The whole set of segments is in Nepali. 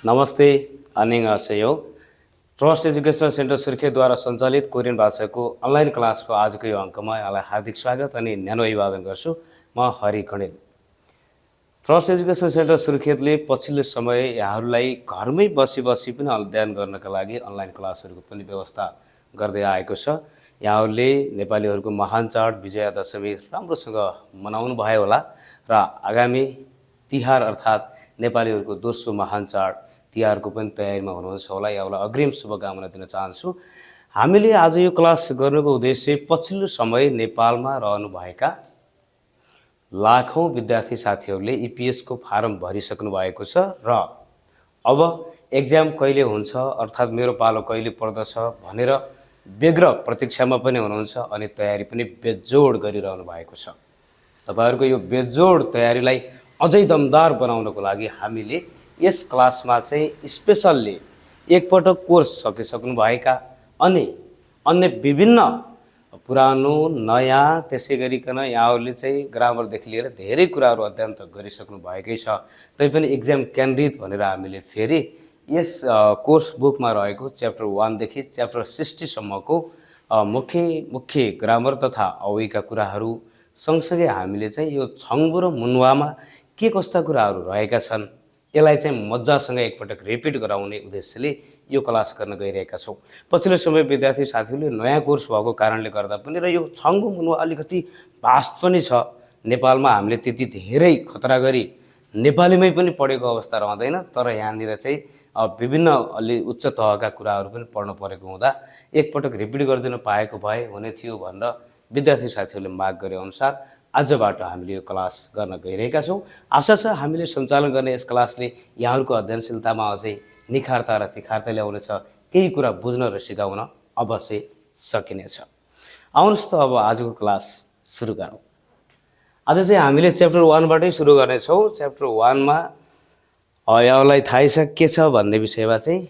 नमस्ते, 안녕하세요। ट्रस्ट एजुकेशनल सेन्टर सुर्खेतद्वारा सञ्चालित कोरियन भाषाको अनलाइन क्लासको आजको यो अङ्कमा यहाँलाई हार्दिक स्वागत अनि न्यानो अभिवादन गर्छु। म Hari Kanel. Trust educational centre सुर्खेतले पछिल्लो समय यहाँहरूलाई घरमै बसी पनि अध्ययन गर्नका लागि अनलाइन क्लासहरूको पनि व्यवस्था गर्दै आएको छ। यहाँहरूले नेपालीहरूको महान चाड विजयादशमी राम्रोसँग मनाउनु भयो होला र आगामी तिहार अर्थात् नेपालीहरूको दोस्रो महान चाड तिहारको पनि तयारीमा हुनुहुन्छ होला। यहाँलाई अग्रिम शुभकामना दिन चाहन्छु। हामीले आज यो क्लास गर्नुको उद्देश्य पछिल्लो समय नेपालमा रहनुभएका लाखौं विद्यार्थी साथीहरूले ईपीएसको फारम भरिसक्नु भएको छ र अब एक्जाम कहिले हुन्छ अर्थात् मेरो पालो कहिले पर्दछ भनेर व्यग्र प्रतीक्षामा पनि हुनुहुन्छ अनि तयारी पनि बेजोड गरिरहनु भएको छ। तपाईहरुको यो बेजोड तयारीलाई अझै दमदार बनाउनको लागि हामीले यस क्लासमा चाहिँ स्पेशल्ली एकपटक कोर्स सकिसक्नु भएका अनि अन्य विभिन्न पुरानो नयाँ त्यसै गरिकन यहाँहरूले चाहिँ ग्रामरदेखि लिएर धेरै कुराहरू अध्ययन त गरिसक्नु भएकै छ। तैपनि एक्जाम केन्द्रित भनेर हामीले फेरि यस कोर्स बुकमा रहेको च्याप्टर 1 देखि च्याप्टर 60 सम्मको मुख्य ग्रामर तथा अवयवका कुराहरू सँगसँगै हामीले चाहिँ यो छङ्गु र मुन्वामा के कस्ता कुराहरू रहेका छन् यसलाई चाहिँ मजासँग एकपटक रिपिट गराउने उद्देश्यले यो क्लास गर्न गइरहेका छौं। पछिल्लो समय विद्यार्थी साथीहरूले नयाँ कोर्स भएको कारणले गर्दा पनि र यो छङ्गु मुन्वा अलिकति भास्ट पनि छ। नेपालमा हामीले त्यति धेरै खतरा गरी नेपालीमै पनि पढेको अवस्था रहँदैन, तर यहाँनिर चाहिँ विभिन्न अलि उच्च तहका कुराहरू पनि पढ्न परेको हुँदा एकपटक रिपिट गरिदिन पाएको भए हुने थियो भनेर विद्यार्थी साथीहरूले माग गरे अनुसार आजबाट हामीले यो क्लास गर्न गइरहेका छौं। आशा छ हामीले सञ्चालन गर्ने यस क्लासले यहाँहरूको अध्ययनशीलतामा अझै निखारता र तिखारता ल्याउनेछ, केही कुरा बुझ्न र सिकाउन अवश्य सकिनेछ। आउनुहोस् त अब आजको क्लास सुरु गरौँ। आज चाहिँ हामीले च्याप्टर 1 बाटै सुरु गर्ने छौं। च्याप्टर 1 मा यहाँलाई थाहै छ के छ भन्ने विषयमा चाहिँ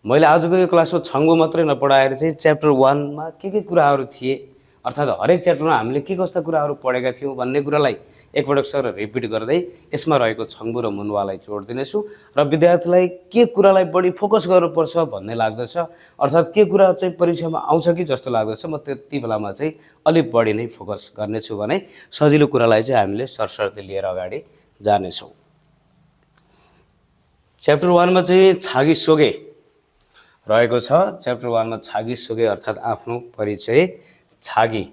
मैले आजको यो क्लासमा छङ्गु मात्रै नपढाएर चाहिँ च्याप्टर 1 मा के कुराहरू थिए अर्थात् हरेक च्याप्टरमा हामीले के कस्ता कुराहरू पढेका थियौं भन्ने कुरालाई एकपटक सर रिपिट गर्दै यसमा रहेको छङ्गु र मुन्वालाई जोड्दिनेछु र विद्यार्थीलाई के कुरालाई बढी फोकस गर्नुपर्छ भन्ने लाग्दछ अर्थात् के कुरा चाहिँ परीक्षामा आउँछ कि जस्तो लाग्दछ म त्यति बेलामा चाहिँ अलि बढी नै फोकस गर्नेछु भने सजिलो कुरालाई चाहिँ हामीले सरसर्ती लिएर अगाडि जानेछौं। च्याप्टर 1 मा चाहिँ छागी सोगे रहेको छ। च्याप्टर 1 मा छागी सोगे अर्थात् आफ्नो परिचय। छागी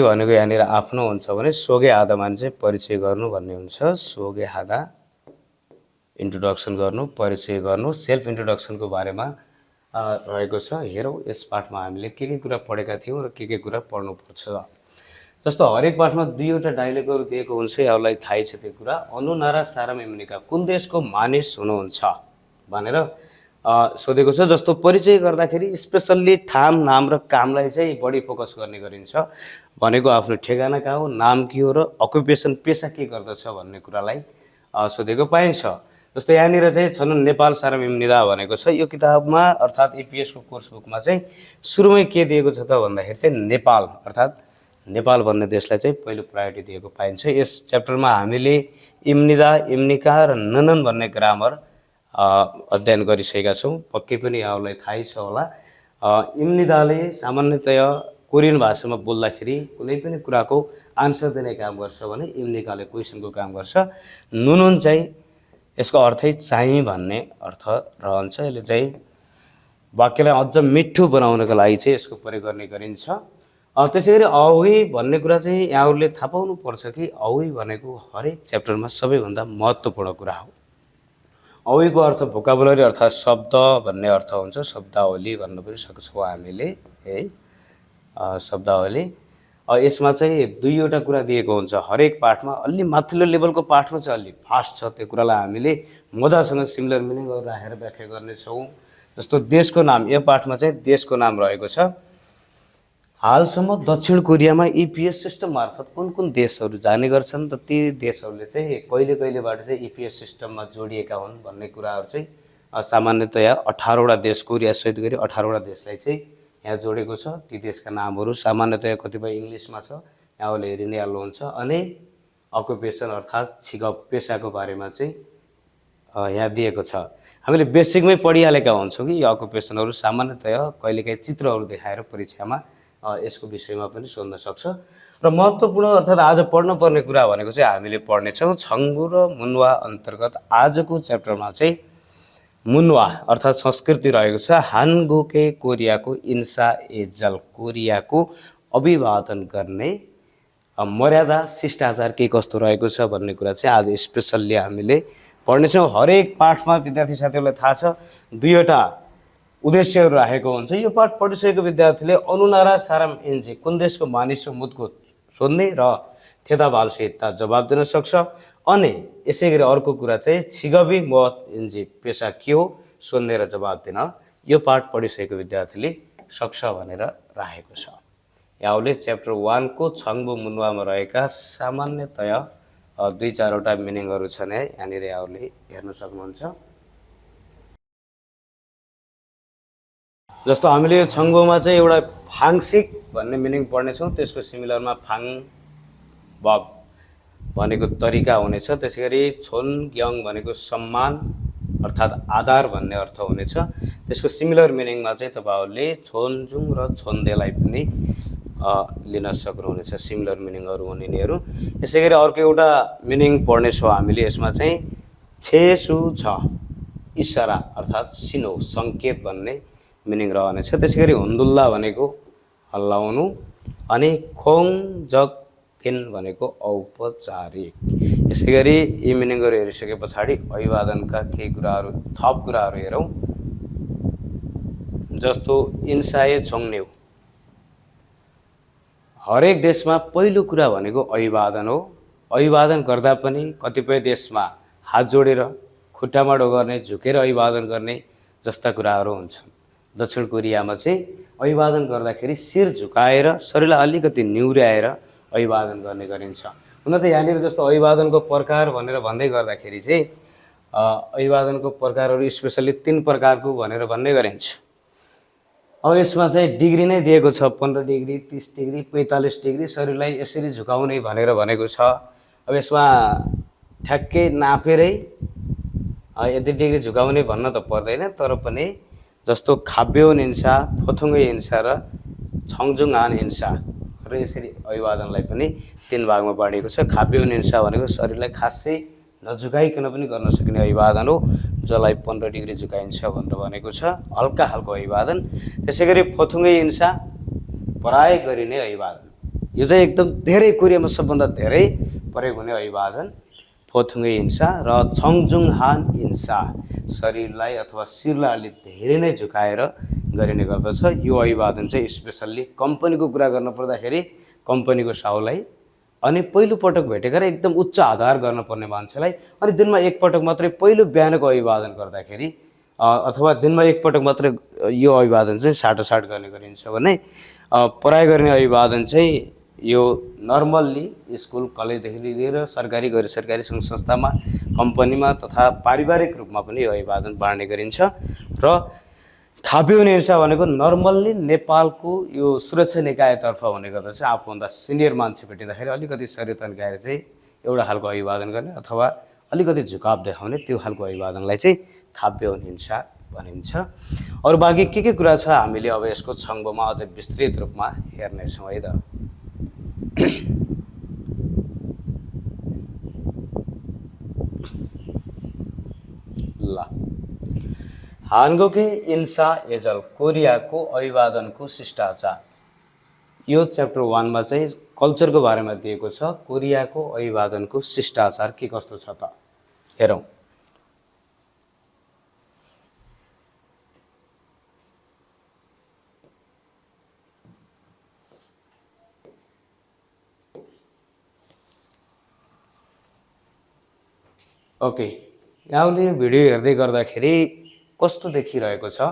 भनेको यहाँनिर आफ्नो हुन्छ भने सोगे आधा मान्छे परिचय गर्नु भन्ने हुन्छ। सोगे आधा इन्ट्रोडक्सन गर्नु, परिचय गर्नु, सेल्फ इन्ट्रोडक्सनको बारेमा रहेको छ। हेरौँ यस पाठमा हामीले के कुरा पढेका थियौं र के कुरा पढ्नु पर्छ। जस्तो हरेक पाठमा दुईवटा डायलगहरू दिएको हुन्छ, यहाँलाई थाहै छ त्यो कुरा। अनुनारा साराम इम्निका कुन देशको मानिस हुनुहुन्छ भनेर सोधेको छ। जस्तो परिचय गर्दाखेरि स्पेशल्ली ठाम, नाम र कामलाई चाहिँ बढी फोकस गर्ने गरिन्छ। भनेको आफ्नो ठेगाना कहाँ हो, नाम के हो र अकुपेसन पेशा के गर्दछ भन्ने कुरालाई सोधेको पाइन्छ। जस्तो यहाँनिर चाहिँ छन् नेपाल साराम इम्निदा भनेको छ। यो किताबमा अर्थात् ईपीएस को कोर्स बुकमा चाहिँ सुरुमै के दिएको छ त भन्दाखेरि चाहिँ नेपाल अर्थात् नेपाल भन्ने देशलाई चाहिँ पहिलो प्रायोरिटी दिएको पाइन्छ। यस च्याप्टरमा हामीले इम्निदा, इम्निका र ननन भन्ने ग्रामर अध्ययन गरिसकेका छौं। पक्कै पनि यहाँलाई थाहै छ होला। इम्निदाले सामान्यतया कोरियन भाषामा बोल्दाखेरि कुनै पनि कुराको आन्सर दिने काम गर्छ भने इम्निकाले क्वेशनको काम गर्छ। नुनुन चाहिँ यसको अर्थै चाहिँ भन्ने अर्थ रहन्छ। यसले चाहिँ वाक्यलाई अझ मिठो बनाउनको लागि चाहिँ यसको प्रयोग गर्ने गरिन्छ। त्यसैगरी अहुइ भन्ने कुरा चाहिँ यहाँहरूले थाहा पाउनु पर्छ कि अहुइ भनेको हरेक च्याप्टरमा सबैभन्दा महत्त्वपूर्ण कुरा हो। अहुइको अर्थ भोकाबुलरी अर्थात् शब्द भन्ने अर्थ हुन्छ। शब्दावली भन्न पनि सक्छौँ हामीले है, शब्दावली। यसमा चाहिँ दुईवटा कुरा दिएको हुन्छ हरेक पाठमा। अलि माथिल्लो लेभलको पाठमा चाहिँ अलि फास्ट छ, त्यो कुरालाई हामीले मजासँग सिमिलर मिनिङ गरेर राखेर व्याख्या गर्नेछौँ। जस्तो देशको नाम, यो पाठमा चाहिँ देशको नाम रहेको छ। हालसम्म दक्षिण कोरियामा ईपीएस सिस्टम मार्फत कुन देशहरू जाने गर्छन् र ती देशहरूले चाहिँ कहिलेबाट चाहिँ ईपीएस सिस्टममा जोडिएका हुन् भन्ने कुराहरू चाहिँ सामान्यतया 18 वटा देश कोरिया सहित गरी 18 वटा देशलाई चाहिँ यहाँ जोडेको छ। ती देशका नामहरू सामान्यतया कतिपय इङ्ग्लिसमा छ, यहाँले हेरि नै हाल्नुहुन्छ। अनि अकुपेसन अर्थात् छिगप पेशाको बारेमा चाहिँ यहाँ दिएको छ। हामीले बेसिकमै पढिहालेका हुन्छौँ कि यो अकुपेसनहरू सामान्यतया कहिलेकाहीँ चित्रहरू देखाएर परीक्षामा यसको विषयमा पनि सोध्न सक्छ। र महत्त्वपूर्ण अर्थात् आज पढ्नुपर्ने कुरा भनेको चाहिँ हामीले पढ्नेछौँ छङ्गु र मुन्वा अन्तर्गत आजको च्याप्टरमा चाहिँ मुन्वा अर्थात् संस्कृति रहेको छ। हानगोके कोरियाको इन्सा एजल कोरियाको अभिवादन गर्ने मर्यादा शिष्टाचार के कस्तो रहेको छ भन्ने कुरा चाहिँ आज स्पेसल्ली हामीले पढ्नेछौँ। हरेक पाठमा विद्यार्थी साथीहरूलाई थाहा छ दुईवटा उद्देश्यहरू राखेको हुन्छ। यो पाठ पढिसकेको विद्यार्थीले अनुनारा साराम इन्जी कुन देशको मानिस हो मुद्को सोध्ने र थेता बालसितता जवाब दिन सक्छ। अनि यसै गरी अर्को कुरा चाहिँ छिगबी म इन्जी पेसा के हो सोध्ने र जवाब दिन यो पाठ पढिसकेको विद्यार्थीले सक्छ भनेर राखेको छ। याउले च्याप्टर 1 को छङ्बु मुन्वामा रहेका सामान्यतया 2-4वटा मिनिङहरू छन् है, यहाँनिर यहाँहरूले हेर्न सक्नुहुन्छ। जस्तो हामीले यो छङ्बुमा चाहिँ एउटा फाङसिक भन्ने मिनिङ पढ्नेछौँ, त्यसको सिमिलरमा फाङ बब भनेको तरिका हुनेछ। त्यसै गरी छोन ग्याङ भनेको सम्मान अर्थात् आधार भन्ने अर्थ हुनेछ। त्यसको सिमिलर मिनिङमा चाहिँ तपाईँहरूले छोनजुङ र छोन्देलाई पनि लिन सक्नुहुनेछ, सिमिलर मिनिङहरू हुने यिनीहरू। यसै गरी अर्को एउटा मिनिङ पढ्नेछौँ हामीले, यसमा चाहिँ छेसु छ इसारा अर्थात् सिनो सङ्केत भन्ने मिनिङ रहनेछ। त्यसै गरी हुन्दुल्ला भनेको हल्लाउनु अनि खोङ जग किन भनेको औपचारिक। यसै गरी यी मिनिङहरू हेरिसके पछाडि अभिवादनका केही कुराहरू थप कुराहरू हेरौँ। जस्तो इन्साए छोङ्न्यौ हरेक देशमा पहिलो कुरा भनेको अभिवादन हो। अभिवादन गर्दा पनि कतिपय देशमा हात जोडेर खुट्टामा डोगर्ने झुकेर अभिवादन गर्ने जस्ता कुराहरू हुन्छन्। दक्षिण कोरियामा चाहिँ अभिवादन गर्दाखेरि शिर झुकाएर शरीरलाई अलिकति निहुर्याएर अभिवादन गर्ने गरिन्छ। हुन त यहाँनिर जस्तो अभिवादनको प्रकार भनेर भन्दै गर्दाखेरि चाहिँ अभिवादनको प्रकारहरू स्पेसल्ली 3 प्रकारको भनेर भन्ने गरिन्छ। अब यसमा चाहिँ डिग्री नै दिएको छ, 15 डिग्री 30 डिग्री 45 डिग्री शरीरलाई यसरी झुकाउने भनेर भनेको छ। अब यसमा ठ्याक्कै नापेरै यति डिग्री झुकाउने भन्न त पर्दैन, तर पनि जस्तो खाब्योन हिंसा फोथुङ्गे हिंसा र छङजुङहान हिंसा र यसरी अभिवादनलाई पनि 3 भागमा बाँडिएको छ। खाब्योन हिंसा भनेको शरीरलाई खासै नझुकाइकन पनि गर्न सकिने अभिवादन हो, जसलाई 15 डिग्री झुकाइन्छ भनेर भनेको छ, हल्का खालको अभिवादन। त्यसै गरी फोथुङ्गे हिंसा पराय गरिने अभिवादन, यो चाहिँ एकदम धेरै कोरियामा सबभन्दा धेरै प्रयोग हुने अभिवादन फोथुङ्गे हिंसा। र छङजुङहान हिंसा शरीरलाई अथवा शिरलाई अलि धेरै नै झुकाएर गरिने गर्दछ। यो अभिवादन चाहिँ स्पेसल्ली कम्पनीको कुरा गर्न पर्दाखेरि कम्पनीको साहुलाई अनि पहिलो पटक भेटेका र एकदम उच्च आधार गर्न पर्ने मान्छेलाई अनि दिनमा एक पटक मात्रै पहिलो बिहानको अभिवादन गर्दाखेरि अथवा दिनमा एक पटक मात्रै यो अभिवादन चाहिँ साटासाट गर्ने गरिन्छ भने पराय गर्ने अभिवादन चाहिँ यो नर्मल्ली स्कुल कलेजदेखि लिएर सरकारी गैर सरकारी सङ्घ संस्थामा कम्पनीमा तथा पारिवारिक रूपमा पनि यो अभिवादन बाँड्ने गरिन्छ। र खाब्योन हिंसा भनेको नर्मल्ली नेपालको यो सुरक्षा निकायतर्फ हुने गर्दछ। आफूभन्दा सिनियर मान्छे भेटिँदाखेरि अलिकति शरीर तन्काएर चाहिँ एउटा खालको अभिवादन गर्ने अथवा अलिकति झुकाव देखाउने त्यो खालको अभिवादनलाई चाहिँ खाब्योन हिंसा भनिन्छ। अरू बाँकी के कुरा छ हामीले अब यसको छङ्बुमा अझै विस्तृत रूपमा हेर्नेछौँ है त। ल हानगोके इन्सा एजल कोरियाको अभिवादनको शिष्टाचार, यो च्याप्टर 1 मा चाहिँ कल्चरको बारेमा दिएको छ। कोरियाको अभिवादनको शिष्टाचार के कस्तो छ त हेरौँ। ओके, यहाँले भिडियो हेर्दै गर्दाखेरि कस्तो देखिरहेको छ,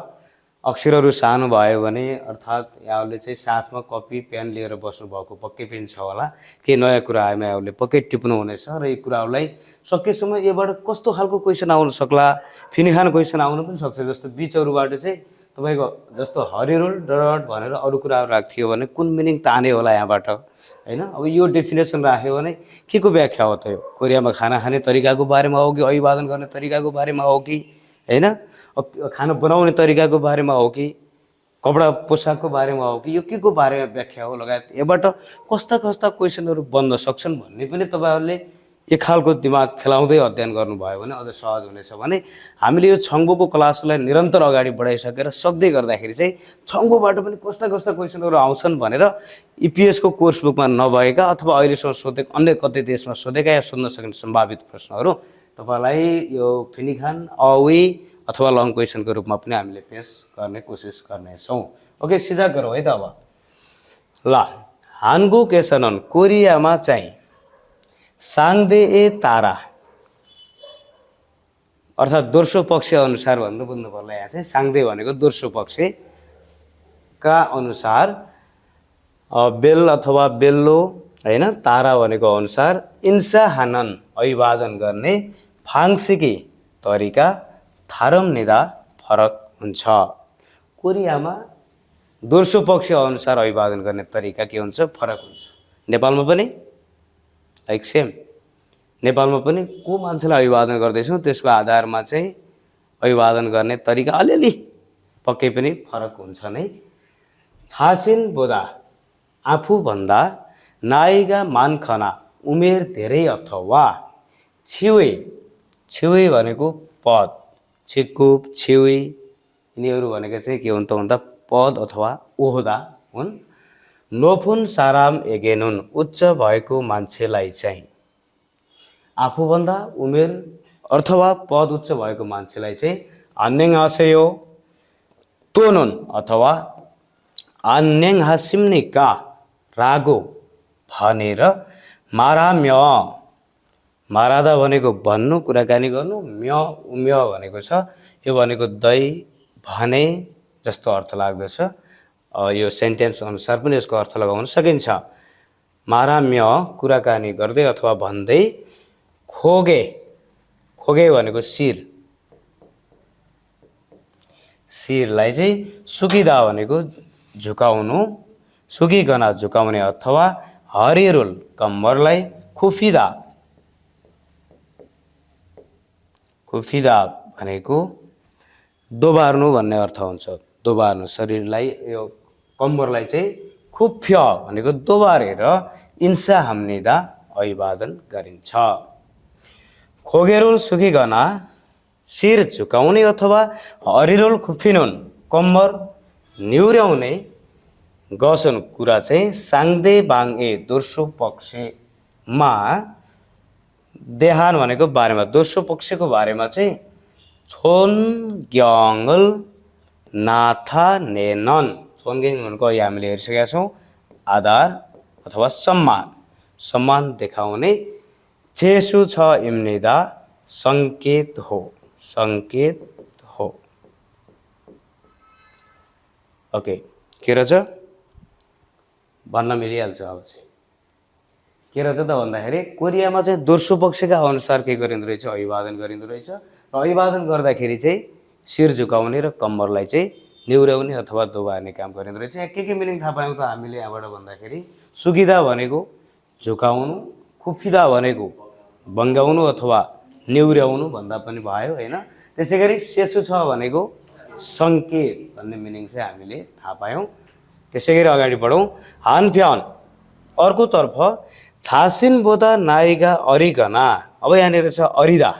अक्षरहरू सानो भयो भने अर्थात् यहाँले चाहिँ साथमा कपी पेन लिएर बस्नुभएको पक्कै पनि छ होला। केही नयाँ कुरा आएमा यहाँले पक्कै टिप्नु हुनेछ र यी कुराहरूलाई सकेसम्म योबाट कस्तो खालको क्वेसन आउन सक्ला, फिनिखान क्वेसन आउन पनि सक्छ। जस्तो बिचहरूबाट चाहिँ तपाईँको जस्तो हरिरोल डट भनेर अरू कुराहरू राख्थ्यो भने कुन मिनिङ ताने होला यहाँबाट होइन। अब यो डेफिनेसन राख्यो भने के को व्याख्या हो त यो? कोरियामा खाना खाने तरिकाको बारेमा हो कि अभिवादन गर्ने तरिकाको बारेमा हो कि होइन, खाना बनाउने तरिकाको बारेमा हो कि कपडा पोसाकको बारेमा हो कि यो के को बारेमा व्याख्या हो लगायत यहाँबाट कस्ता कस्ता क्वेसनहरू बन्न सक्छन् भन्ने पनि तपाईँहरूले एक खालको दिमाग खेलाउँदै अध्ययन गर्नुभयो भने अझ सहज हुनेछ। भने हामीले यो छङ्गोको क्लासलाई निरन्तर अगाडि बढाइसकेर सक्दै गर्दाखेरि चाहिँ छङ्गोबाट पनि कस्ता कस्ता क्वेसनहरू आउँछन् भनेर इपिएसको कोर्स बुकमा नभएका अथवा अहिलेसम्म सोधेको अन्य कतै देशमा सोधेका या सोध्न सकिने सम्भावित प्रश्नहरू तपाईँलाई यो फिनिखान अवी अथवा लङ क्वेसनको रूपमा पनि हामीले पेस गर्ने कोसिस गर्नेछौँ। ओके, सिधा गरौँ है त। अब ल, हान्गुकेसनन कोरियामा चाहिँ साङ्दे ए तारा अर्थात् दोस्रो पक्ष अनुसार भनेर बुझ्नु पर्ला। यहाँ चाहिँ साङ्दे भनेको दोस्रो पक्षका अनुसार, बेल अथवा बेल्लो होइन, तारा भनेको अनुसार इन्सा हानन अभिवादन गर्ने फाङ्सिकी तरिका थारमनिदा फरक हुन्छ। कोरियामा दोस्रो पक्ष अनुसार अभिवादन गर्ने तरिका के हुन्छ? फरक हुन्छ। नेपालमा पनि लाइक सेम, नेपालमा पनि को मान्छेलाई अभिवादन गर्दैछौँ त्यसको आधारमा चाहिँ अभिवादन गर्ने तरिका अलिअलि पक्कै पनि फरक हुन्छ नै। छासिन बोदा आफूभन्दा नाइगा मानखना उमेर धेरै अथवा छिवे, छिवे भनेको पद, छिकुप छिवे यिनीहरू भनेको चाहिँ के हुन् त भन्दा पद अथवा ओहदा हुन्। नोफुन साराम एगेनुन उच्च भएको मान्छेलाई चाहिँ, आफूभन्दा उमेर अथवा पद उच्च भएको मान्छेलाई चाहिँ आन्नेङ आसेयो तोनुन अथवा आन्नेङ हासिम्निका रागो भनेर माराम्य, मारादा भनेको भन्नु कुराकानी गर्नु, म्य उम्य भनेको छ, यो भनेको दै भने जस्तो अर्थ लाग्दछ। यो सेन्टेन्स अनुसार पनि यसको अर्थ लगाउन सकिन्छ। माराम्य कुराकानी गर्दै अथवा भन्दै, खोगे, खोगे भनेको शिर, शिरलाई चाहिँ सुकिदा भनेको झुकाउनु, सुकिकन झुकाउने अथवा हरिरुल कम्मरलाई खुफिदा, खुफिदा भनेको दोबार्नु भन्ने अर्थ हुन्छ। दोबार्नु शरीरलाई, यो कम्मरलाई चाहिँ खुफ्य भनेको दोबारेर इन्सा हाम्निदा अभिवादन गरिन्छ। खोगेरुल सुकिकन शिर झुकाउने अथवा हरिरुल खुफिनुन कम्मर निहुर्याउने गसुन कुरा चाहिँ साङ्दे बाङए दोस्रो पक्षमा, देहान भनेको बारेमा, दोस्रो पक्षको बारेमा चाहिँ छोन ग्याङ्गल नाथा नेनन, छोनग्याङ भनेको अहिले हामीले हेरिसकेका छौँ आधार अथवा सम्मान, सम्मान देखाउने छेसु छ इम्निदा सङ्केत हो, सङ्केत हो। ओके, के रहेछ भन्न मिलिहाल्छ। अब चाहिँ के रहेछ त भन्दाखेरि कोरियामा चाहिँ दोस्रो पक्षका अनुसार के गरिँदो रहेछ? अभिवादन गरिँदो रहेछ। र अभिवादन गर्दाखेरि चाहिँ शिर झुकाउने र कम्मरलाई चाहिँ निहुर्याउने अथवा दोबार्ने काम गरिँदो रहेछ। यहाँ के मिनिङ थाहा पायौँ त हामीले यहाँबाट भन्दाखेरि सुकिदा भनेको झुकाउनु, खुफिदा भनेको बङ्गाउनु अथवा निहुर्याउनु भन्दा पनि भयो होइन। त्यसै गरी सेसु छ भनेको सङ्केत भन्ने मिनिङ चाहिँ हामीले थाहा पायौँ। त्यसै गरी अगाडि बढौँ। हानफ्यान अर्कोतर्फ छासिन बोदा नाइगा अरिगना, अब यहाँनिर छ अरिदा,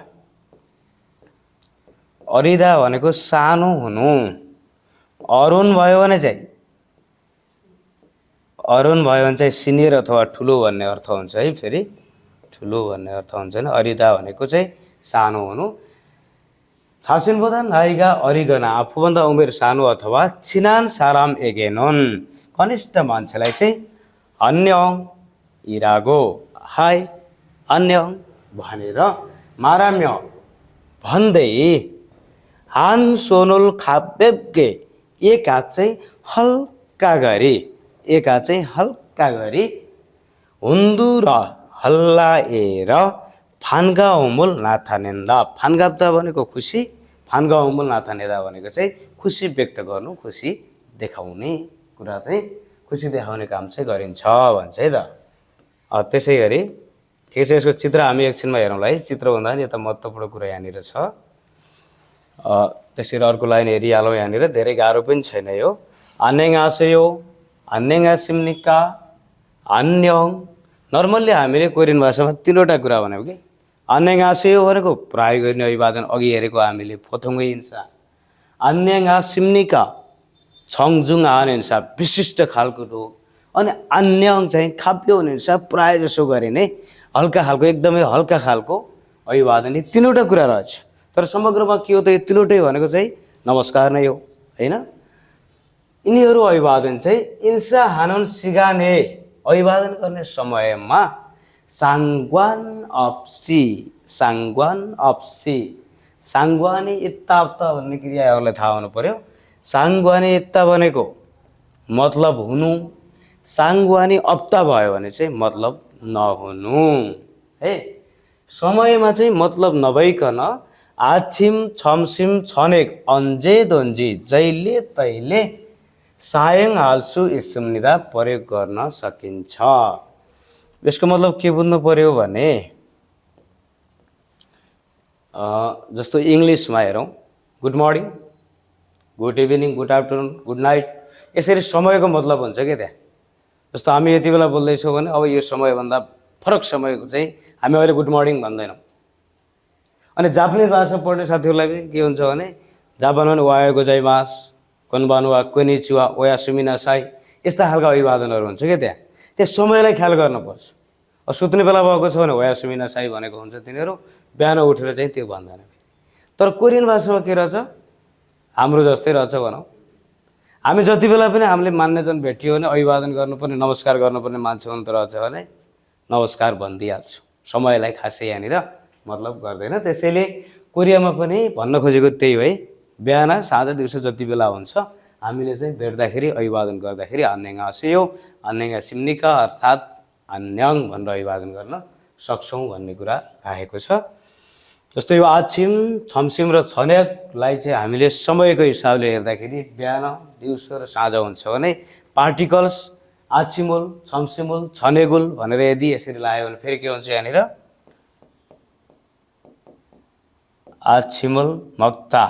अरिदा भनेको सानो हुनु, अरुण भयो भने चाहिँ, अरुण भयो भने चाहिँ सिनियर अथवा ठुलो भन्ने अर्थ हुन्छ है, फेरि ठुलो भन्ने अर्थ हुन्छ नि। अरिदा भनेको चाहिँ सानो हुनु। छासिन बोदा नाइगा अरिगना आफूभन्दा उमेर सानो अथवा छिनान साराम एगेनोन कनिष्ठ मान्छेलाई चाहिँ अन्यङ इरागो हाई अन्यङ भनेर माराम्य भन्दै हान सोनुल खाबेब्गे एक हात चाहिँ हल्का गरी, एक हात चाहिँ हल्का गरी हुन्दु र हल्लाएर फान्गा उमुल नाथानेन्दा, फान्गाप्ता भनेको खुसी, फान्गाउमुल नाथानेदा भनेको चाहिँ खुसी व्यक्त गर्नु, खुसी देखाउने कुरा चाहिँ, खुसी देखाउने काम चाहिँ गरिन्छ भन्छ है त। त्यसै गरी ठिक छ, यसको चित्र हामी एकछिनमा हेरौँला है। चित्र भन्दा नि यता महत्त्वपूर्ण कुरा यहाँनिर छ। त्यसरी अर्को लाइन हेरिहालौँ। यहाँनिर धेरै गाह्रो पनि छैन यो। 안녕하세요, 안녕하십니까, 안녕। नर्मल्ली हामीले कोरियन भाषामा तीनवटा कुरा भनेको कि 안녕하세요 भनेको प्राय गर्ने अभिवादन अघि हेरेको हामीले फोथोङ्गै हिंसा, 안녕하십니까 छङजुङ आने हिंसा विशिष्ट खालको रोग, अनि अन्यङ चाहिँ खाप्यो हुने हिंसा प्राय जसो गरिने हल्का खालको, एकदमै हल्का खालको अभिवादन। यी तीनवटा कुरा रहेछ। तर समग्रमा के हो त, यो तीनवटै भनेको चाहिँ नमस्कार नै हो हैन। यिनीहरू अभिवादन चाहिँ इन्सा हानुन सिगाने अभिवादन गर्ने समयमा सांग्वान अप्सी, सांग्वान अप्सी, सांग्वानी इत्ताप्ता भन्ने क्रियाहरूलाई थाहा हुनु पर्यो। सांग्वानी इत्ता भनेको मतलब हुनु, सांग्वानी अप्ता भयो भने चाहिँ मतलब नहुनु है। समयमा चाहिँ मतलब नभइकन आछिम छमसिम छनेक अन्जे दोन्जी जहिले तैले सायङ हाल्सु इस्मनिदा प्रयोग गर्न सकिन्छ। यसको मतलब के बुझ्नु पर्यो भने जस्तो इङ्ग्लिसमा हेरौँ, good morning, good evening, good afternoon, good night, यसरी समयको मतलब हुन्छ क्या त्यहाँ। जस्तो हामी यति बेला बोल्दैछौँ भने अब यो समयभन्दा फरक समयको चाहिँ हामी अहिले गुड मर्निङ भन्दैनौँ। अनि जापानिज भाषा पढ्ने साथीहरूलाई पनि के हुन्छ भने जापानमा पनि ओहायो गोजाइमासु, कोनबानुवा, कोनिचिवा, ओयासुमी नासाई, यस्ता खालका अभिवादनहरू हुन्छ क्या त्यहाँ। त्यहाँ समयलाई ख्याल गर्नुपर्छ। सुत्ने बेला भएको छ भने ओयासुमी नासाई भनेको हुन्छ तिनीहरू, बिहान उठेर चाहिँ त्यो भन्दैन। तर कोरियन भाषामा के रहेछ, हाम्रो जस्तै रहेछ भनौँ। हामी जति बेला पनि हामीले मान्यजन भेटियो भने अभिवादन गर्नुपर्ने, नमस्कार गर्नुपर्ने मान्छे हुनु त रहेछ भने नमस्कार भनिदिइहाल्छु। समयलाई खासै यहाँनिर मतलब गर्दैन। त्यसैले कोरियामा पनि भन्न खोजेको त्यही हो है। बिहान साँझ दिउँसो जति बेला हुन्छ हामीले चाहिँ भेट्दाखेरि अभिवादन गर्दाखेरि 안녕하세요, 안녕하십니까 अर्थात् अन्यङ भनेर अभिवादन गर्न सक्छौँ भन्ने कुरा राखेको छ। जस्तो यो आछिम छमसिम र छनेकलाई चाहिँ हामीले समयको हिसाबले हेर्दाखेरि बिहान दिउँसो र साँझ हुन्छ भने पार्टिकल्स आछिमुल छमसिमुल छनेगुल भनेर यदि यसरी लायो भने फेरि के हुन्छ यहाँनिर आछिमुल मक्ता,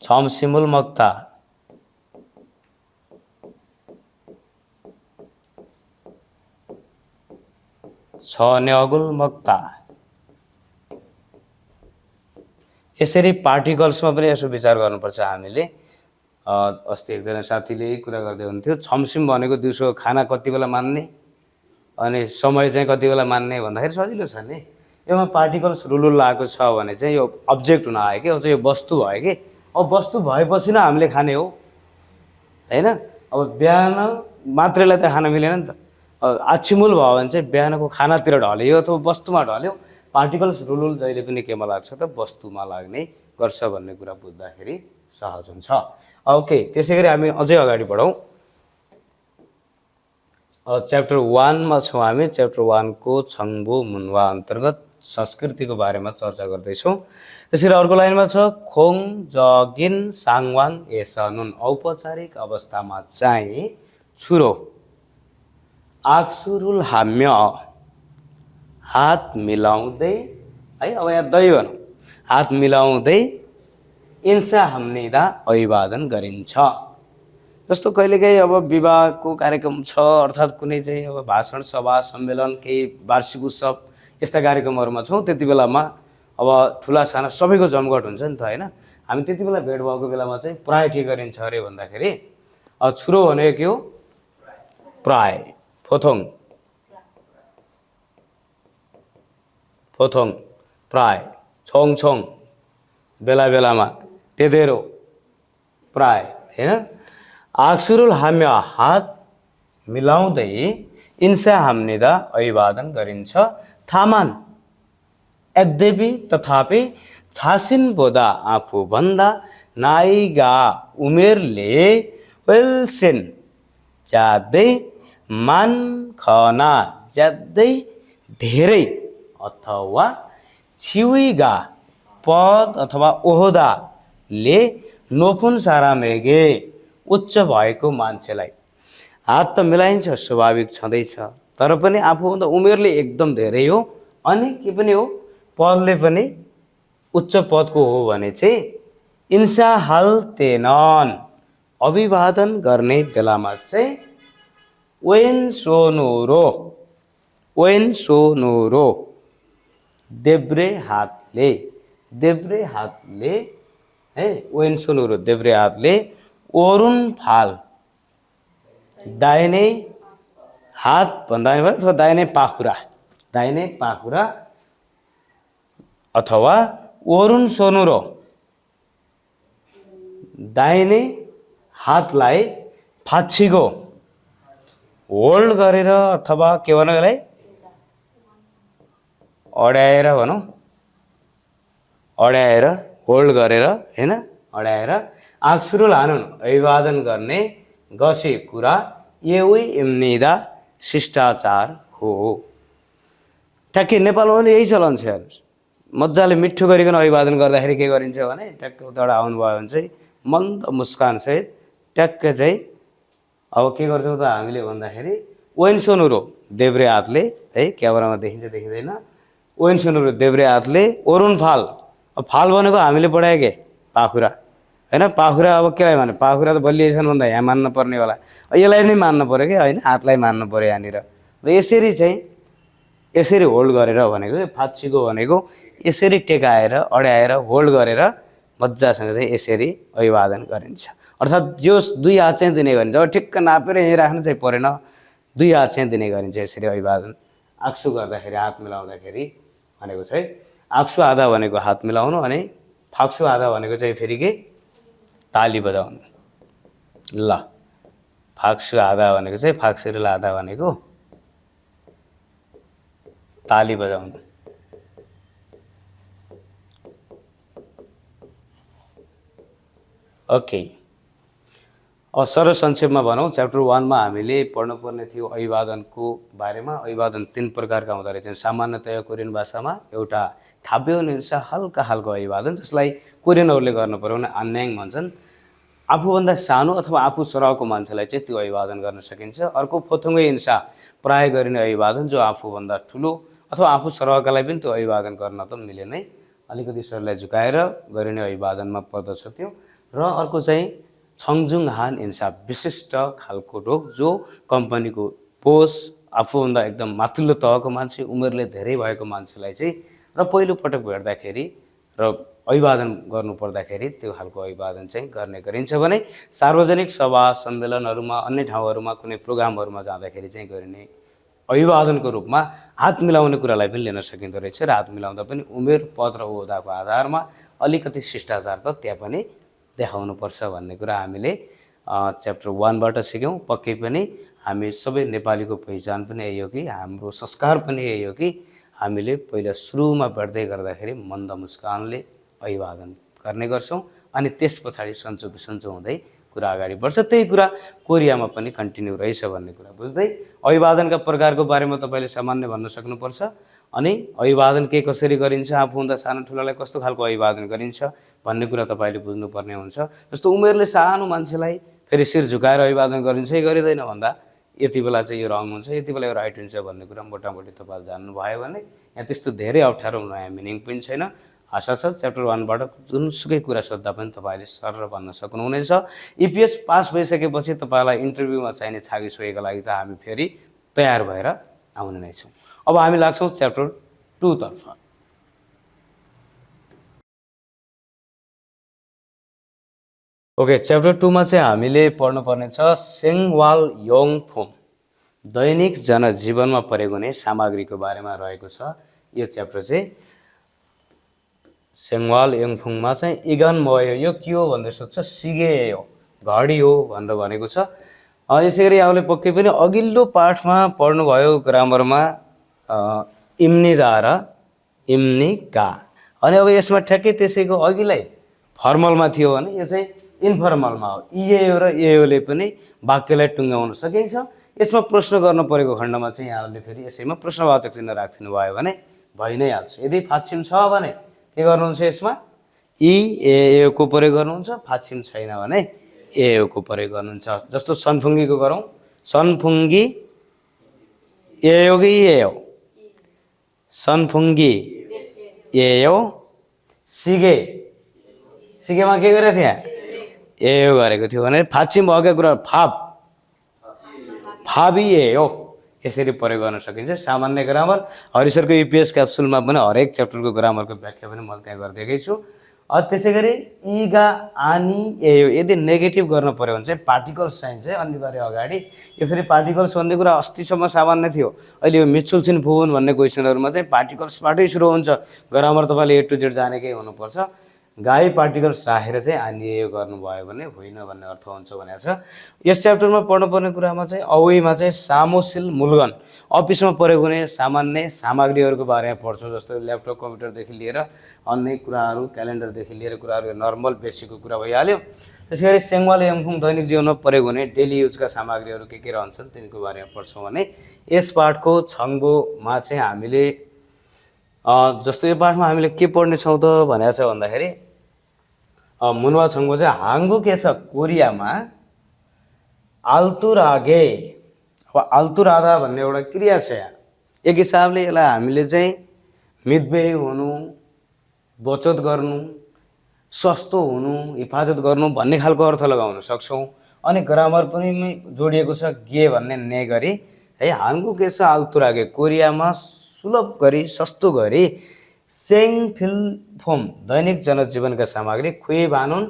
छमसिमुल मक्ता, छन्यागुल मक्ता। यसरी पार्टिकल्समा पनि यसो विचार गर्नुपर्छ हामीले। अस्ति एकजना साथीले कुरा गर्दै हुन्थ्यो, छमसिम भनेको दिउँसो खाना कति बेला मान्ने अनि समय चाहिँ कति बेला मान्ने भन्दाखेरि सजिलो छ नि। यसमा पार्टिकल्स रुलुल लागेको छ भने चाहिँ यो अब्जेक्ट हुन आयो कि, चाहिँ यो वस्तु भयो कि। अब वस्तु भएपछि नै हामीले खाने हो हैन। अब बिहान मात्रैलाई त खान मिलेन नि त। आछिमुल भयो भने चाहिँ बिहानको खानातिर ढल्यो अथवा वस्तुमा ढल्यो। पार्टिकल्स रुलुल जहिले पनि केमा लाग्छ त, वस्तुमा लाग्ने गर्छ भन्ने कुरा बुझ्दाखेरि सहज हुन्छ। ओके, त्यसै गरी हामी अझै अगाडि बढौँ। च्याप्टर 1 मा छौँ हामी। च्याप्टर 1 को छङ्बो मुन्वा अन्तर्गत संस्कृतिको बारेमा चर्चा गर्दैछौँ। त्यसरी अर्को लाइनमा छ खोङ जगिन साङवान एसनुन। औपचारिक अवस्थामा चाहिँ छुरो आक्सुरुल हाम्य हात मिलाउँदै है। अब यहाँ दै भनौँ, हात मिलाउँदै इन्सा हाम्निदा अभिवादन गरिन्छ। जस्तो कहिलेकाहीँ अब विवाहको कार्यक्रम छ अर्थात् कुनै चाहिँ अब भाषण सभा सम्मेलन केही वार्षिक उत्सव यस्ता कार्यक्रमहरूमा छौँ, त्यति बेलामा अब ठुला साना सबैको जमघट हुन्छ नि त हैन। हामी त्यति बेला भेट भएको बेलामा चाहिँ प्राय के गरिन्छ अरे भन्दाखेरि छुरो भनेको के हो, प्राय फोथोङ, फोथोङ प्राय, छोङ छोङ बेला बेलामा, तेदेरो प्राय हैन। आक्सुरुल हाम्य हात मिलाउँदै इन्सा हाम्निदा अभिवादन गरिन्छ। थामान यद्यपि तथापि छासिन बोदा आफूभन्दा नाइगा उमेरले वेल्सेन ज्यादै मान खना ज्यादै धेरै अथवा छिउइगा पद अथवा ओहदाले नोफुन्सारामेगे उच्च भएको मान्छेलाई हात त मिलाइन्छ, स्वाभाविक छँदैछ, तर पनि आफूभन्दा उमेरले एकदम धेरै हो अनि के पनि हो, पदले पनि उच्च पदको हो भने चाहिँ इन्सा हाल्तेनन्, अभिवादन गर्ने बेलामा चाहिँ वेन सोनोरो देब्रे हातले है, वेन सोनोरो देब्रे हातले ओरुन फाल दाहिने हात भन्दा भयो अथवा दाहिने पाखुरा अथवा ओरुन सोनुरो दाहिने हातलाई फाछीको होल्ड गरेर अथवा के भन्नु यसलाई अड्याएर होल्ड गरेर हैन, अड्याएर आक्सुरु लानुन अभिवादन गर्ने गसे कुरा एवै इम्निदा शिष्टाचार हो। ठ्याक्कै नेपालमा पनि यही चलन छ हेर्नुहोस्, मजाले मिठो गरिकन अभिवादन गर्दाखेरि के गरिन्छ भने ट्याक्कै उताबाट आउनुभयो भने चाहिँ मन्द मुस्कान सहित ट्याक्कै चाहिँ अब के गर्छौँ त हामीले भन्दाखेरि वेन सोनुरो देब्रे हातले है, क्यामेरामा देखिन्छ देखिँदैन, वेन सोनुरो देब्रे हातले ओरुन फाल, अब फाल भनेको हामीले पढायो के पाखुरा हैन, पाखुरा अब केलाई भने पाखुरा त बलिएछन् भन्दा यहाँ मान्न पर्ने होला, यसलाई नै मान्न पर्यो कि होइन, हातलाई मान्न पर्यो यहाँनिर। र यसरी चाहिँ यसरी होल्ड गरेर भनेको फाँचीको भनेको यसरी टेकाएर अड्याएर होल्ड गरेर मजासँग चाहिँ यसरी अभिवादन गरिन्छ। अर्थात् जो दुई हात चाहिँ दिने गरिन्छ, अब ठिक्क नापेर यहीँ राख्नु चाहिँ परेन, दुई हात चाहिँ दिने गरिन्छ यसरी अभिवादन। आक्सु गर्दाखेरि हात मिलाउँदाखेरि भनेको चाहिँ आक्सु आधा भनेको हात मिलाउनु अनि फाक्सु आधा भनेको चाहिँ फेरि के ताली बजाउनु। ल फाक्सु आधा भनेको चाहिँ फाक्सुरल आधा भनेको ताली बजाउनु। ओके, अब सरल संक्षेपमा भनौँ च्याप्टर 1 मा हामीले पढ्नुपर्ने थियो अभिवादनको बारेमा। अभिवादन 3 प्रकारका हुँदो रहेछन् सामान्यतया कोरियन भाषामा। एउटा थाब्योन हिंसा हल्का खालको अभिवादन जसलाई कोरियनहरूले गर्नु पर्यो भने अन्याङ भन्छन्। आफूभन्दा सानो अथवा आफू सरहको मान्छेलाई चाहिँ त्यो अभिवादन गर्न सकिन्छ। अर्को फोथुङ्गे हिंसा प्राय गरिने अभिवादन जो आफूभन्दा ठुलो अथवा आफू सरहकालाई पनि त्यो अभिवादन गर्न त मिलेनै, अलिकति शरीरलाई झुकाएर गरिने अभिवादनमा पर्दछ त्यो। र अर्को चाहिँ छङजुङ हान हिंसा विशिष्ट खालको रोग जो कम्पनीको बोस आफूभन्दा एकदम माथिल्लो तहको मान्छे उमेरले धेरै भएको मान्छेलाई चाहिँ र पहिलो पटक भेट्दाखेरि र अभिवादन गर्नु पर्दाखेरि त्यो खालको अभिवादन चाहिँ गर्ने गरिन्छ भने सार्वजनिक सभा सम्मेलनहरूमा अन्य ठाउँहरूमा कुनै प्रोग्रामहरूमा जाँदाखेरि चाहिँ गरिने अभिवादनको रूपमा हात मिलाउने कुरालाई पनि लिन सकिँदो रहेछ। र हात मिलाउँदा पनि उमेर पद र ओहदाको आधारमा अलिकति शिष्टाचार त त्यहाँ पनि देखाउनुपर्छ भन्ने कुरा हामीले च्याप्टर 1 बाट सिक्यौँ। पक्कै पनि हामी सबै नेपालीको पहिचान पनि यही हो कि हाम्रो संस्कार पनि यही हो कि हामीले पहिला सुरुमा भेट्दै गर्दाखेरि मन्द मुस्कानले अभिवादन गर्ने गर्छौँ अनि त्यस पछाडि सन्चो बिसन्चो हुँदै कुरा अगाडि बढ्छ। त्यही कुरा कोरियामा पनि कन्टिन्यू रहेछ भन्ने कुरा बुझ्दै अभिवादनका प्रकारको बारेमा तपाईँले सामान्य भन्न सक्नुपर्छ। अनि अभिवादन के कसरी गरिन्छ, आफूभन्दा सानो ठुलालाई कस्तो खालको अभिवादन गरिन्छ भन्ने कुरा तपाईँले बुझ्नुपर्ने हुन्छ। जस्तो उमेरले सानो मान्छेलाई फेरि शिर झुकाएर अभिवादन गरिन्छ कि गरिँदैन भन्दा यति बेला चाहिँ यो रङ हुन्छ यति बेला यो राइट हुन्छ भन्ने कुरा मोटामोटी तपाईँले जान्नुभयो भने यहाँ त्यस्तो धेरै अप्ठ्यारो नयाँ मिनिङ पनि छैन। आशा छ च्याप्टर 1 बाट जुनसुकै कुरा सोद्धा पनि तपाईँले सरर भन्न सक्नुहुनेछ। इपिएस पास भइसकेपछि तपाईँलाई इन्टरभ्यूमा चाहिने छागी सोहीको लागि त हामी फेरि तयार भएर आउने नै छौँ। अब हामी लाग्छौँ च्याप्टर 2 तर्फ। ओके, च्याप्टर 2 मा चाहिँ हामीले पढ्नुपर्ने छ सेङवाल योङफुङ दैनिक जनजीवनमा प्रयोग हुने सामग्रीको बारेमा रहेको छ। यो च्याप्टर चाहिँ सेङवाल योङफुङमा चाहिँ इगन मयो यो के हो भन्दै सोध्छ, सिगे हो घडी हो भनेर भनेको छ। यसै गरी यहाँले पक्कै पनि अघिल्लो पाठमा पढ्नुभयो ग्रामरमा इम्निदा र इम्निका। अनि अब यसमा ठ्याक्कै त्यसैको अघिलाई फर्मलमा थियो भने यो चाहिँ इन्फर्मलमा हो। इएयो र एयोले पनि वाक्यलाई टुङ्गाउन सकिन्छ। यसमा प्रश्न गर्न परेको खण्डमा चाहिँ यहाँले फेरि यसैमा प्रश्नवाचक चिन्ह राखिदिनु भयो भने भइ नै हाल्छ। यदि फाक्षम छ भने के गर्नुहुन्छ यसमा इ ए को प्रयोग गर्नुहुन्छ, फाक्षिन छैन भने ए को प्रयोग गर्नुहुन्छ। जस्तो सनफुङ्गीको गरौँ, सनफुङ्गी ए हो कि ए हो, सनफुङ्गी ए हो। सिगे, सिगेमा के गरेको थियो ए गरेको थियो भने फाक्षिम भएका कुरा फाप फाबी ए हो, यसरी प्रयोग गर्न सकिन्छ। सामान्य ग्रामर हरिसरको युपिएस क्याप्सुलमा पनि हरेक च्याप्टरको ग्रामरको व्याख्या पनि मैले त्यहाँ गरिदिएकै छु। त्यसै गरी इगा आनी ए हो, यदि नेगेटिभ गर्न पर्यो भने चाहिँ पार्टिकल्स चाहिन्छ अनिवार्य अगाडि। यो फेरि पार्टिकल्स भन्ने कुरा अस्तिसम्म सामान्य थियो, अहिले यो मिचुल छिन फुबुन भन्ने क्वेसनहरूमा चाहिँ पार्टिकल्सबाटै सुरु हुन्छ। ग्रामर तपाईँले ए टु जेड जानेकै हुनुपर्छ। गाई पार्टिकल्स राखेर चाहिँ आनिए गर्नुभयो भने होइन भन्ने अर्थ हुन्छ भनेको छ। यस च्याप्टरमा पढ्नुपर्ने कुरामा चाहिँ अवेमा चाहिँ सामोसिल मूलगन अफिसमा प्रयोग हुने सामान्य सामग्रीहरूको बारेमा पढ्छौँ। जस्तो ल्यापटप कम्प्युटरदेखि लिएर अन्य कुराहरू, क्यालेन्डरदेखि लिएर कुराहरू नर्मल बेसिकको कुरा भइहाल्यो। त्यसै गरी सेङ्वाल यङफुङ दैनिक जीवनमा प्रयोग हुने डेली युजका सामग्रीहरू के रहन्छन् तिनको बारेमा पढ्छौँ भने यस पाठको छङ्गोमा चाहिँ हामीले जस्तो यो पाठमा हामीले के पढ्नेछौँ त भनेको छ भन्दाखेरि मुनुवा छङ्गो चाहिँ हाङ्गु केस कोरियामा आल्तुरागे, अब आल्तुरादा भन्ने एउटा क्रिया छ यहाँ। एक हिसाबले यसलाई हामीले चाहिँ मितव्ययी हुनु, बचत गर्नु, सस्तो हुनु, हिफाजत गर्नु भन्ने खालको अर्थ लगाउन सक्छौँ। अनि ग्रामर पनि जोडिएको छ गे भन्ने ने गरी है। हाङ्गु केस आल्तुरागे कोरियामा सुलभ गरी सस्तो गरी सेङफिल्फोम दैनिक जनजीवनका सामग्री खुइ बानुन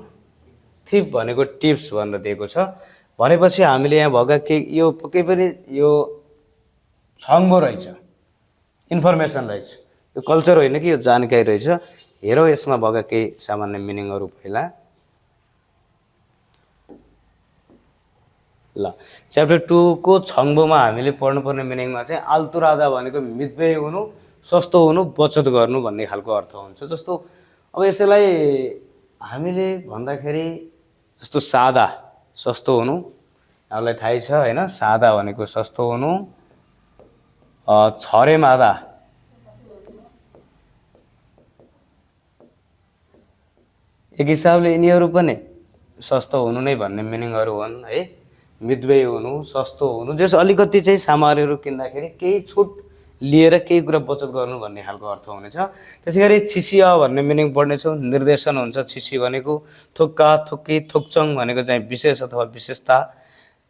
थिप भनेको टिप्स भनेर दिएको छ। भनेपछि हामीले यहाँ भएका के यो पक्कै पनि यो छङ्गो रहेछ, इन्फर्मेसन रहेछ, यो कल्चर होइन कि यो जानकारी रहेछ। हेरौँ यसमा भएका केही सामान्य मिनिङहरू पहिला। ल च्याप्टर 2 को छङ्गोमा हामीले पढ्नुपर्ने मिनिङमा चाहिँ आल्तुरादा भनेको मितव्ययी हुनु, सस्तो हुनु, बचत गर्नु भन्ने खालको अर्थ हुन्छ। जस्तो अब यसलाई हामीले भन्दाखेरि जस्तो सादा सस्तो हुनु हामीलाई थाहै छ होइन, सादा भनेको सस्तो हुनु। छरे मादा एक हिसाबले यिनीहरू पनि सस्तो हुनु नै भन्ने मिनिङहरू हुन् है। मितव्ययी हुनु, सस्तो हुनु, जस अलिकति चाहिँ सामग्रीहरू किन्दाखेरि केही छुट लिएर केही कुरा बचत गर्नु भन्ने खालको अर्थ हुनेछ। त्यसै गरी छिसिया भन्ने मिनिङ पढ्नेछौँ। निर्देशन हुन्छ छिसी भनेको, थुक्का थुक्की थुक्चङ भनेको चाहिँ विशेष अथवा विशेषता।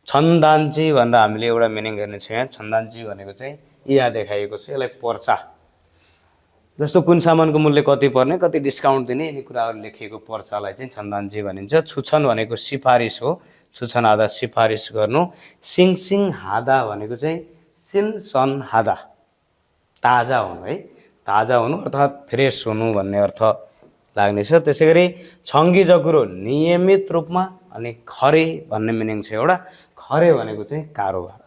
छन्दान्ची भनेर हामीले एउटा मिनिङ हेर्नेछौँ यहाँ। छन्दान्ची भनेको चाहिँ यहाँ देखाइएको छ, यसलाई पर्चा। जस्तो कुन सामानको मूल्य कति पर्ने, कति डिस्काउन्ट दिने, यिनी कुराहरू लेखिएको पर्चालाई चाहिँ छन्दान्ची भनिन्छ। छुछन भनेको सिफारिस हो, छुछन आधा सिफारिस गर्नु। सिङसिङ हादा भनेको चाहिँ सिन सन हादा ताजा हुनु है, ताजा हुनु अर्थात् फ्रेस हुनु भन्ने अर्थ लाग्नेछ। त्यसै गरी छङ्गी जकुरो नियमित रूपमा, अनि खरे भन्ने मिनिङ छ एउटा। खरे भनेको चाहिँ कारोबार।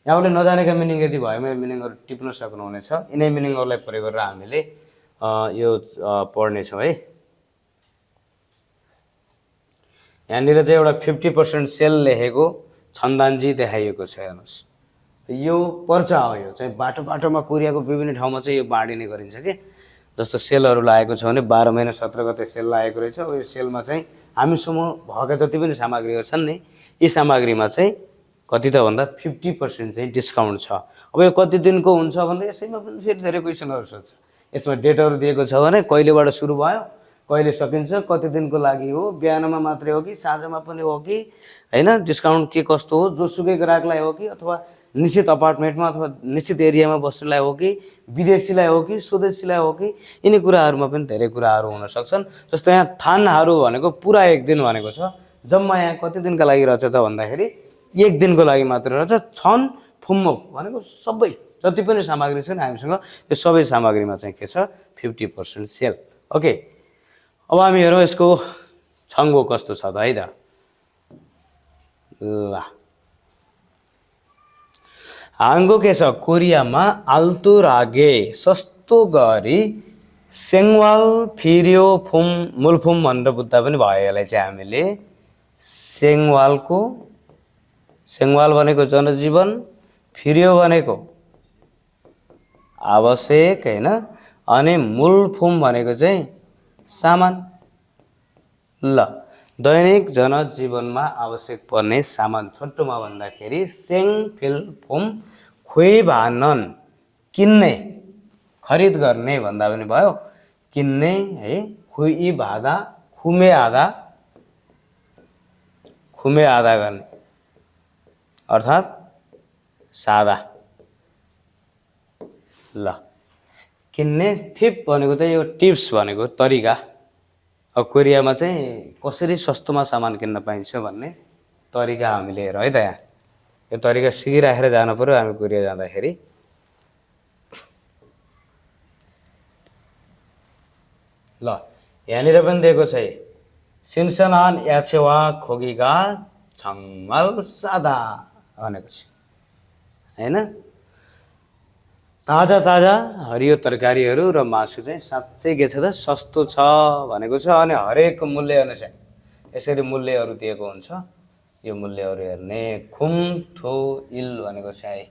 यहाँले नजानेका मिनिङ यदि भएमा मिनिङहरू टिप्न सक्नुहुनेछ। यिनै मिनिङहरूलाई प्रयोग गरेर हामीले यो पढ्नेछौँ है। यहाँनिर चाहिँ एउटा 50% सेल लेखेको छन्दान्जी देखाइएको छ हेर्नुहोस्। यो पर्चा हो, यो चाहिँ बाटो बाटोमा कोरियाको विभिन्न ठाउँमा चाहिँ यो बाँडिने गरिन्छ कि। जस्तो सेलहरू लागेको छ भने 12 महिना 17 गते सेल लागेको रहेछ। यो सेलमा चाहिँ हामीसँग भएका जति पनि सामग्रीहरू छन् नि, यी सामग्रीमा चाहिँ कति त भन्दा 50% चाहिँ डिस्काउन्ट छ। अब यो कति दिनको हुन्छ भन्दा यसैमा पनि फेरि धेरै क्वेसनहरू सोध्छ। यसमा डेटहरू दिएको छ भने कहिलेबाट सुरु भयो, कहिले सकिन्छ, कति दिनको लागि हो, बिहानमा मात्रै हो कि साँझमा पनि हो कि होइन, डिस्काउन्ट के कस्तो हो, जोसुकै ग्राहकलाई हो कि अथवा निश्चित अपार्टमेन्टमा अथवा निश्चित एरियामा बस्नेलाई हो कि विदेशीलाई हो कि स्वदेशीलाई हो कि, यिनी कुराहरूमा पनि धेरै कुराहरू हुन सक्छन्। जस्तो यहाँ थानहरू भनेको पुरा 1 दिन भनेको छ, जम्मा यहाँ कति दिनका लागि रहेछ त भन्दाखेरि 1 दिनको लागि मात्र रहेछ। छन् फुम्मो भनेको सबै जति पनि सामग्री छन् हामीसँग त्यो सबै सामग्रीमा चाहिँ के छ 50% सेल। ओके, अब हामी हेरौँ यसको छङ्गो कस्तो छ त है त। ल हाङ्गो के छ कोरियामा आल्तुरागे सस्तो गरी सेङवाल फिर्यो फुम मुलफुम भनेर बुझ्दा पनि भयो। यसलाई चाहिँ हामीले सेङवाल भनेको जनजीवन, फिर्यो भनेको आवश्यक होइन, अनि मुलफुम भनेको चाहिँ सामान। ल दैनिक जनजीवनमा आवश्यक पर्ने सामान छोटोमा भन्दाखेरि सेङ फिल फोम खुइ भानन किन्ने खरिद गर्ने भन्दा पनि भयो, किन्ने है, खुइ भादा खुमे आधा गर्ने अर्थात् सादा। ल किन्ने थिप भनेको चाहिँ यो टिप्स भनेको तरिका। अब कोरियामा चाहिँ कसरी सस्तोमा सामान किन्न पाइन्छ भन्ने तरिका हामीले हेरौँ है त। यहाँ यो तरिका सिकिराखेर जानु पर्यो हामी कोरिया जाँदाखेरि। ल यहाँनिर पनि दिएको छ सिन्सनान याचेवा खोगीगा झङ्मल सादा भनेको छ हैन। ताजा ताजा हरियो तरकारीहरू र मासु चाहिँ साँच्चै के छ त सस्तो छ भनेको छ। अनि हरेक मूल्य अनुसार यसरी मूल्यहरू दिएको हुन्छ। यो मूल्यहरू हेर्ने खुम थो इल भनेको छ है,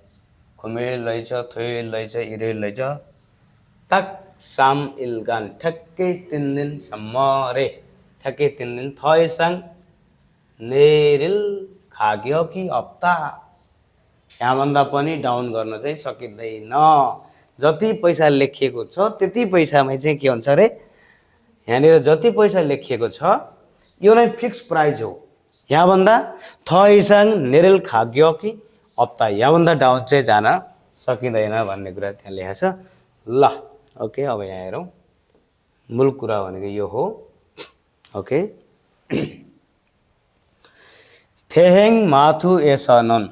खुमे लैछ थोइ लैछ इरे लैछ तक साम इल्गान ठ्याक्कै 3 दिनसम्म रे, ठ्याक्कै 3 दिन थयसँग नेरिल खाग्यो कि हप्ता। यहाँभन्दा पनि डाउन गर्न चाहिँ सकिँदैन। जति पैसा लेखिएको छ त्यति पैसामै चाहिँ के हुन्छ अरे, यहाँनिर जति पैसा लेखिएको छ यो नै फिक्स प्राइस हो। यहाँभन्दा थयसँग नेरिल खाग्यो कि हप्ता, यहाँभन्दा डाउन चाहिँ जान सकिँदैन भन्ने कुरा त्यहाँ लेखेको छ। ल ओके, अब यहाँ हेरौँ मूल कुरा भनेको यो हो। ओके थेहेङ माथु एसनन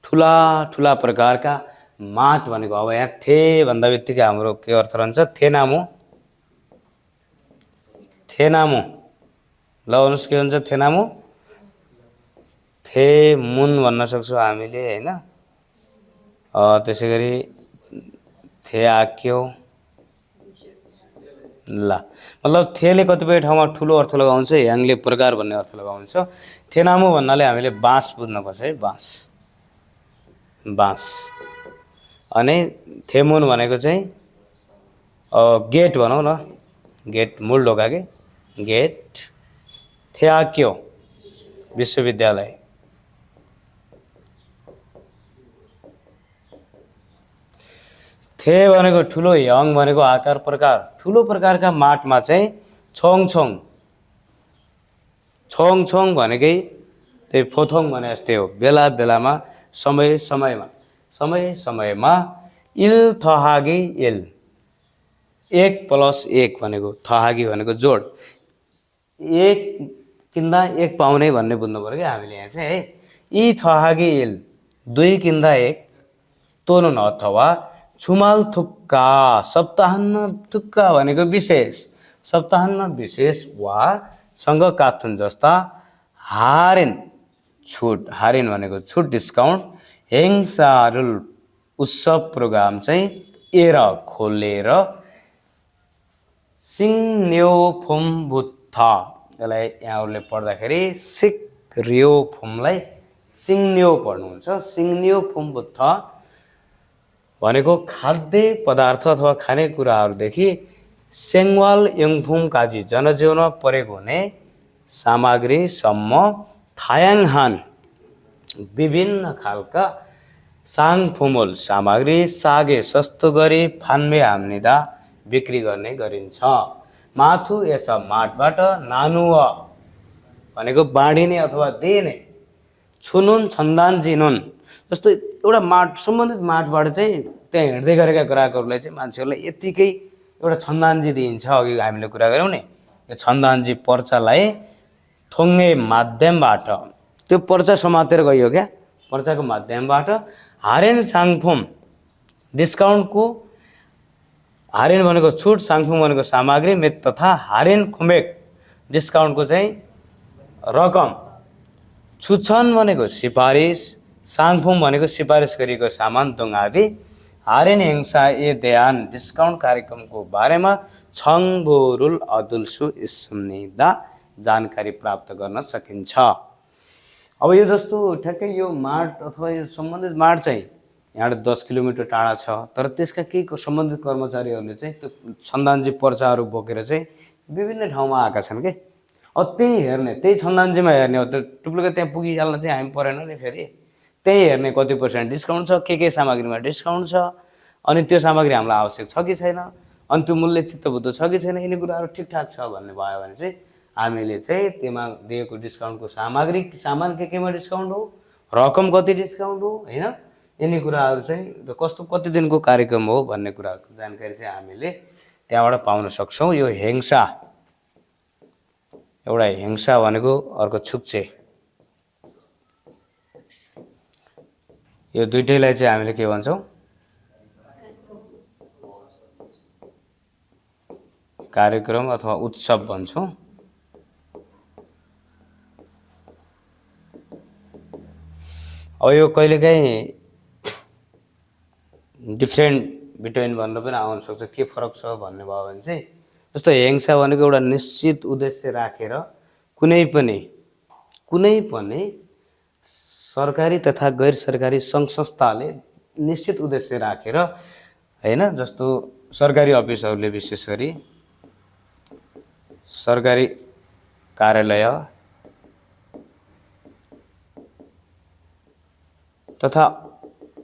ठुला ठुला प्रकारका माट भनेको। अब यहाँ थे भन्दा बित्तिकै हाम्रो के अर्थ रहन्छ, थेनामु। थेनामु ल भन्नुहोस् के हुन्छ थेनामु। थे मुन भन्न सक्छौँ हामीले हैन। त्यसै गरी थे आक्यो। ल मतलब थेले कतिपय ठाउँमा ठुलो अर्थ लगाउँछ, ह्याङले प्रकार भन्ने अर्थ लगाउँछ। थेनामु भन्नाले हामीले बाँस बुझ्नुपर्छ है, बाँस बाँस। अनि थेमुन भनेको चाहिँ गेट भनौँ न, गेट मूल ढोका के गेट। थेआक्यो विश्वविद्यालय। थे भनेको ठुलो, ह्याङ भनेको आकार प्रकार। ठुलो प्रकारका माटमा चाहिँ छोङछोङ, छोङछोङ भनेकै त्यही फोथोङ भने जस्तै हो। बेला बेलामा समय समयमा इल थहागी इल 1+1 भनेको, थहागी भनेको जोड, 1 किन्दा 1 पाउने भन्ने बुझ्नु पर्यो क्या हामीले यहाँ चाहिँ है। यी थहागी इल 2 किन्दा 1 तोनुन अथवा छुमाल थुक्का सप्ताहन्न थुक्का भनेको विशेष, सप्ताहन्न विशेष वा सँग काथुन जस्ता हारिन छुट, हारिन भनेको छुट डिस्काउन्ट, हेङसारुल उत्सव प्रोग्राम चाहिँ एर खोलेर सिङन्योफोम बुत्था। यसलाई यहाँहरूले पढ्दाखेरि सिक रियो फोमलाई सिङन्यो पढ्नुहुन्छ। सिङन्योफोम बुत्था भनेको खाद्य पदार्थ अथवा खानेकुराहरूदेखि सेङवाल यङफुम काजी जनजीवनमा प्रयोग हुने सामग्रीसम्म थायाङहान विभिन्न खालका साङफुमुल सामग्री सागे सस्तो गरी फान्मे हाम्निदा बिक्री गर्ने गरिन्छ। माथु यस माटबाट नानुव भनेको बाँडिने अथवा दिने, छुनुन छन्दान्जिनुन जस्तो एउटा माट सम्बन्धित माटबाट चाहिँ त्यहाँ हिँड्दै गरेका ग्राहकहरूलाई चाहिँ मान्छेहरूलाई यतिकै एउटा छन्दान्जी दिइन्छ। अघि हामीले कुरा गऱ्यौँ नि, यो छन्दान्जी पर्चालाई थोङ्गे माध्यमबाट त्यो पर्चा समातेर गयो क्या, पर्चाको माध्यमबाट हारेन साङफुम डिस्काउन्टको, हारेन भनेको छुट, साङफुम भनेको सामग्री मेत तथा हारेन खुमेक डिस्काउन्टको चाहिँ रकम, छुछन भनेको सिफारिस, साङफुम भनेको सिफारिस गरिएको सामान दोङ आदि, हारेन हेङसा ए ध्यान डिस्काउन्ट कार्यक्रमको बारेमा छङबोरुल अदुल्सु इस्मनिदा जानकारी प्राप्त गर्न सकिन्छ। अब यो जस्तो ठ्याक्कै यो माट अथवा यो सम्बन्धित माट चाहिँ यहाँबाट 10 किलोमिटर टाढा छ, तर त्यसका केही सम्बन्धित कर्मचारीहरूले चाहिँ त्यो छन्दान्जी पर्चाहरू बोकेर चाहिँ विभिन्न ठाउँमा आएका छन् के। अब त्यही हेर्ने, त्यही छन्दान्जीमा हेर्ने हो, त्यो टुप्लुक्क त्यहाँ पुगिहाल्न चाहिँ हामी परेन नि फेरि। त्यही हेर्ने कति % डिस्काउन्ट छ, के सामग्रीमा डिस्काउन्ट छ, अनि त्यो सामग्री हामीलाई आवश्यक छ कि छैन, अनि त्यो मूल्य चित्तबुद्ध छ कि छैन, यिनी कुराहरू ठिकठाक छ भन्ने भयो भने चाहिँ हामीले चाहिँ त्यसमा दिएको डिस्काउन्टको सामान केमा डिस्काउन्ट हो, रकम कति डिस्काउन्ट हो, होइन, यिनी कुराहरू चाहिँ कस्तो कति दिनको कार्यक्रम हो भन्ने कुराको जानकारी चाहिँ हामीले त्यहाँबाट पाउन सक्छौँ। यो हेङ्सा, एउटा हेङ्सा भनेको, अर्को छुक्चे, यो दुइटैलाई चाहिँ हामीले के भन्छौँ, कार्यक्रम अथवा उत्सव भन्छौँ। अब यो कहिलेकाहीँ डिफ्रेन्ट बिट्विन भन्नु पनि आउन सक्छ, के फरक छ भन्ने भयो भने चाहिँ, जस्तो हेङ्सा भनेको एउटा निश्चित उद्देश्य राखेर कुनै पनि सरकारी तथा गैर सरकारी सङ्घ संस्थाले निश्चित उद्देश्य राखेर, होइन, जस्तो सरकारी अफिसहरूले विशेष गरी सरकारी कार्यालय तथा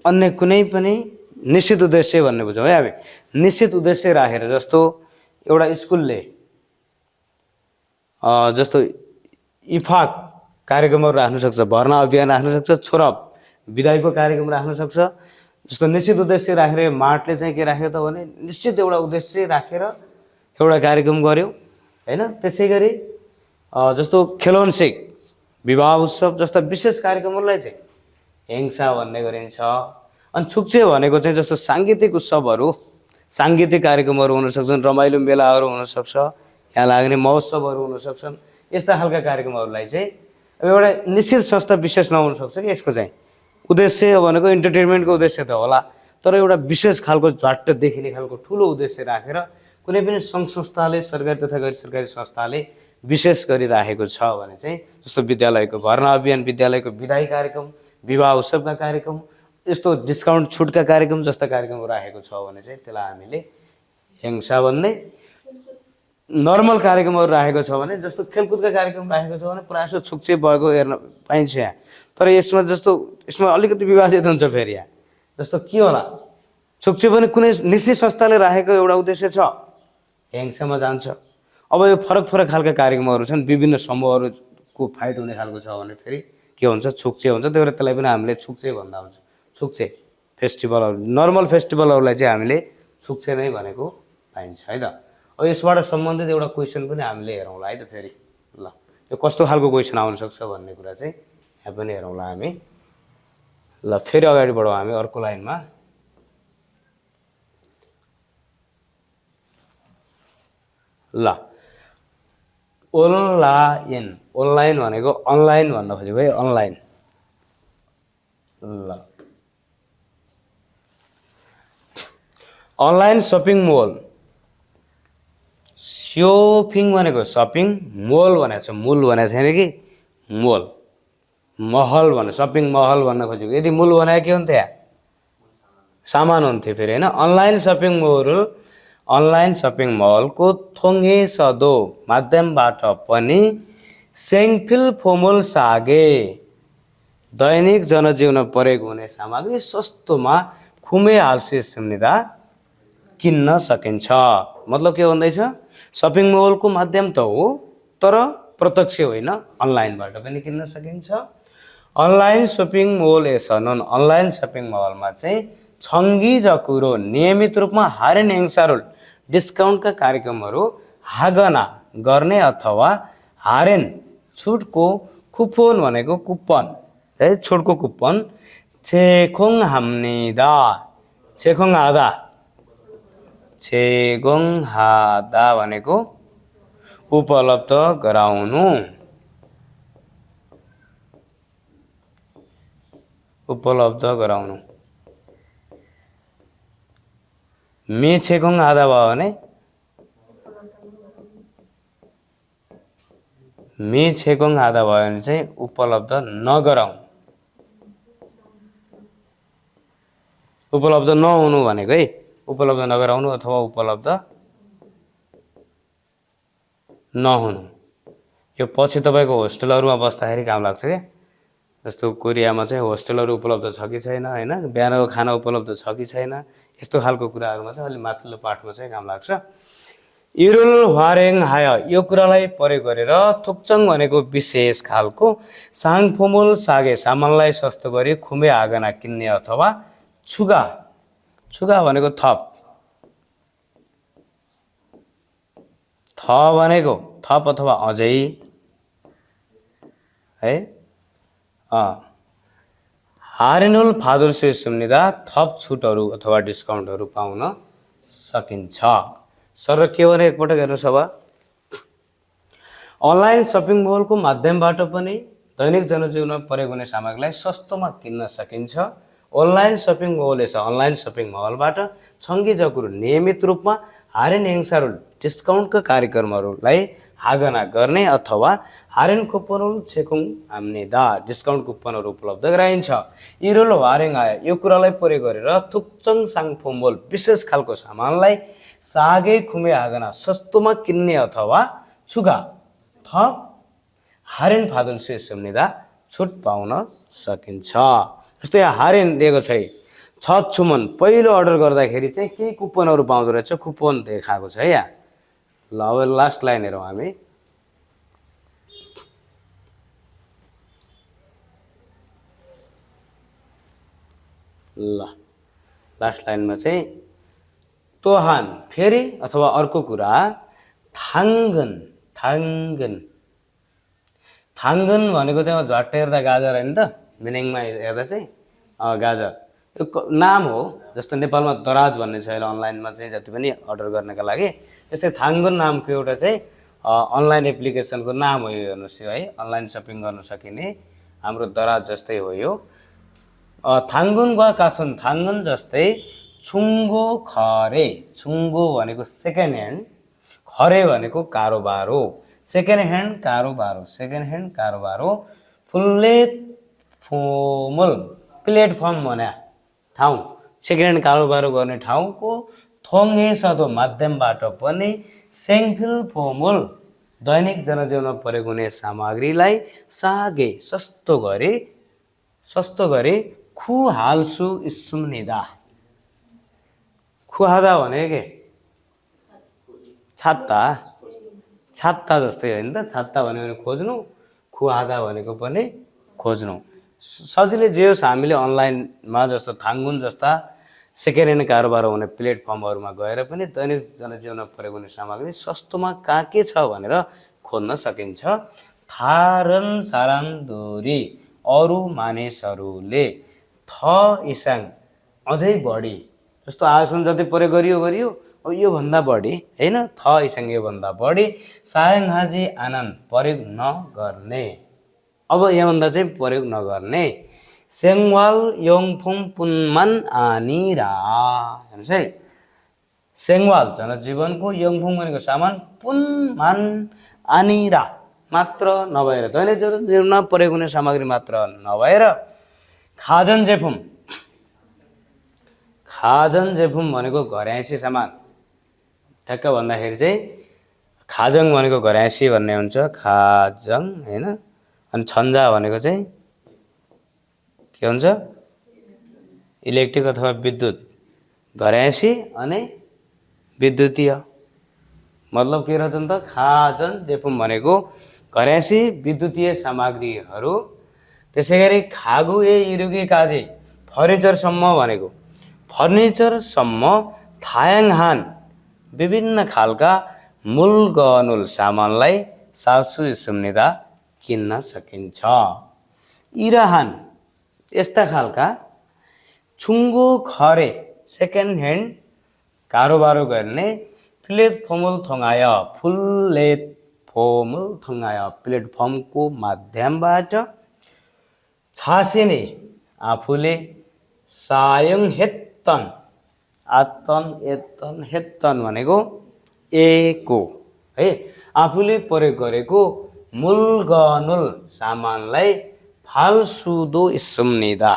अन्य कुनै पनि निश्चित उद्देश्य भन्ने बुझौँ है हामी, निश्चित उद्देश्य राखेर, जस्तो एउटा स्कुलले जस्तो इफाक कार्यक्रमहरू राख्न सक्छ, भर्ना अभियान राख्न सक्छ, छोरा विदाईको कार्यक्रम राख्न सक्छ। जस्तो निश्चित उद्देश्य राखेर मार्टले चाहिँ के राख्यो त भने निश्चित एउटा उद्देश्य राखेर एउटा कार्यक्रम गर्यो, होइन। त्यसै गरी जस्तो खेलोन्सिक, विवाह उत्सव जस्ता विशेष कार्यक्रमहरूलाई चाहिँ हेङ्सा भन्ने गरिन्छ। अनि छुक्चे भनेको चाहिँ जस्तो साङ्गीतिक उत्सवहरू, साङ्गीतिक कार्यक्रमहरू हुन सक्छन्, रमाइलो मेलाहरू हुन सक्छ, यहाँ लाग्ने महोत्सवहरू हुन सक्छन्। यस्ता खालका कार्यक्रमहरूलाई चाहिँ अब एउटा निश्चित संस्था विशेष नहुन सक्छ कि यसको चाहिँ उद्देश्य भनेको इन्टरटेनमेन्टको उद्देश्य त होला, तर एउटा विशेष खालको झट्ट देखिने खालको ठुलो उद्देश्य राखेर कुनै पनि सङ्घ संस्थाले, सरकारी तथा गैर सरकारी संस्थाले विशेष गरिराखेको छ भने चाहिँ, जस्तो विद्यालयको भर्ना अभियान, विद्यालयको विदाई कार्यक्रम, विवाह उत्सवका कार्यक्रम, यस्तो डिस्काउन्ट छुटका कार्यक्रम जस्ता कार्यक्रम राखेको छ भने चाहिँ त्यसलाई हामीले हेङ्सा भन्ने। नर्मल कार्यक्रमहरू राखेको छ भने, जस्तो खेलकुदका कार्यक्रम राखेको छ भने प्रायः जस्तो छुक्चे भएको हेर्न पाइन्छ यहाँ, तर यसमा अलिकति विवादित हुन्छ फेरि यहाँ। जस्तो के होला, छुक्चे पनि कुनै निश्चित संस्थाले राखेको एउटा उद्देश्य छ, हेङ्सामा जान्छ। अब यो फरक खालका कार्यक्रमहरू छन्, विभिन्न समूहहरूको फाइट हुने खालको छ भने फेरि के हुन्छ, छुक्चे हुन्छ। त्यही भएर त्यसलाई पनि हामीले छुक्चे भन्दा हुन्छ। छुक्चे फेस्टिभलहरू, नर्मल फेस्टिभलहरूलाई चाहिँ हामीले छुक्चे नै भनेको पाइन्छ है त। अब यसबाट सम्बन्धित एउटा क्वेसन पनि हामीले हेरौँला है त फेरि। ल, यो कस्तो खालको क्वेसन आउन सक्छ भन्ने कुरा चाहिँ यहाँ पनि हेरौँला हामी। ल, फेरि अगाडि बढौँ हामी अर्को लाइनमा। ल, ओनलाइन भनेको अनलाइन भन्न खोजेको है, अनलाइन। ल, अनलाइन सपिङ मल, सपिङ भनेको सपिङ, मोल भनेको छ, मूल भनेको छैन कि, मोल, महल भने सपिङ महल भन्न खोजेको। यदि मूल भनेको के हुन्थ्यो, सामान हुन्थ्यो फेरि, होइन। अनलाइन सपिङ मलको थोङ्गे सदो माध्यमबाट पनि सेङफिल फोमोल सागे दैनिक जनजीवन प्रयोग हुने सामग्री सस्तोमा खुमे हाल्से सुनिदा किन्न सकिन्छ। मतलब के भन्दैछ, सपिङ मलको माध्यम त हो तर प्रत्यक्ष होइन, अनलाइनबाट पनि किन्न सकिन्छ। अनलाइन सपिङ मल एसनन्, अनलाइन सपिङ मलमा चाहिँ छङ्गी जकुरो नियमित रूपमा हारेन हेङ्सारुल डिस्काउन्टका कार्यक्रमहरू हागना गर्ने अथवा हारेन छुटको कुपन भनेको कुपन है, छुटको कुपन छेखोङ हाम्निदा, छेखोङ हादा भनेको उपलब्ध गराउनु, उपलब्ध गराउनु। मे छेखोङ आधा भयो भने मे छेखोङ आधा भयो भने चाहिँ उपलब्ध नगराउनु। उपलब्ध नहुनु भनेको है, उपलब्ध नगराउनु अथवा उपलब्ध नहुनु। यो पछि तपाईँको होस्टेलहरूमा बस्दाखेरि काम लाग्छ क्या। जस्तो कोरियामा चाहिँ होस्टेलहरू उपलब्ध छ कि छैन होइन, बिहानको खाना उपलब्ध छ कि छैन, यस्तो खालको कुराहरूमा चाहिँ अलिक माथिल्लो पाठमा चाहिँ काम लाग्छ। इरुल ह्वारेङ हाय यो कुरालाई प्रयोग गरेर थुक्चङ भनेको विशेष खालको साङफोमुल सागे सामानलाई सस्तो गरी खुम्बे आगना किन्ने अथवा छुगा, छुगा भनेको थप, थ भनेको थप अथवा अझै है। हारेनुल फादुल सुम्निदा थप छुटहरू अथवा डिस्काउन्टहरू पाउन सकिन्छ। सर के भने एकपटक हेर्नुहोस् अब, अनलाइन सपिङ मलको माध्यमबाट पनि दैनिक जनजीवनमा प्रयोग हुने सामग्रीलाई सस्तोमा किन्न सकिन्छ। Online shopping mall online shopping मलबाट छङ्गी जकुर नियमित रूपमा हारेन हिंसाहरू डिस्काउन्टका कार्यक्रमहरूलाई हागना गर्ने अथवा हारेन कुपनहरू छेकुङ हाम्नेदा डिस्काउन्ट कुपनहरू उपलब्ध गराइन्छ। इरोल हारेङ आयो यो कुरालाई प्रयोग गरेर थुक्चङ साङफोमोल विशेष खालको सामानलाई सागे खुमे हागना सस्तोमा किन्ने अथवा छुगा थप हारेन फादुल सुम्निदा छुट पाउन सकिन्छ। जस्तै हारेन दिएको छ छुमन पहिलो अर्डर गर्दाखेरि चाहिँ के कुपनहरू पाउँदो रहेछ, कुपन देखाएको छ है यहाँ। ल अब लास्ट लाइन हेरौँ हामी, ल लास्ट लाइनमा चाहिँ तोहान फेरि अथवा अर्को कुरा थाङ्गन, थाङ्गन, थाङ्गन भनेको चाहिँ झट्ट हेर्दा गाजर होइन त, मिनिङमा हेर्दा चाहिँ गाजर यो नाम हो। जस्तो नेपालमा दराज भन्ने छ अहिले अनलाइनमा चाहिँ जति पनि अर्डर गर्नका लागि, यस्तै थाङ्गन नामको एउटा चाहिँ अनलाइन एप्लिकेसनको नाम हो यो। हेर्नुहोस् यो है, अनलाइन सपिङ गर्न सकिने हाम्रो दराज जस्तै हो यो। थाङ्गन वा काथुन थाङ्गन जस्तै छुङ्गो खरे, छुङ्गो भनेको सेकेन्ड ह्यान्ड, खरे भनेको कारोबार हो, सेकेन्ड ह्यान्ड कारोबार हो, सेकेन्ड ह्यान्ड कारोबार हो। फुल्ले फोमल प्लेटफर्म भने ठाउँ, सेकेन्ड ह्यान्ड कारोबार गर्ने ठाउँको थोङ्गे सदो माध्यमबाट पनि सेङफिल फोमल दैनिक जनजीवनमा प्रयोग हुने सामग्रीलाई सागे सस्तो गरे खु हाल्सु सुम्निदा। खुहादा भने के छात्ता, छात्ता जस्तै होइन त, छात्ता भन्यो भने खोज्नु, खुहादा भनेको पनि खोज्नु। सजिलै जे होस् हामीले अनलाइनमा जस्तो थाङ्गुन जस्ता सेकेन्ड ह्यान्ड कारोबार हुने प्लेटफर्महरूमा गएर पनि दैनिक जनजीवनमा प्रयोग हुने सामग्री सस्तोमा कहाँ के छ भनेर खोज्न सकिन्छ। थारन सारान दोरी अरू मानिसहरूले थ इसाङ अझै बढी, जस्तो आजसम्म जति प्रयोग गरियो अब योभन्दा बढी होइन, थ इसाङ योभन्दा बढी सायङ हाजी आनन्द प्रयोग नगर्ने, अब यहाँभन्दा चाहिँ प्रयोग नगर्ने। सेङवाल योङफुङ पुनमान आनिरा, हेर्नुहोस् है, सेङवाल जनजीवनको, योङफुङ भनेको सामान, पुनमान आनिरा मात्र नभएर, दैनिक जीवनमा प्रयोग हुने सामग्री मात्र नभएर। खाजन जेफुम, खाजन जेफुम भनेको घर्यासी सामान, ठ्याक्क भन्दाखेरि चाहिँ खाजङ भनेको घर्यासी भन्ने हुन्छ, खाजङ होइन। अनि छन्जा भनेको चाहिँ के हुन्छ, इलेक्ट्रिक अथवा विद्युत, घर्यासी अनि विद्युतीय, मतलब के रहेछ त, खाजन जेफुम भनेको घर्यासी विद्युतीय सामग्रीहरू। त्यसै गरी खागु ए इरुगी काजी फर्निचरसम्म भनेको, फर्निचरसम्म थायाङहान विभिन्न खालका मूल गनुल सामानलाई सासु सुम्निदा किन्न सकिन्छ। इराहान यस्ता खालका छुङ्गो खरे सेकेन्ड ह्यान्ड कारोबार गर्ने प्लेटफर्मल थोङाय, प्लेटफर्मल थोङाय प्लेटफर्मको माध्यमबाट छासिने आफूले सायङ हेत्तन, आत्तन एत्तन हेत्तन भनेको एको है, आफूले प्रयोग गरेको मूल गनुल सामानलाई फालसुदो सुम्निदा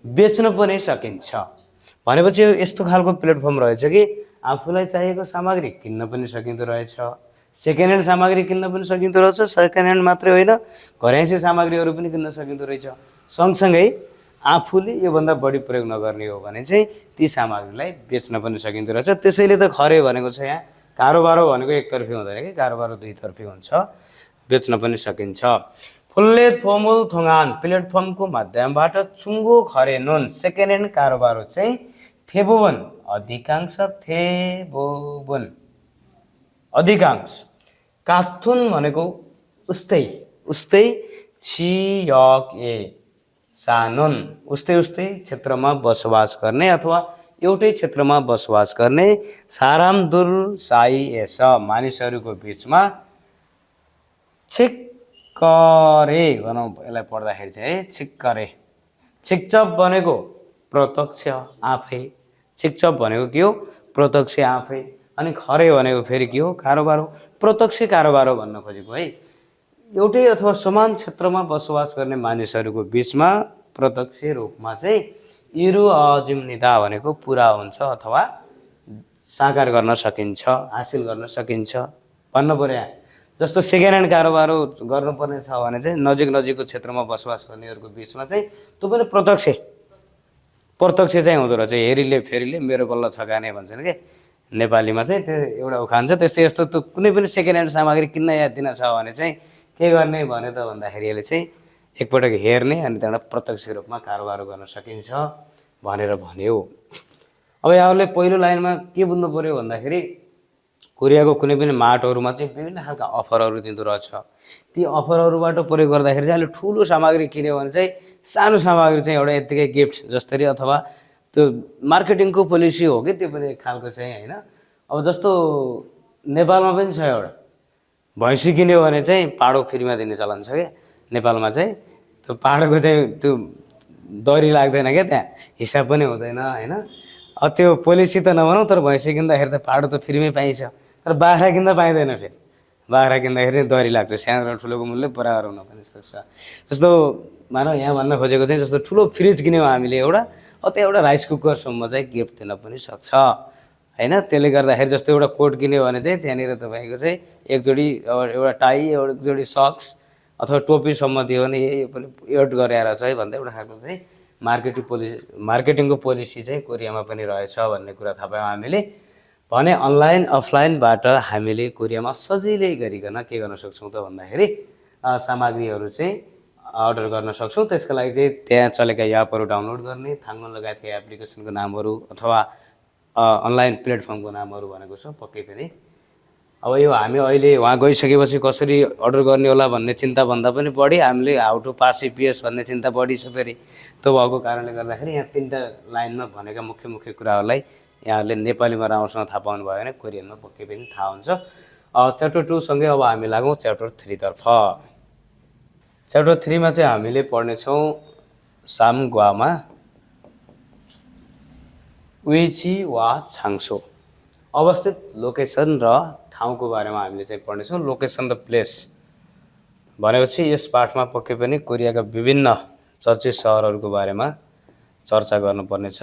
बेच्न पनि सकिन्छ। भनेपछि यो यस्तो खालको प्लेटफर्म रहेछ कि आफूलाई चाहिएको सामग्री किन्न पनि सकिँदो रहेछ, सेकेन्ड ह्यान्ड सामग्री किन्न पनि सकिँदो रहेछ, सेकेन्ड ह्यान्ड मात्रै होइन घरैसी सामग्रीहरू पनि किन्न सकिँदो रहेछ। सँगसँगै आफूले योभन्दा बढी प्रयोग नगर्ने हो भने चाहिँ ती सामग्रीलाई बेच्न पनि सकिँदो रहेछ। त्यसैले त खरे भनेको छ यहाँ कारोबार भनेको एकतर्फी हुँदैन कि, कारोबार दुईतर्फी हुन्छ, बेच्न पनि सकिन्छ। फुल्ले फोमुल थोङान प्लेटफर्मको माध्यमबाट चुङ्गो खरे नुन सेकेन्ड ह्यान्ड कारोबार चाहिँ थेबोवन अधिकांश थेबोवन अधिकांश। काथुन भनेको उस्तै उस्तै छियक ए सानुन उस्तै उस्तै क्षेत्रमा बसोबास गर्ने अथवा एउटै क्षेत्रमा बसोबास गर्ने सारामदुल साई एस मानिसहरूको बिचमा छिक्करे भनौँ यसलाई पढ्दाखेरि चाहिँ है छिक्करे। छिक्चप भनेको प्रत्यक्ष आफै, छिक्चप भनेको के हो प्रत्यक्ष आफै, अनि खरे भनेको फेरि के हो कारोबार हो, प्रत्यक्ष कारोबार हो भन्न खोजेको है। एउटै अथवा समान क्षेत्रमा बसोबास गर्ने मानिसहरूको बिचमा प्रत्यक्ष रूपमा चाहिँ इरु अजिम्निदा भनेको पुरा हुन्छ अथवा साकार गर्न सकिन्छ, हासिल गर्न सकिन्छ भन्न पर्यो। जस्तो सेकेन्ड ह्यान्ड कारोबार गर्नुपर्ने छ भने चाहिँ नजिक नजिकको क्षेत्रमा बसोबास गर्नेहरूको बिचमा चाहिँ त्यो पनि प्रत्यक्ष चाहिँ हुँदो रहेछ। हेरीले फेरिले मेरो बल्ल छगाने भन्छन् कि नेपालीमा चाहिँ त्यो एउटा उखान छ। त्यस्तै यस्तो त्यो कुनै पनि सेकेन्ड ह्यान्ड सामग्री किन्न या दिन छ भने चाहिँ के गर्ने भने त भन्दाखेरि यसले चाहिँ एकपटक हेर्ने अनि त्यहाँबाट प्रत्यक्ष रूपमा कारोबार गर्न सकिन्छ भनेर भन्यो। अब यहाँहरूले पहिलो लाइनमा के बुझ्नु पर्यो भन्दाखेरि कोरियाको कुनै पनि मार्टहरूमा चाहिँ विभिन्न खालका अफरहरू दिँदो रहेछ। ती अफरहरूबाट प्रयोग गर्दाखेरि चाहिँ अहिले ठुलो सामग्री किन्यो भने चाहिँ सानो सामग्री चाहिँ एउटा यत्तिकै गिफ्ट जस्तरी अथवा त्यो मार्केटिङको पोलिसी हो कि त्यो पनि एक खालको चाहिँ होइन। अब जस्तो नेपालमा पनि छ एउटा भैँसी किन्यो भने चाहिँ पाडो फ्रीमा दिने चलन छ क्या नेपालमा चाहिँ। त्यो पाडोको चाहिँ त्यो दरी लाग्दैन क्या, त्यहाँ हिसाब पनि हुँदैन होइन। अब त्यो पोलिसी त नभनौँ, तर भैँसी किन्दाखेरि त पाडो त फ्रीमै पाइन्छ, तर बाख्रा किन्दा पाइँदैन। फेरि बाख्रा किन्दाखेरि दरी लाग्छ, सानो र ठुलोको मूल्य बराबर हुन पनि सक्छ। जस्तो मानौ यहाँ भन्न खोजेको चाहिँ जस्तो ठुलो फ्रिज किन्यौँ हामीले एउटा, अब त्यो एउटा राइस कुकरसम्म चाहिँ गिफ्ट दिन पनि सक्छ होइन। त्यसले गर्दाखेरि जस्तो एउटा कोट किन्यो भने चाहिँ त्यहाँनिर तपाईँको चाहिँ एक जोडी एउटा टाई एक जोडी सक्स अथवा टोपीसम्म दियो भने यो पनि एड गरेर छ है भन्दा एउटा खालको चाहिँ मार्केटिङको पोलिसी चाहिँ कोरियामा पनि रहेछ भन्ने कुरा थाहा पायौँ हामीले। भने अनलाइन अफलाइनबाट हामीले कोरियामा सजिलै गरिकन के गर्न सक्छौँ त भन्दाखेरि सामग्रीहरू चाहिँ अर्डर गर्न सक्छौँ। त्यसको लागि चाहिँ त्यहाँ चलेका एपहरू डाउनलोड गर्ने, थाङ्गन लगायतका एप्लिकेसनको नामहरू अथवा अनलाइन प्लेटफर्मको नामहरू भनेको छ पक्कै पनि। अब यो हामी अहिले वहाँ गइसकेपछि कसरी अर्डर गर्ने होला भन्ने चिन्ता भन्दा पनि बढी हामीले हाउ टु पास EPS भन्ने चिन्ता बढी छ फेरि। त्यो भएको कारणले गर्दाखेरि यहाँ तीनवटा लाइनमा भनेका मुख्य मुख्य कुराहरूलाई यहाँहरूले नेपालीमा राम्रोसँग थाहा पाउनु भयो भने कोरियनमा पक्कै पनि थाहा हुन्छ। च्याप्टर 2 सँगै अब हामी लागौँ च्याप्टर 3 तर्फ। च्याप्टर 3 मा चाहिँ हामीले पढ्नेछौँ सामग्वामा विची वा छाङसो अवस्थित लोकेसन र ठाउँको बारेमा हामीले चाहिँ पढ्नेछौँ। लोकेसन र प्लेस भनेपछि यस पाठमा पक्कै पनि कोरियाका विभिन्न चर्चित सहरहरूको बारेमा चर्चा गर्नुपर्नेछ।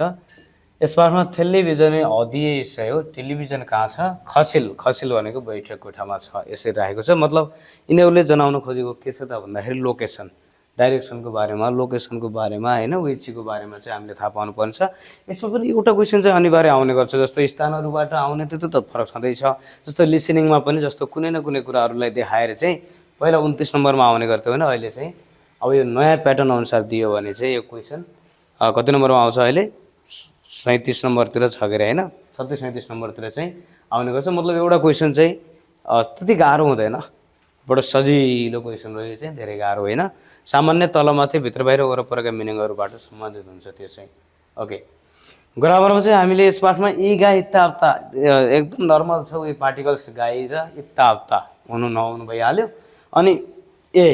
यस पाठमा टेलिभिजन अदिए विषय हो। टेलिभिजन कहाँ छ? खसिल भनेको बैठक कोठामा छ यसरी राखेको छ। मतलब यिनीहरूले जनाउन खोजेको के छ त भन्दाखेरि लोकेसन, डाइरेक्सनको बारेमा, लोकेसनको बारेमा होइन, विचीको बारेमा चाहिँ हामीले थाहा पाउनुपर्छ। यसमा पनि एउटा क्वेसन चाहिँ अनिवार्य आउने गर्छ। जस्तो स्थानहरूबाट आउने त्यो त फरक छँदैछ। जस्तो लिसनिङमा पनि जस्तो कुनै न कुनै कुराहरूलाई देखाएर चाहिँ पहिला 29 नम्बरमा आउने गर्थ्यो होइन, अहिले चाहिँ अब यो नयाँ प्याटर्न अनुसार दियो भने चाहिँ यो क्वेसन कति नम्बरमा आउँछ अहिले 37 नम्बरतिर छ के अरे होइन, 37 नम्बरतिर चाहिँ आउने गर्छ। मतलब एउटा क्वेसन चाहिँ त्यति गाह्रो हुँदैन, बडो सजिलो क्वेसन रह्यो चाहिँ धेरै गाह्रो होइन। सामान्य तलमाथि भित्र बाहिर वरपरका मिनिङहरूबाट सम्बन्धित हुन्छ त्यो चाहिँ। ओके, ग्रामरमा चाहिँ हामीले यस पाठमा इ गा इत्ता हप्ता एकदम नर्मल छ। उयो पार्टिकल्स गाई र इत्ता हप्ता हुनु नहुनु भइहाल्यो। अनि ए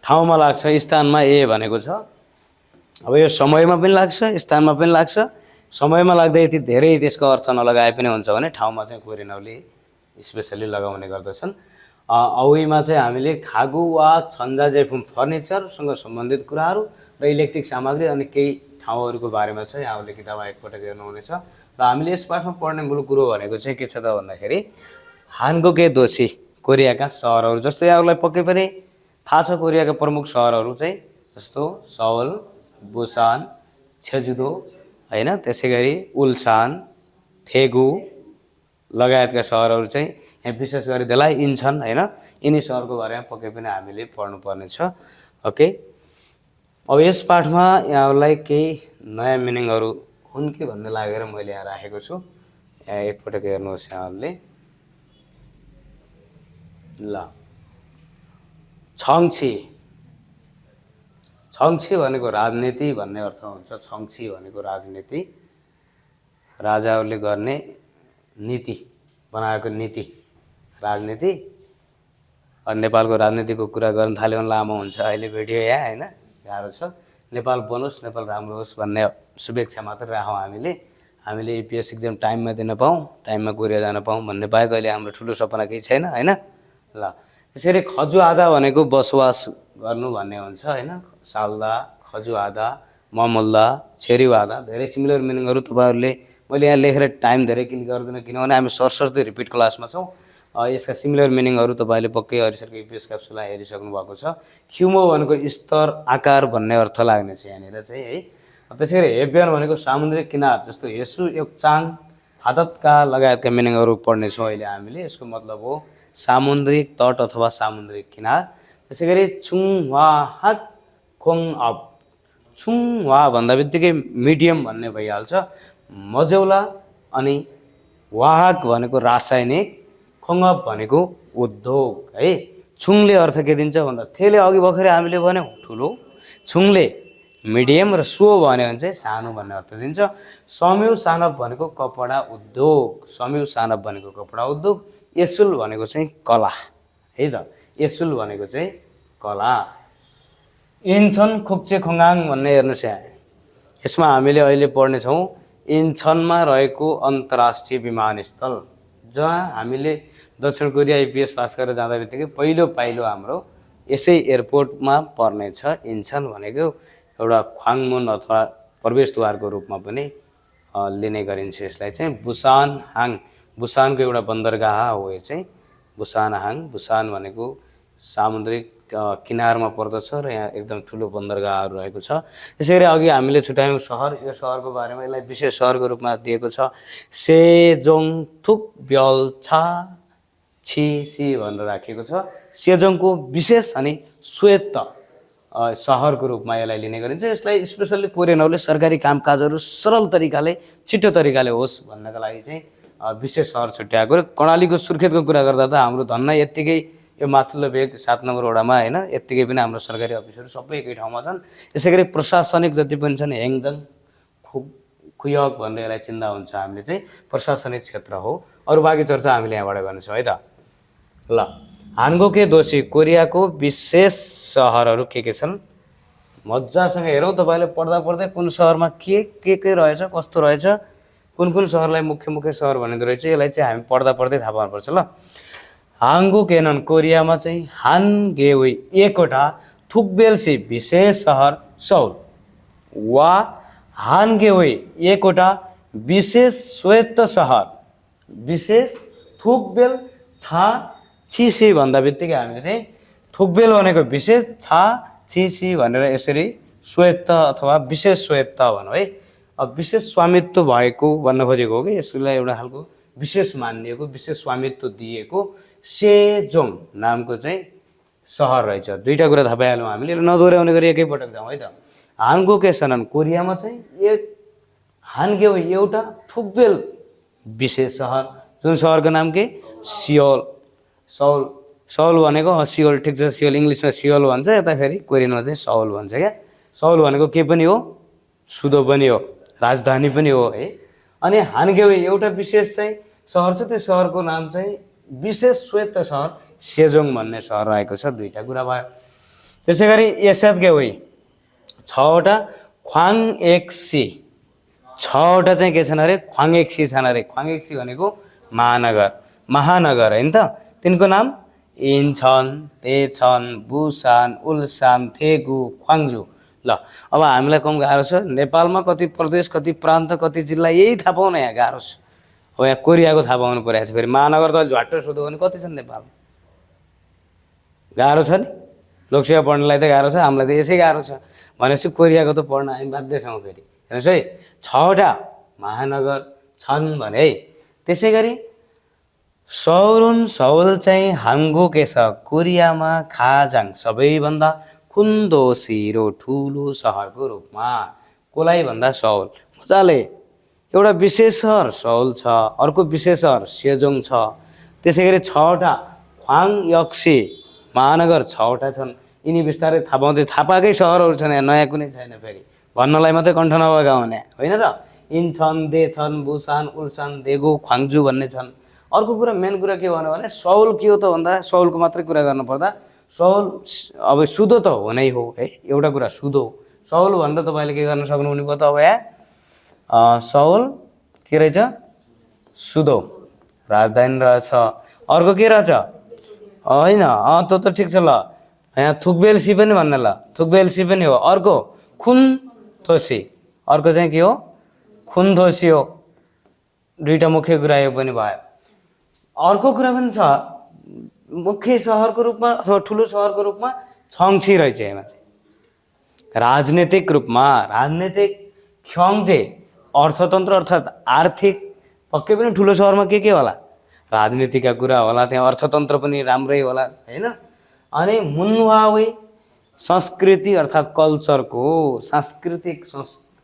ठाउँमा लाग्छ, स्थानमा ए भनेको छ। अब यो समयमा पनि लाग्छ, स्थानमा पनि लाग्छ। समयमा लाग्दा यति धेरै त्यसको अर्थ नलगाए पनि हुन्छ भने ठाउँमा चाहिँ कोरियनहरूले स्पेसली लगाउने गर्दछन्। औईमा चाहिँ हामीले खागु वा छन्जा जेफुम फर्निचरसँग सम्बन्धित कुराहरू र इलेक्ट्रिक सामग्री अनि केही ठाउँहरूको बारेमा चाहिँ यहाँले किताबमा एकपटक हेर्नुहुनेछ र हामीले यस पाठमा पढ्ने मूल कुरो भनेको चाहिँ के छ त भन्दाखेरि हानगोके दोषी कोरियाका सहरहरू जस्तो यहाँहरूलाई पक्कै पनि थाहा छ कोरियाका प्रमुख सहरहरू चाहिँ जस्तो सौल, बुसान, छेजुदो हैन, त्यसै गरी उल्सान, थेगु लगायतका सहरहरू चाहिँ यहाँ विशेष गरी देलाइ इन्छन् हैन। यिनी सहरको बारेमा पक्कै पनि हामीले पढ्नुपर्ने छ। ओके, अब यस पाठमा यहाँहरूलाई केही नयाँ मिनिङहरू हुन् कि भन्ने लागेर मैले यहाँ राखेको छु। यहाँ एकपटक हेर्नुहोस् यहाँहरूले। ल, छङ्छी, छङ्छी भनेको राजनीति भन्ने अर्थ हुन्छ। छङ्छी भनेको राजनीति, राजाहरूले गर्ने नीति, बनाएको नीति, राजनीति। नेपालको राजनीतिको कुरा गर्न थाल्यो भने लामो हुन्छ, अहिले भिडियो यहाँ हैन, गाह्रो छ। नेपाल बनोस्, नेपाल राम्रो होस् भन्ने शुभेच्छा मात्रै राखौँ हामीले एपिएस एक्जाम टाइममा दिन पाऊँ, टाइममा कोरिया जान पाऊँ भन्ने बाहेक अहिले हाम्रो ठुलो सपना केही छैन हैन। ल, त्यसरी खजुआदा भनेको बसोबास गर्नु भन्ने हुन्छ हैन। साल्दा, खजुआदा, ममुल्ला, छेरिवादा, धेरै सिमिलर मिनिङहरू तपाईँहरूले मैले यहाँ लेखेर टाइम धेरै क्लिक गर्दिनँ किनभने हामी सरसर्ती रिपिट क्लासमा छौँ। यसका सिमिलर मिनिङहरू तपाईँले पक्कै हरिसरको एपिएस क्याप्सुलमा हेरिसक्नु भएको छ। क्युमो भनेको स्तर, आकार भन्ने अर्थ लाग्ने छ यहाँनिर चाहिँ है। त्यसै गरी हेब्यान भनेको सामुद्रिक किनार जस्तो हेसु, योक्चाङ, हाततका लगायतका मिनिङहरू पढ्नेछौँ अहिले हामीले। यसको मतलब हो सामुद्रिक तट अथवा सामुद्रिक किनार। त्यसै गरी छुङवाहाक खोङअप, छुङवा भन्दा बित्तिकै मिडियम भन्ने भइहाल्छ। मजौला अनि वाहक भनेको रासायनिक, खोङअप भनेको उद्योग है। छुङले अर्थ के दिन्छ भन्दा थेले अघि भर्खरै हामीले भन्यौँ ठुलो, छुङले मिडियम र सो भन्यो भने चाहिँ सानो भन्ने अर्थ दिन्छ। सम्यु सानप भनेको कपडा उद्योग, सम्यु सानप भनेको कपडा उद्योग। यसुल भनेको चाहिँ कला है त, यसुल भनेको चाहिँ कला। इन्छन खुक्चे खोङाङ भन्ने हेर्नुहोस् यहाँ, यसमा हामीले अहिले पढ्नेछौँ इन्छनमा रहेको अन्तर्राष्ट्रिय विमानस्थल, जहाँ हामीले दक्षिण कोरिया एपिएस पास गरेर जाँदा बित्तिकै पहिलो पाइलो हाम्रो यसै एयरपोर्टमा पर्नेछ। इन्छन भनेको एउटा ख्वाङमुन अथवा प्रवेशद्वारको रूपमा पनि लिने गरिन्छ यसलाई चाहिँ। बुसान हाङ, बुसानको एउटा बन्दरगाह हो यो चाहिँ बुसान हाङ। बुसान भनेको सामुद्रिक किनारमा पर्दछ र यहाँ एकदम ठुलो बन्दरगाहहरू रहेको छ। त्यसै गरी अघि हामीले छुट्यायौँ सहर, यो सहरको बारेमा यसलाई विशेष सहरको रूपमा दिएको छ। सेजोङथुक ब्यल्छा छिसी भनेर राखिएको छ। सेजोङको विशेष अनि स्वायत्त सहरको रूपमा यसलाई लिने गरिन्छ। यसलाई स्पेसल्ली कोरियनहरूले सरकारी कामकाजहरू सरल तरिकाले, छिटो तरिकाले होस् भन्नका लागि चाहिँ विशेष सहर छुट्याएको। कर्णालीको सुर्खेतको कुरा गर्दा त हाम्रो धन्न यत्तिकै यो माथिल्लो भेग 7 नम्बर वडामा हैन, यत्तिकै पनि हाम्रो सरकारी अफिसहरू सबै एकै ठाउँमा छन्। यसै गरी प्रशासनिक जति पनि छन् हेङजङ, खुयक भनेर यसलाई चिन्ता हुन्छ हामीले चाहिँ, प्रशासनिक क्षेत्र हो। अरू बाँकी चर्चा हामीले यहाँबाट गर्नेछौँ है त। ल, हानगोके दोषी कोरियाको विशेष सहरहरू के छन् मजासँग हेरौँ। तपाईँले पढ्दा पढ्दै कुन सहरमा के रहेछ, कस्तो रहेछ, कुन सहरलाई मुख्य सहर भनिँदो रहेछ, यसलाई चाहिँ हामी पढ्दा पढ्दै थाहा पाउनुपर्छ। ल, हाङ्गुकेनन कोरियामा चाहिँ हानगेवे एकवटा थुकबेल्सी विशेष सहर सौल वा हानगेवे एकवटा विशेष स्वायत्त सहर। विशेष थुकबेल छा छिसी भन्दा बित्तिकै हामीले चाहिँ थुकबेल भनेको विशेष, छा छिसी भनेर यसरी स्वायत्त अथवा विशेष स्वायत्त भनौँ है। अब विशेष स्वामित्व भएको भन्न खोजेको हो कि यसलाई एउटा खालको विशेष मानिएको, विशेष स्वामित्व दिएको सेजोङ नामको चाहिँ सहर रहेछ। दुईवटा कुरा थाहा पाइहाल्यौँ हामीले, नदोहोऱ्याउने गरी एकैपटक जाउँ है त। हानगोकेसनन कोरियामा चाहिँ एक हानगेवे एउटा थुकबेल विशेष सहर, जुन सहरको नाम के सियोल। सौल भनेको सियोल, ठिक छ, सियोल इङ्ग्लिसमा सियोल भन्छ, यता फेरि कोरियनमा चाहिँ सौल भन्छ क्या। सौल भनेको के पनि हो, सुदो पनि हो, राजधानी पनि हो है। अनि हानगेवे एउटा विशेष चाहिँ सहर छ, त्यो सहरको नाम चाहिँ विशेष स्वायत्त सहर सेजोङ भन्ने सहर रहेको छ। दुईवटा कुरा भयो। त्यसै गरी एसेतगेवे 6वटा, ख्वाङएक्सी 6वटा चाहिँ के छन् अरे, ख्वाङएक्सी छन् अरे। ख्वाङएक्सी भनेको महानगर होइन त। तिनको नाम इन्छन, तेछन, बुसान, उल्सान, थेगु, ख्वाङजु ल अब हामीलाई कम गाह्रो छ नेपालमा कति प्रदेश कति प्रान्त कति जिल्ला यही थाहा पाउन यहाँ गाह्रो छ। अब यहाँ कोरियाको थाहा पाउनु परेको छ फेरि महानगर त झ्वाट्ट सोध्यो भने कति छन् नेपालमा गाह्रो छ नि लोकसेवा पढ्नलाई त गाह्रो छ हामीलाई त यसै गाह्रो छ भनेपछि कोरियाको त पढ्न हामी बाध्य छौँ फेरि हेर्नुहोस् है 6वटा महानगर छन् भने है। त्यसै गरी सौल चाहिँ हाङ्गुके छ कोरियामा खाजाङ सबैभन्दा खुन्दोसिरो ठुलो सहरको रूपमा कोलाई भन्दा सौल मजाले एउटा विशेष सहर सौल छ अर्को विशेष सहर सेजोङ छ। त्यसै गरी 6वटा ख्वाङयक्से महानगर 6वटा छन् यिनी बिस्तारै थाहा पाएकै सहरहरू छन् यहाँ नयाँ कुनै छैन फेरि भन्नलाई मात्रै कण्ठ नभएका हुने होइन र इन्छन् देछन् बुसान उल्सान देगो ख्वाङजु भन्ने छन्। अर्को कुरा मेन कुरा के भन्यो भने सौल के हो त भन्दा सौलको मात्रै कुरा गर्नुपर्दा सौल अब सुधो त हो नै हो है एउटा कुरा सुधो सौल भनेर तपाईँले के गर्न सक्नुहुने भयो त अब यहाँ सौल के रहेछ सुधो राजधानी रहेछ। अर्को के रहेछ होइन त्यो त ठिक छ ल यहाँ थुकबेलसी पनि भन्ने ल थुकबेलसी पनि हो। अर्को खुनथोसी अर्को चाहिँ के हो खुनथोसी हो दुईवटा मुख्य कुरा यो पनि भयो। अर्को कुरा पनि छ मुख्य सहरको रूपमा अथवा ठुलो सहरको रूपमा छङछी रहेछ यसमा चाहिँ राजनीतिक रूपमा राजनीतिक ख्याङ्जे अर्थतन्त्र अर्थात् आर्थिक पक्कै पनि ठुलो सहरमा के होला राजनीतिका कुरा होला त्यहाँ अर्थतन्त्र पनि राम्रै होला होइन। अनि मुन्वावे संस्कृति अर्थात् कल्चरको सांस्कृतिक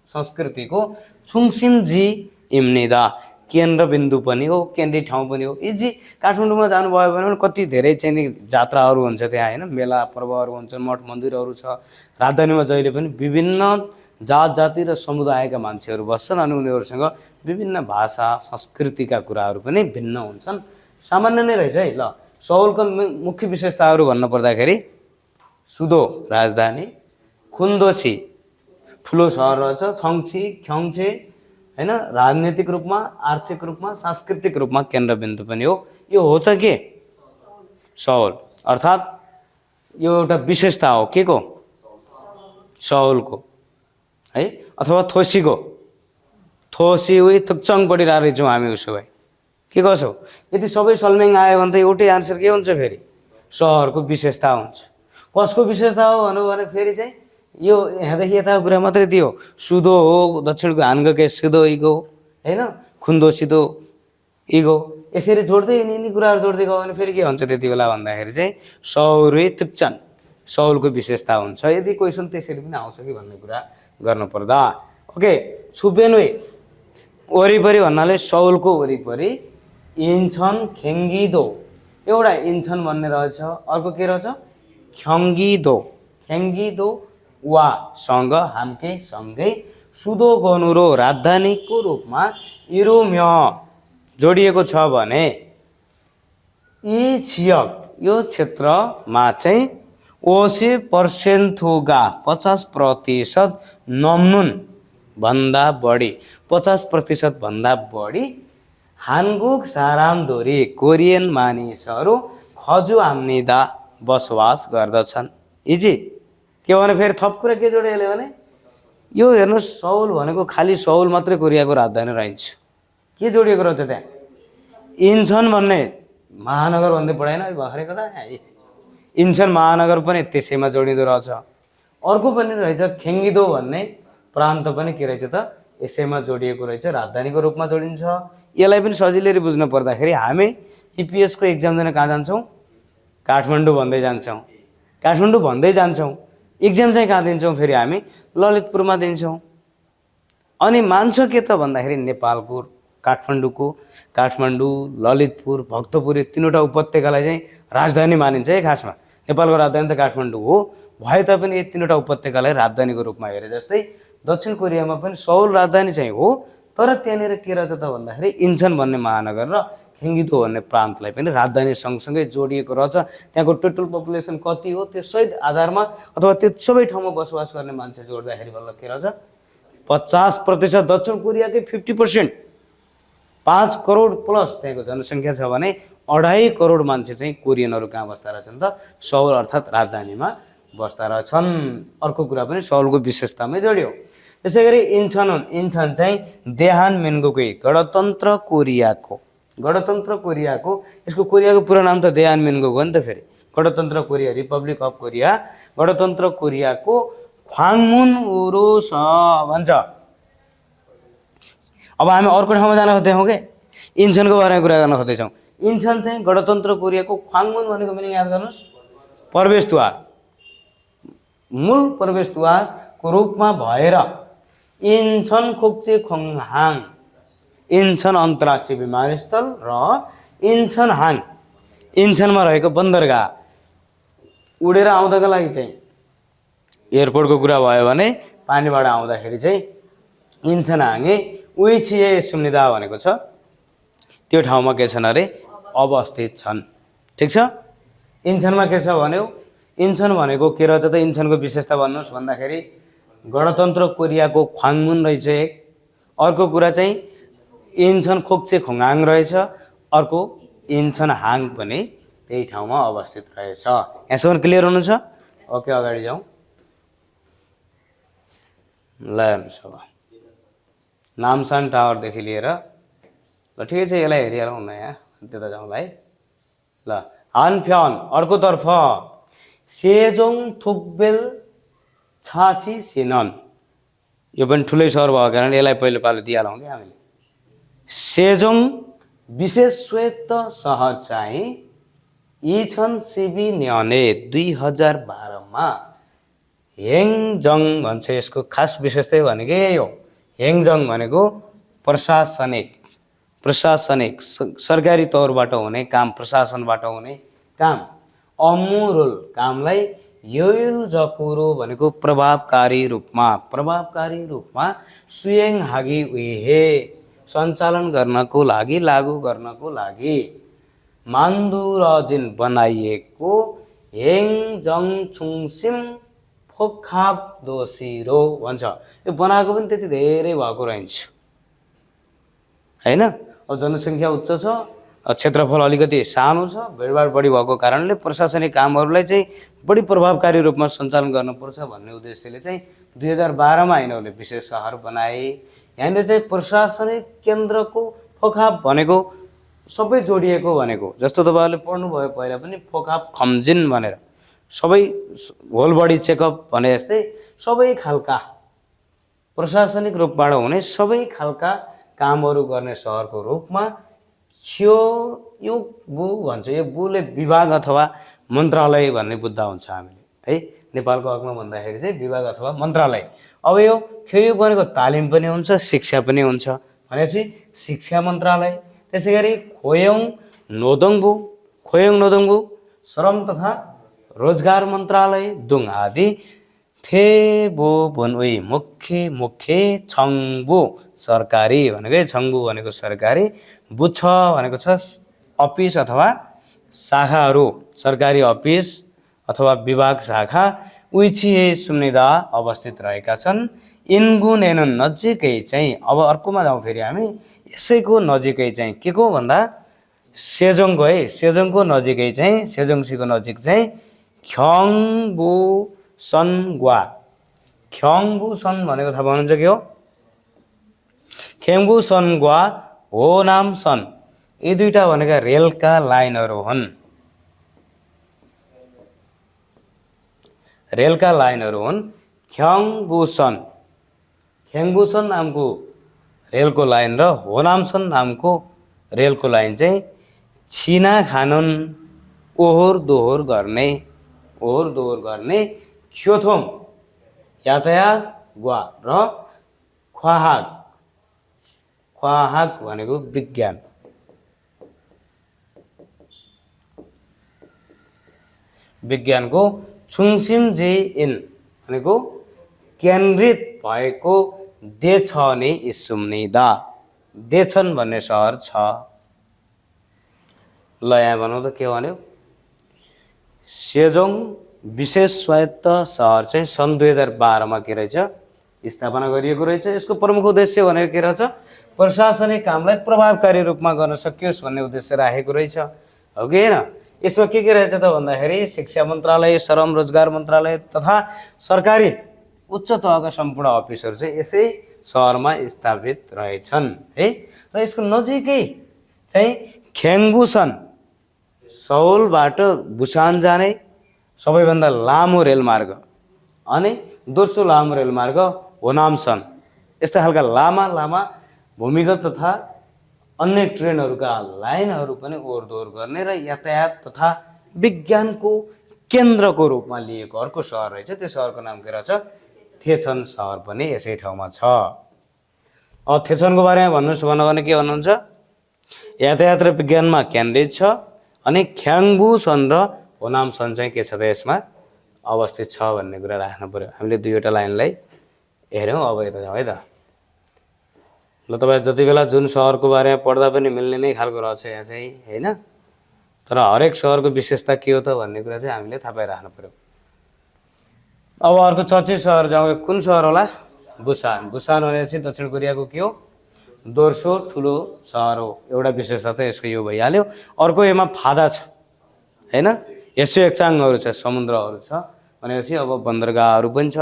संस्कृतिको छुङसिमजी इम्निदा केन्द्रबिन्दु पनि हो केन्द्रीय ठाउँ पनि हो। इजी काठमाडौँमा जानुभयो भने कति धेरै चाहिँ नि जात्राहरू हुन्छ त्यहाँ होइन मेला पर्वहरू हुन्छन् मठ मन्दिरहरू छ। राजधानीमा जहिले पनि विभिन्न जात जाति र समुदायका मान्छेहरू बस्छन् अनि उनीहरूसँग विभिन्न भाषा संस्कृतिका कुराहरू पनि भिन्न हुन्छन् सामान्य नै रहेछ है। ल सौलको मुख्य विशेषताहरू भन्न पर्दाखेरि सुधो राजधानी खुन्दोसी ठुलो सहर रहेछ छङछी ख्याङ्छे होइन राजनीतिक रूपमा आर्थिक रूपमा सांस्कृतिक रूपमा केन्द्रबिन्दु पनि हो। यो हो चाहिँ के सौल अर्थात् यो एउटा विशेषता हो के को सौलको है अथवा थोसीको थोसी उही थुक्चङ पढिरहेको रहेछौँ हामी उसो भए के कसो यदि सबै सल्मेङ आयो भने त एउटै आन्सर के हुन्छ फेरि सहरको विशेषता हुन्छ। कसको विशेषता हो भन्नु भने फेरि चाहिँ यो यहाँदेखि यताको कुरा मात्रै दियो सुधो हो दक्षिणको हानगके सुधो इगो होइन खुन्दो सिधो इगो यसरी जोड्दै यिनी कुराहरू जोड्दै गयो भने फेरि के हुन्छ त्यति बेला भन्दाखेरि चाहिँ सौरे तुप्चन सौलको विशेषता हुन्छ। यदि क्वेसन त्यसरी पनि आउँछ कि भन्ने कुरा गर्नुपर्दा ओके छुबेनुए वरिपरि भन्नाले सौलको वरिपरि इन्छन खेङ्गिदो एउटा इन्छन भन्ने रहेछ अर्को के रहेछ ख्याङ्गिदो वा सँग हाम्के सँगै सुधो गनुरो राजधानीको रूपमा इरोम्य जोडिएको छ भने यी छियक यो क्षेत्रमा चाहिँ 80% 50% नम्नुन भन्दा बढी 50% भन्दा बढी हानगुक सारामदोरी कोरियन मानिसहरू खजु आम्निदा बसोबास गर्दछन्। इजी के भने फेरि थप कुरा के जोडिहाल्यो भने यो हेर्नुहोस् सौल भनेको खालि सौल मात्रै कोरियाको राजधानी रहन्छ के जोडिएको रहेछ त्यहाँ इन्छन भन्ने महानगर भन्दै पढाएन भर्खरै कता इन्छन महानगर पनि त्यसैमा जोडिँदो रहेछ। अर्को पनि रहेछ खेङ्गिदो भन्ने प्रान्त पनि के रहेछ त यसैमा जोडिएको रहेछ राजधानीको रूपमा जोडिन्छ। यसलाई पनि सजिलै बुझ्न पर्दाखेरि हामी इपिएसको एक्जाम दिन कहाँ जान्छौँ काठमाडौँ भन्दै जान्छौँ काठमाडौँ भन्दै जान्छौँ एक्जाम चाहिँ कहाँ दिन्छौँ फेरि हामी ललितपुरमा दिन्छौँ। अनि मान्छ के त भन्दाखेरि नेपालको काठमाडौँ ललितपुर भक्तपुर यो तीनवटा उपत्यकालाई चाहिँ राजधानी मानिन्छ है। खासमा नेपालको राजधानी त काठमाडौँ हो भए तापनि यो तीनवटा उपत्यकालाई राजधानीको रूपमा हेरे जस्तै दक्षिण कोरियामा पनि सौल राजधानी चाहिँ हो तर त्यहाँनिर के रहेछ त भन्दाखेरि इन्छन भन्ने महानगर र खेङ्गिदो भन्ने प्रान्तलाई पनि राजधानी सँगसँगै जोडिएको रहेछ। त्यहाँको टोटल पपुलेसन कति हो त्यो सही आधारमा अथवा त्यो सबै ठाउँमा बसोबास गर्ने मान्छे जोड्दाखेरि बल्ल के रहेछ 50% दक्षिण कोरियाकै 50% 5 करोड प्लस त्यहाँको जनसङ्ख्या छ भने 2.5 करोड मान्छे चाहिँ कोरियनहरू कहाँ बस्दा रहेछन् त सौल अर्थात् राजधानीमा बस्दा रहेछन्। अर्को कुरा पनि सवालको विशेषतामै जोडियो। त्यसै गरी इन्छन हुन्। इन्छन चाहिँ देहान मेन्गोकै गणतन्त्र कोरियाको यसको कोरियाको पुरा नाम त देहान मेन्गोको हो नि त। फेरि गणतन्त्र कोरिया रिपब्लिक अफ कोरिया गणतन्त्र कोरियाको ख्वाङमुन उरुस भन्छ। अब हामी अर्को ठाउँमा जान खोज्दैछौँ के इन्छनको बारेमा कुरा गर्न खोज्दैछौँ। इन्छन चाहिँ गणतन्त्र कोरियाको ख्वाङमुन भनेको मिनिङ याद गर्नुहोस् प्रवेशद्वार मूल प्रवेशद्वारको रूपमा भएर इन्छन खोक्चे खोङहाङ इन्छन अन्तर्राष्ट्रिय विमानस्थल र इन्छन हाङ इन्छनमा रहेको बन्दरगाह उडेर आउँदाको लागि चाहिँ एयरपोर्टको कुरा भयो भने पानीबाट आउँदाखेरि चाहिँ इन्छन हाङे उइछिए सुम्निदा भनेको छ त्यो ठाउँमा के छन् अरे अवस्थित छन्। ठिक छ। इन्छनमा के छ भन्यो इन्छन भनेको के रहेछ त इन्छनको विशेषता भन्नुहोस् भन्दाखेरि गणतन्त्र कोरियाको ख्वाङमुन रहेछ एक। अर्को कुरा चाहिँ इन्छन खोक्चे खोङहाङ रहेछ। अर्को इन्छन हाङ पनि त्यही ठाउँमा अवस्थित रहेछ। यहाँसम्म क्लियर हुनुहुन्छ? ओके अगाडि जाउँ। ल हेर्नुहोस् अब नामसान टावरदेखि लिएर ल ठिकै छ यसलाई हेरिहालौँ न यहाँ त्यता जाउँला है। ल हानफ्यान अर्कोतर्फ सेजोङ थुकबेल छाची सिनन यो पनि ठुलै सहर भएको कारण यसलाई पहिलो पालो दिइहालौँ कि हामीले। सेजोङ विशेष स्वायत्त सहर चाहिँ इछन सिबी न्याने 2012मा हेङजङ भन्छ। यसको खास विशेषतै भनेको यही हो। हेङजङ भनेको प्रशासनिक सरकारी तौरबाट हुने काम प्रशासनबाट हुने काम अमुरुल कामलाई योयुल जकुरो भनेको प्रभावकारी रूपमा सुयेङ हागी उहे सञ्चालन गर्नको लागि लागू गर्नको लागि मान्दुरजिन बनाइएको हेङजङ छुङसिम फोखाप दोसिरो भन्छ। यो बनाएको पनि त्यति धेरै भएको रहन्छ हैन। अब जनसङ्ख्या उच्च छ क्षेत्रफल अलिकति सानो छ भिडभाड बढी भएको कारणले प्रशासनिक कामहरूलाई चाहिँ बढी प्रभावकारी रूपमा सञ्चालन गर्नुपर्छ भन्ने उद्देश्यले चाहिँ 2012मा यिनीहरूले विशेष सहर बनाए। यहाँनिर चाहिँ प्रशासनिक केन्द्रको फोखाप भनेको सबै जोडिएको भनेको जस्तो तपाईँहरूले पढ्नुभयो पहिला पनि फोखाप खम्जिन भनेर सबै होल बडी चेकअप भने जस्तै सबै खालका प्रशासनिक रूपबाट हुने सबै खालका कामहरू गर्ने सहरको रूपमा ख्योयुबु भन्छ। यो बुले विभाग अथवा मन्त्रालय भन्ने बुझ्दा हुन्छ हामीले है। नेपालको हकमा भन्दाखेरि चाहिँ विभाग अथवा मन्त्रालय। अब यो ख्योयुब भनेको तालिम पनि हुन्छ शिक्षा पनि हुन्छ भनेपछि शिक्षा मन्त्रालय। त्यसै गरी खोयोङ नोदोङबु श्रम तथा रोजगार मन्त्रालय दुङ आदि थेबो बनउई मुख्य छङ्बु सरकारी भनेको छङ्बु भनेको सरकारी बुछ भनेको छ अफिस अथवा शाखाहरू सरकारी अफिस अथवा विभाग शाखा उइछिए सुम्निदा अवस्थित रहेका छन्। इन्गुन एनन नजिकै चाहिँ अब अर्कोमा जाउँ फेरि हामी यसैको नजिकै चाहिँ के को भन्दा सेजोङको है सेजोङको नजिकै चाहिँ सेजोङसीको नजिक चाहिँ ख्याङबुसन भनेको थाहा पाउनुहुन्छ के हो? ख्याङबुसन हो नामसन यी दुईटा भनेका रेलका लाइनहरू हुन्। ख्याङबुसन नामको रेलको लाइन र होनामसन नामको रेलको लाइन चाहिँ छिना खानुन ओहोर दोहोर गर्ने क्योथोङ यातायात ग्वा र ख्वाहाग भनेको विज्ञानको छुङसिम इन भनेको केन्द्रित भएको देछने सुम्निदा देछन भन्ने सहर छ। ल यहाँ भनौँ त के भन्यो सेजोङ विशेष स्वायत्त सहर चाहिँ सन् 2012मा के रहेछ स्थापना गरिएको रहेछ। यसको प्रमुख उद्देश्य भनेको के रहेछ प्रशासनिक कामलाई प्रभावकारी रूपमा गर्न सकियोस् भन्ने उद्देश्य राखेको रहेछ हो कि हैन। यसमा के रहेछ त भन्दाखेरि शिक्षा मन्त्रालय, श्रम रोजगार मन्त्रालय तथा सरकारी उच्च तहका सम्पूर्ण अफिसहरू चाहिँ यसै सहरमा स्थापित रहेछन् है। र यसको नजिकै चाहिँ ख्याङ्बुसन, सौलबाट बुसान जाने सबैभन्दा लामो रेलमार्ग अनि दोस्रो लामो रेलमार्ग होनामसन। यस्ता खालका लामा लामा भूमिगत तथा अन्य ट्रेनहरूका लाइनहरू पनि ओहोरदोहोर गर्ने र यातायात तथा विज्ञानको केन्द्रको रूपमा लिएको अर्को सहर रहेछ। त्यो सहरको नाम के रहेछ? थेचन सहर पनि यसै ठाउँमा छ। थेचनको बारेमा भन्नुहोस् भने के भन्नुहुन्छ? यातायात र विज्ञानमा केन्द्रित छ अनि ख्याङ्बुसन र होनामसन चाहिँ के छ त यसमा अवस्थित छ भन्ने कुरा राख्नु पर्यो। हामीले दुईवटा लाइनलाई हेऱ्यौँ, अब यता जाउँ है त। ल तपाईँ जति बेला जुन सहरको बारेमा पढ्दा पनि मिल्ने नै खालको रहेछ यहाँ चाहिँ होइन। तर हरेक सहरको विशेषता के हो त भन्ने कुरा चाहिँ हामीले थाहा पाइराख्नु पर्यो। अब अर्को चर्चित सहर जाउँ। कुन सहर होला? बुसान। बुसान भने चाहिँ दक्षिण कोरियाको के हो? दोस्रो ठुलो सहर हो। एउटा विशेषता त यसको यो भइहाल्यो। अर्को यसमा फादा छ होइन, यसोएक्चाङहरू छ, समुद्रहरू छ भनेपछि अब बन्दरगाहहरू पनि छ,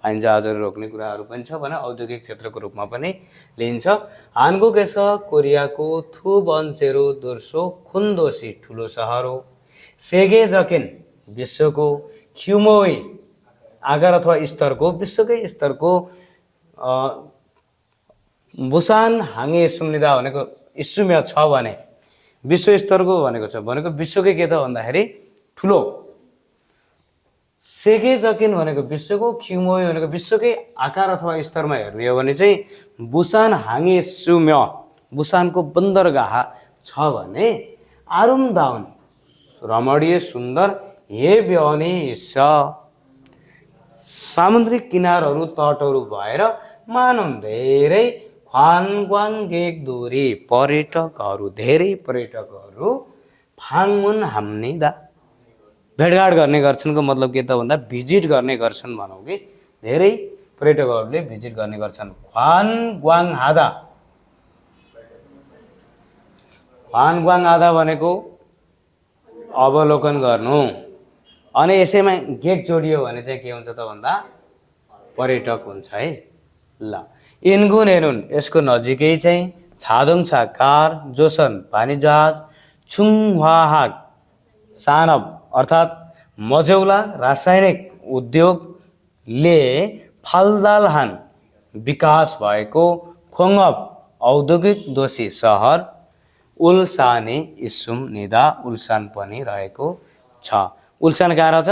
पाइन जहाजहरू रोक्ने कुराहरू पनि छ भने औद्योगिक क्षेत्रको रूपमा पनि लिइन्छ। हानगुक यस कोरियाको थुबन्चेरो दोस्रो खुन्दोसी ठुलो सहर हो। सेगेजकिन विश्वको ख्युमोई आकार अथवा स्तरको विश्वकै स्तरको बुसान हाङे सुम्निदा भनेको इस्युम्य छ भने विश्व स्तरको भनेको छ भनेको विश्वकै के त भन्दाखेरि ठुलो। सेगेजकिन भनेको विश्वको, ख्युमोई भनेको विश्वकै आकार अथवा स्तरमा हेर्ने हो भने चाहिँ बुसान हाङे सुम्य बुसानको बन्दरगाह छ भने आरुमदाउन रमणीय सुन्दर हे ब्यौनी सामुद्रिक किनारहरू तटहरू भएर मानव धेरै ख्वानग्वाङ्गेक दूरी पर्यटकहरू धेरै पर्यटकहरू फाङमुन हाम्निदा भेटघाट गर्ने गर्छन्को मतलब के त भन्दा भिजिट गर्ने गर्छन् भनौँ कि धेरै पर्यटकहरूले भिजिट गर्ने गर्छन्। ख्वानग्वाङ आधा भनेको अवलोकन गर्नु अनि यसैमा गेक जोडियो भने चाहिँ के हुन्छ त भन्दा पर्यटक हुन्छ है। ल इन्गुन हेरुन यसको नजिकै चाहिँ छादोङछा कार, जोसन पानी जहाज, छुङहाहाग सानब अर्थात् मझौला रासायनिक उद्योगले फाल्दालहान विकास भएको खोङअप औद्योगिक दोषी सहर उल्साने इस्सुम निदा उल्सान पनि रहेको छ। उल्सान कहाँ रहेछ?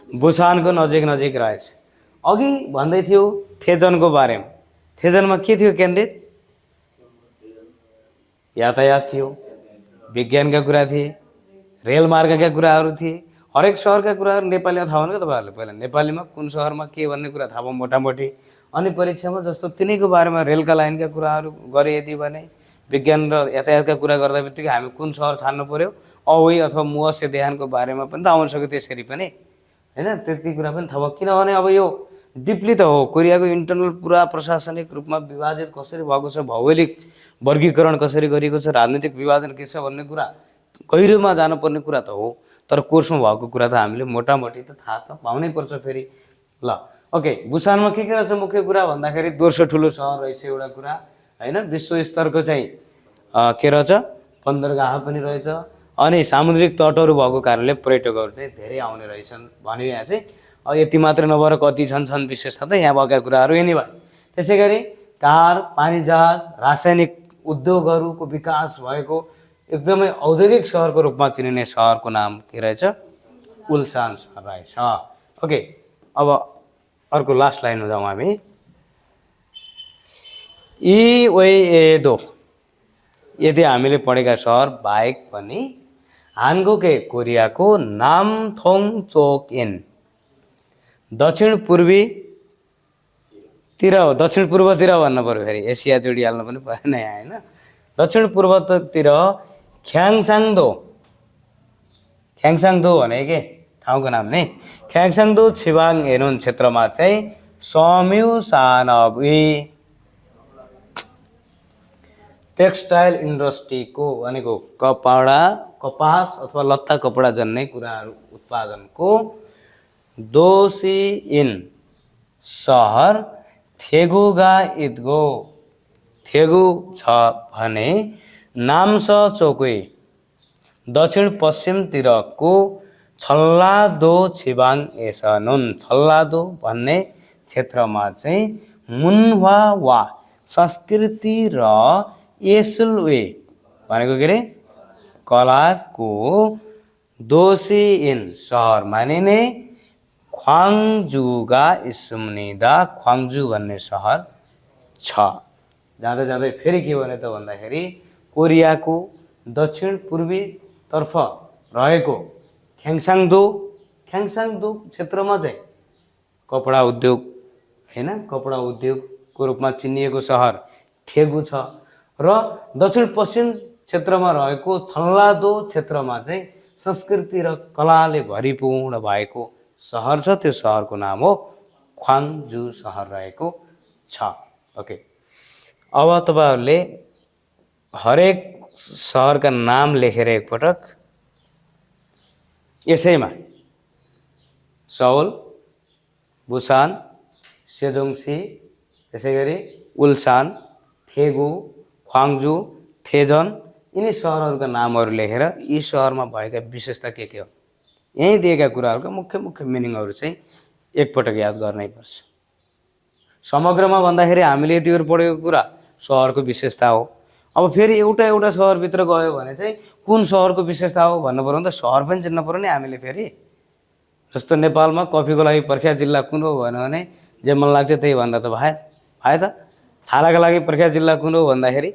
बुसानको नजिक नजिक रहेछ। अघि भन्दै थियो थेजनको बारेमा। थेजनमा के थियो केन्द्रित? यातायात थियो, विज्ञानका कुरा थिए, रेलमार्गका कुराहरू थिए, हरेक सहरका कुराहरू नेपालीमा थाहा हुनु क्या तपाईँहरूले। पहिला नेपालीमा कुन सहरमा के भन्ने कुरा थाहा भयो मोटामोटी। अनि परीक्षामा जस्तो तिनैको बारेमा रेलका लाइनका कुराहरू गरे यदि भने विज्ञान र यातायातका कुरा गर्दा बित्तिकै हामी कुन सहर छान्नु पर्यो? औई अथवा मुहसे देहानको बारेमा पनि त आउन सक्यो त्यसरी पनि होइन। त्यति कुरा पनि थाहा भयो किनभने अब यो डिपली त हो कोरियाको इन्टरनल पुरा प्रशासनिक रूपमा विभाजित कसरी भएको छ, भौगोलिक वर्गीकरण कसरी गरिएको छ, राजनीतिक विभाजन के छ भन्ने कुरा गहिरोमा जानुपर्ने कुरा त हो। तर कोर्समा भएको कुरा त हामीले मोटामोटी त थाहा त पाउनै पर्छ फेरि। ल ओके, बुसानमा के रहेछ मुख्य कुरा भन्दाखेरि दोस्रो ठुलो सहर रहेछ एउटा कुरा होइन। विश्व स्तरको चाहिँ के रहेछ? बन्दरगाह पनि रहेछ अनि सामुद्रिक तटहरू भएको कारणले पर्यटकहरू चाहिँ धेरै आउने रहेछन् भन्यो। यहाँ चाहिँ यति मात्र नभएर कति छन् विशेषता त यहाँ भएका कुराहरू यिनी भयो। त्यसै गरी कार, पानी जहाज, रासायनिक उद्योगहरूको विकास भएको एकदमै औद्योगिक सहरको रूपमा चिनिने सहरको नाम के रहेछ? उल्सान सहर रहेछ। ओके, अब अर्को लास्ट लाइनमा जाउँ हामी। इवेएदो यदि हामीले पढेका सहर बाहेक पनि हानगुके कोरियाको नामथोङ चोकइन दक्षिण पूर्वीतिर हो, दक्षिण पूर्वतिर भन्नु पर्यो फेरि एसिया जोडिहाल्नु पनि परेन यहाँ होइन। दक्षिण पूर्वतिर ख्याङसाङदो भने के ठाउँको नाम नै ख्याङसाङदो छिबाङ हेनुन क्षेत्रमा चाहिँ सम्यु सानबी टेक्सटाइल इन्डस्ट्रीको भनेको कपास अथवा लत्ता कपडा जन्ने कुराहरू उत्पादनको दोषी इन सहर थेगुगा इदगो थेगु छ भने नाम्स चोकुई दक्षिण पश्चिमतिरको छल्लादो छिबाङ एसनुन छल्लादो भन्ने क्षेत्रमा चाहिँ मुन्वा वा संस्कृति र एसुलवे भनेको के अरे कलाको दोषी इन सहर मानिने ख्वाङजुगा इस्मुनिदा ख्वाङजु भन्ने सहर छ। जाँदै जाँदै फेरि के भने त भन्दाखेरि कोरियाको दक्षिण पूर्वी तर्फ रहेको ख्याङसाङदो क्षेत्रमा चाहिँ कपडा उद्योग हैन कपडा उद्योगको रूपमा चिनिएको सहर थेगु छ र दक्षिण पश्चिम क्षेत्रमा रहेको छल्लादो क्षेत्रमा चाहिँ संस्कृति र कलाले भरिपूर्ण भएको सहर छ। त्यो सहरको नाम हो ख्वाङजु सहर रहेको छ। ओके, अब तपाईहरुले हरेक सहरका नाम लेखेर एकपटक यसैमा सौल, बुसान, सेजोङसी, त्यसैगरी उल्सान, थेगु, ख्वाङजु, थेजन यिनी सहरहरूका नामहरू लेखेर यी सहरमा भएका विशेषता के हो यही दिएका कुराहरूका मुख्य मुख्य मिनिङहरू चाहिँ एकपटक याद गर्नै पर्छ। समग्रमा भन्दाखेरि हामीले यतिखेर पढेको कुरा सहरको विशेषता हो। अब फेरि एउटा एउटा सहरभित्र गयो भने चाहिँ कुन सहरको विशेषता हो भन्नु पर्यो भने त सहर पनि चिन्न पर्यो नि हामीले। फेरि जस्तो नेपालमा कफीको लागि प्रख्यात जिल्ला कुन हो भने जे मन लाग्छ त्यही भन्दा त भए त। छालाका लागि प्रख्यात जिल्ला कुन हो भन्दाखेरि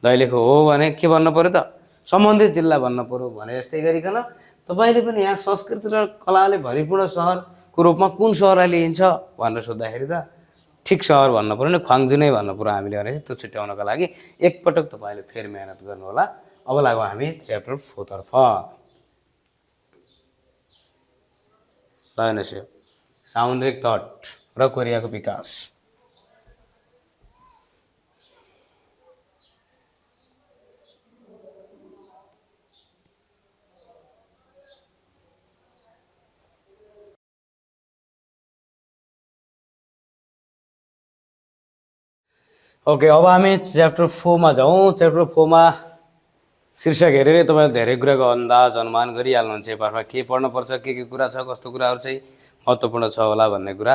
दैलेख हो भने के भन्नु पर्यो त सम्बन्धित जिल्ला भन्नु पर्यो भने जस्तै गरिकन तपाईले पनि यहाँ संस्कृति र कलाले भरिपूर्ण सहरको रूपमा कुन सहरलाई लिइन्छ भनेर सोद्धाखेरि त ठिक सहर भन्नु पर्यो नि ख्वाङजु नै भन्नु पर्यो हामीले भने चाहिँ त्यो छुट्याउनका लागि एकपटक तपाईले फेरि मेहनत गर्नु होला। अब लागौँ हामी च्याप्टर 4 तर्फ। ल हेर्नुस् यो सामुद्रिक तट र कोरियाको विकास। ओके, अब हामी च्याप्टर 4 मा जाउँ। च्याप्टर 4 मा शीर्षक हेरेर तपाईले धेरै कुराको अन्दाज अनुमान गरिहाल्नुहुन्छ। यो पाठमा के पढ्न पर्छ, के कुरा छ, कस्तो कुराहरू चाहिँ महत्त्वपूर्ण छ होला भन्ने कुरा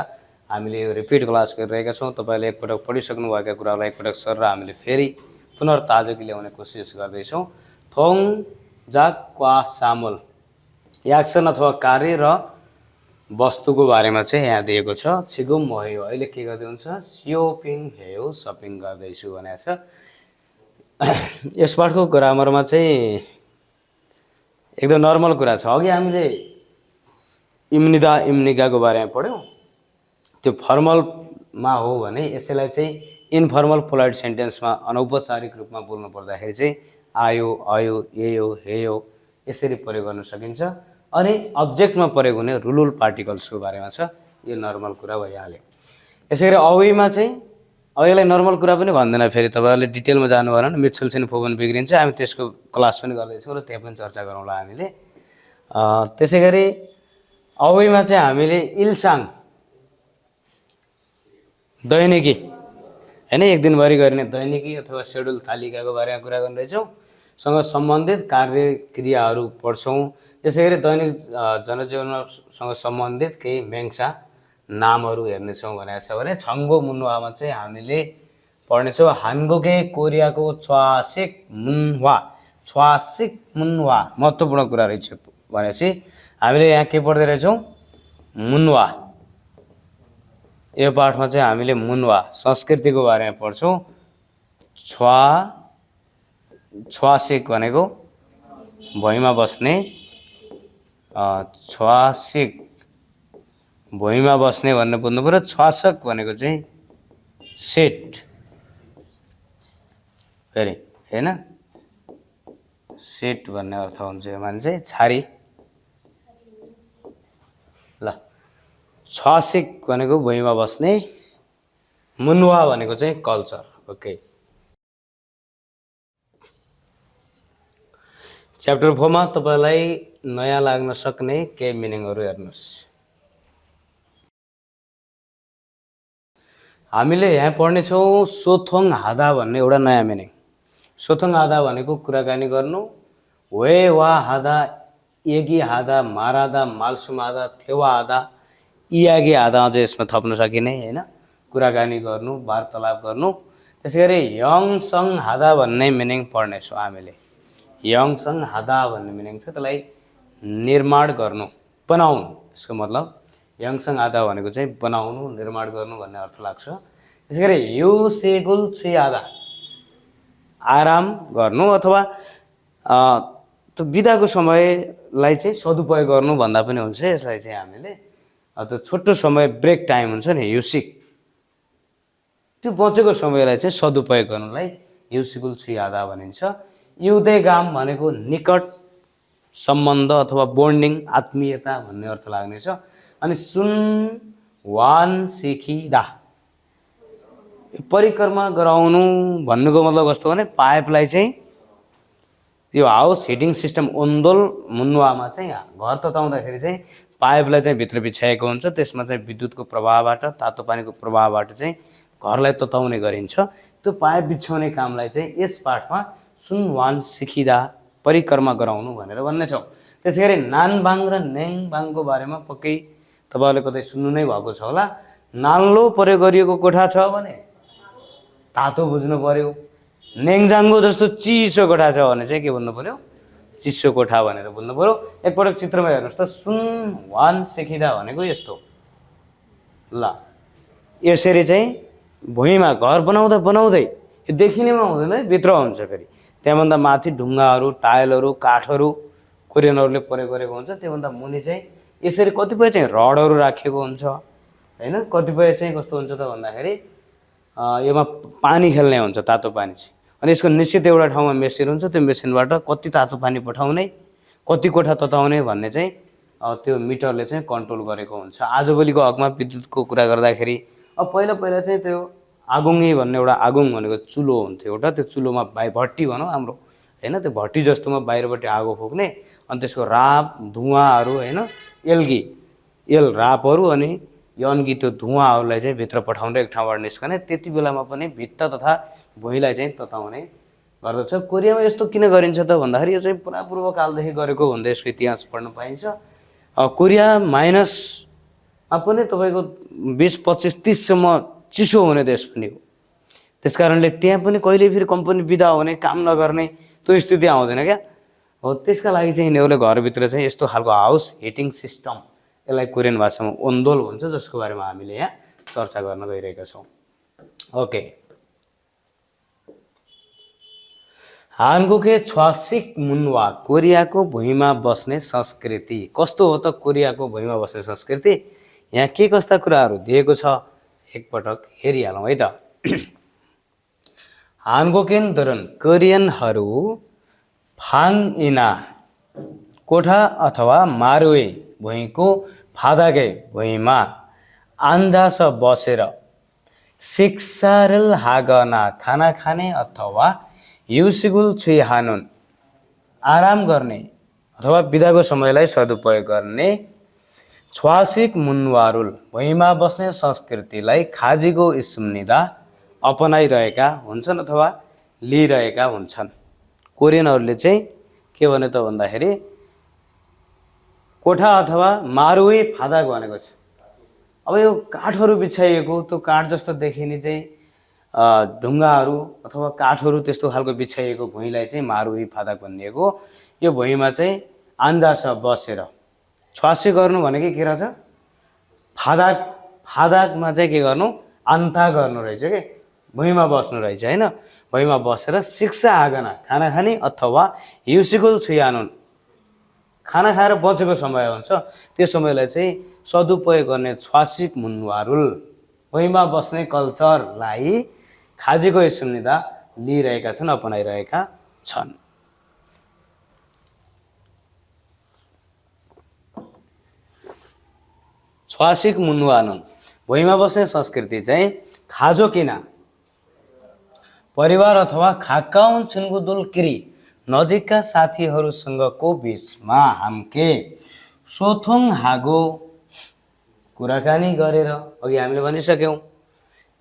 हामीले यो रिपिट क्लास गरिरहेका छौँ। तपाईले एकपटक पढिसक्नु भएका कुराहरूलाई एकपटक सर र हामीले फेरि पुनर्ताजगी ल्याउने कोसिस गर्दैछौँ। थोङ जाक क्वा सामुल एक्सन अथवा कार्य र वस्तुको बारेमा चाहिँ यहाँ दिएको छ। छिगुम भयो अहिले के गर्दै हुन्छ सियोपिङ हेयो सपिङ गर्दैछु भनेको छ। यस पाठको ग्रामरमा चाहिँ एकदम नर्मल कुरा छ। अघि हामीले इम्निदा इम्निकाको बारेमा पढ्यौँ। त्यो फर्मलमा हो भने यसैलाई चाहिँ इन्फर्मल पोलाइट सेन्टेन्समा अनौपचारिक रूपमा बोल्नु पर्दाखेरि चाहिँ आयो, अयो, एयो, हेयो यसरी प्रयोग गर्न सकिन्छ। अनि अब्जेक्टमा प्रयोग हुने रुलुल पार्टिकल्सको बारेमा छ। यो नर्मल कुरा भइहाल्यो। यसैगरी अवीमा चाहिँ अहिलेलाई नर्मल कुरा पनि भन्दैन। फेरि तपाईहरुले डिटेलमा जानु भएन भने मित्सुल फोबन बिग्रिन्छ। हामी त्यसको क्लास पनि गर्दैछौँ र त्यहाँ पनि चर्चा गरौँला हामीले। त्यसैगरी अवीमा चाहिँ हामीले इल्साङ दैनिकी हैन एक दिनभरि गरिने दैनिकी अथवा शेड्युल तालिकाको बारेमा कुरा गरिरहेछौँ। सँग सम्बन्धित कार्य क्रियाहरू पढ्छौँ। त्यसैगरी दैनिक जनजीवनसँग सम्बन्धित केही मेङ्सा नामहरू हेर्नेछौँ भनेको छ भने छङ्गो मुन्वामा चाहिँ हामीले पढ्नेछौँ हानगोके कोरियाको च्वासिक मुन्वा महत्त्वपूर्ण कुरा रहेछ भनेपछि हामीले यहाँ के पढ्दै रहेछौँ मुन्वा। यो पाठमा चाहिँ हामीले मुन्वा संस्कृतिको बारेमा पढ्छौँ। च्वासिक भनेको भुइँमा बस्ने, च्वासिक भुइँमा बस्ने भन्ने बुझ्नु पर्यो। च्वासक भनेको चाहिँ सेट फेरि हैन सेट भन्ने अर्थ हुन्छ यो माने चाहिँ छारी। ल च्वासिक भनेको भुइँमा बस्ने, मुन्वा भनेको चाहिँ कल्चर। ओके। च्याप्टर 4 मा तपाईलाई नयाँ लाग्न सक्ने केही मिनिङहरू हेर्नुस्। हामीले यहाँ पढ्ने छौं सोथोङ हादा भन्ने एउटा नयाँ मिनिङ। सोथोङ हादा भनेको कुराकानी गर्नु, वे वा हादा, एगी हादा, मारादा, मालसुम हादा, थेवा हादा, इयागी हादा अझै यसमा थप्न सकिने हैन, कुराकानी गर्नु, वार्तालाप गर्नु। त्यसैगरी यङसङ हादा भन्ने मिनिङ पढ्ने छौं हामीले। यङसङ हादा भन्ने मिनिङ छ त्यसलाई निर्माण गर्नु, बनाउनु। यसको मतलब यङसङ हादा भनेको चाहिँ बनाउनु, निर्माण गर्नु भन्ने अर्थ लाग्छ। त्यसैगरी यु सेगुल छि हादा आराम गर्नु अथवा त्यो बिदाको समयलाई चाहिँ सदुपयोग गर्नु भन्दा पनि हुन्छ। यसलाई चाहिँ हामीले त्यो छोटो समय ब्रेक टाइम हुन्छ नि युसिक, त्यो बचेको समयलाई चाहिँ सदुपयोग गर्नुलाई युसिकुल छि हादा भनिन्छ। युदे गाम भनेको निकट सम्बन्ध अथवा बोन्डिङ, आत्मीयता भन्ने अर्थ लाग्नेछ। अनि सुन वान सिखिदा परिक्रमा गराउनु भन्नुको मतलब कस्तो भने पाइपलाई चाहिँ यो हाउस हिटिङ सिस्टम ओन्दोल मुन्नुवामा चाहिँ घर तताउँदाखेरि चाहिँ पाइपलाई चाहिँ भित्र बिछाएको हुन्छ। त्यसमा चाहिँ विद्युतको प्रवाहबाट, तातो पानीको प्रवाहबाट चाहिँ घरलाई तताउने गरिन्छ। त्यो पाइप बिछाउने कामलाई चाहिँ यस पाठमा सुनवान सिखिदा परिक्रमा गराउनु भनेर भन्नेछौँ। त्यसैगरी नानबाङ र नेङबाङको बारेमा पक्कै तपाईँहरूले कतै सुन्नु नै भएको छ होला। नान्लो प्रयोग गरिएको कोठा छ भने तातो बुझ्नु पर्यो, नेङजाङ्गो जस्तो चिसो कोठा छ भने चाहिँ के भन्नु पर्यो, चिसो कोठा भनेर बुझ्नु पर्यो। एकपटक चित्रमा हेर्नुहोस् त, सुनवान सिखिदा भनेको यस्तो। ल यसरी चाहिँ भुइँमा घर बनाउँदा बनाउँदै यो देखिनेमा हुँदैन है, भित्र हुन्छ। फेरि त्यहाँभन्दा माथि ढुङ्गाहरू, टाइलहरू, काठहरू कोरियनहरूले प्रयोग गरेको हुन्छ। त्योभन्दा मुनि चाहिँ यसरी कतिपय चाहिँ रडहरू राखिएको हुन्छ हैन। कतिपय चाहिँ कस्तो हुन्छ त भन्दाखेरि यसमा पानी खेल्ने हुन्छ, तातो पानी चाहिँ। अनि यसको निश्चित एउटा ठाउँमा मेसिन हुन्छ, त्यो मेसिनबाट कति तातो पानी पठाउने, कति कोठा तताउने भन्ने चाहिँ त्यो मिटरले चाहिँ कन्ट्रोल गरेको हुन्छ। आजभोलिको हकमा विद्युतको कुरा गर्दाखेरि पहिला पहिला चाहिँ त्यो आगुङ्गी भन्ने एउटा, आगुङ भनेको चुलो हुन्थ्यो एउटा, त्यो चुलोमा भट्टी भनौँ हाम्रो हैन, त्यो भट्टी जस्तोमा बाहिरबाट आगो फुक्ने, अनि त्यसको राप धुवाँहरू हैन, एल रापहरू अनि यन्गी त्यो धुवाँहरूलाई चाहिँ भित्र पठाउने, एक ठाउँबाट निस्कने। त्यति बेलामा पनि भित्ता तथा भुइँलाई चाहिँ तताउने गर्दछ। कोरियामा यस्तो किन गरिन्छ त भन्दाखेरि यो चाहिँ पुरा पूर्वकालदेखि गरेको भन्दा यसको इतिहास पढ्न पाइन्छ। कोरिया माइनसमा पनि तपाईँको 20, 25, 30सम्म चिसो हुने देश पनि हो। त्यसकारणले त्यहाँ पनि कहिले फेरि कम्पनी बिदा हुने, काम नगर्ने त्यो स्थिति आउँदैन क्या हो। त्यसका लागि चाहिँ यिनीहरूले घरभित्र चाहिँ यस्तो खालको हाउस हिटिङ सिस्टम, यसलाई कोरियन भाषामा ओन्दोल भन्छ, जसको बारेमा हामीले यहाँ चर्चा गर्न गइरहेका छौँ। ओके, हानगुके छ्वासिक मुन्वा कोरियाको भुइँमा बस्ने संस्कृति। कस्तो हो त कोरियाको भुइँमा बस्ने संस्कृति? यहाँ के कस्ता कुराहरू दिएको छ एकपटक हेरिहालौँ है त। हानगुकेन दरन कोरियनहरू फाङ इना कोठा अथवा मारुए भुइँको फादागे भुइँमा आन्जास बसेर सिक्सारल हागना खाना खाने अथवा युसिगुल छुइ हानुन आराम गर्ने अथवा बिदाको समयलाई सदुपयोग गर्ने छ्वासिक मुन्वारुल भुइँमा बस्ने संस्कृतिलाई खाजीको इस्मनिदा अपनाइरहेका हुन्छन् अथवा लिइरहेका हुन्छन्। कोरियनहरूले चाहिँ के भने त भन्दाखेरि कोठा अथवा मारुए फादाग भनेको छ। अब यो काठहरू बिछाइएको, त्यो काठ जस्तो देखिने चाहिँ ढुङ्गाहरू अथवा काठहरू त्यस्तो खालको बिछाइएको भुइँलाई चाहिँ मारुई फादाग भनिएको। यो भुइँमा चाहिँ आन्जास बसेर छ्वासी गर्नु भनेको के रहेछ, फादागमा चाहिँ के गर्नु, आन्ता गर्नु रहेछ के, भुइँमा बस्नु रहेछ हैन। भुइँमा बसेर शिक्षा आगना खाना खाने अथवा युसिकुल छुयानुन खाना खाएर बचेको समय हुन्छ, त्यो समयलाई चाहिँ सदुपयोग गर्ने छ्वासिक मुन्वारुल भुइँमा बस्ने कल्चरलाई खाजीको सुनिदा लिइरहेका छन्, अपनाइरहेका छन्। छ्वासिक मुन्वानुन भुइँमा बस्ने संस्कृति चाहिँ खाजो किना परिवार अथवा खाकाउन छिन्गुदुल किरी नजिकका साथीहरूसँगको बिचमा हाम्के सोथोङ हागो कुराकानी गरेर अघि हामीले भनिसक्यौँ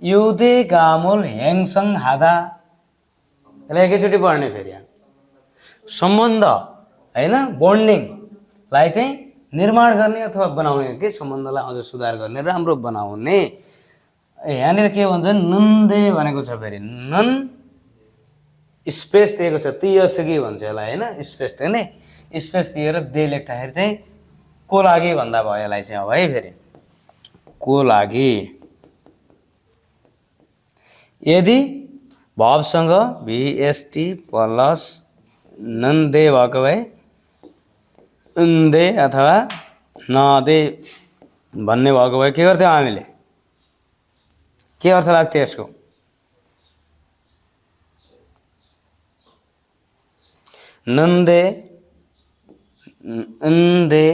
युदे गामोल ह्याङसँग हादा यसलाई एकैचोटि पढ्ने फेरि सम्बन्ध हैन बोन्डिङलाई चाहिँ निर्माण गर्ने अथवा बनाउने के सम्बन्धलाई अझ सुधार गर्ने राम्रो बनाउने यहाँनिर के भन्छ नन्दे भनेको छ फेरि नन स्पेस दिएको छ तियसगी भन्छ यसलाई हैन स्पेस दिने स्पेस दिएर दे लेख्दाखेरि चाहिँ को लागि भन्दा भयो यसलाई चाहिँ अब है फेरि को लागि यदि भवसँग भिएसटी प्लस नन्दे भएको भए उन्दे अथवा नदे भन्ने भएको भए के गर्थ्यौँ हामीले के अर्थ लाग्थ्यो यसको नन्दे उन्दे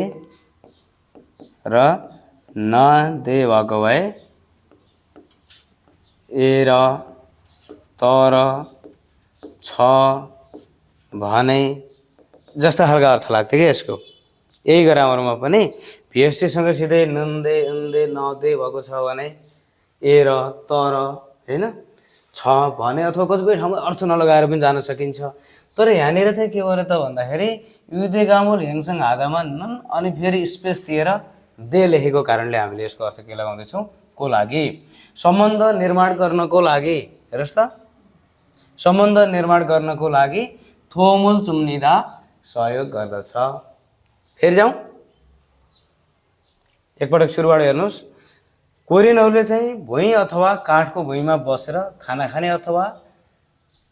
र नदे भएको भए ए र तर छ भने जस्तो खालको अर्थ लाग्थ्यो कि यसको यही ग्रामरमा पनि भिएसटीसँग सिधै नन्दे उन्दे नदे भएको छ भने ए र तर हैन छ भने अथवा कतिपय ठाउँमा अर्थ नलगाएर पनि जान सकिन्छ तर यहाँनिर चाहिँ के भयो त भन्दाखेरि युदे गामोल ह्याङसँग हादामा नन अनि फेरि स्पेस दिएर दे लेखेको कारणले हामीले यसको अर्थ के लगाउँदैछौँ को लागि सम्बन्ध निर्माण गर्नको लागि हेर्नुहोस् त सम्बन्ध निर्माण गर्नको लागि थोमुल चुम्निदा सहयोग गर्दछ फेरि जाउँ एकपटक सुरुबाट हेर्नुहोस् कोरियनहरूले चाहिँ भुइँ अथवा काठको भुइँमा बसेर खाना खाने अथवा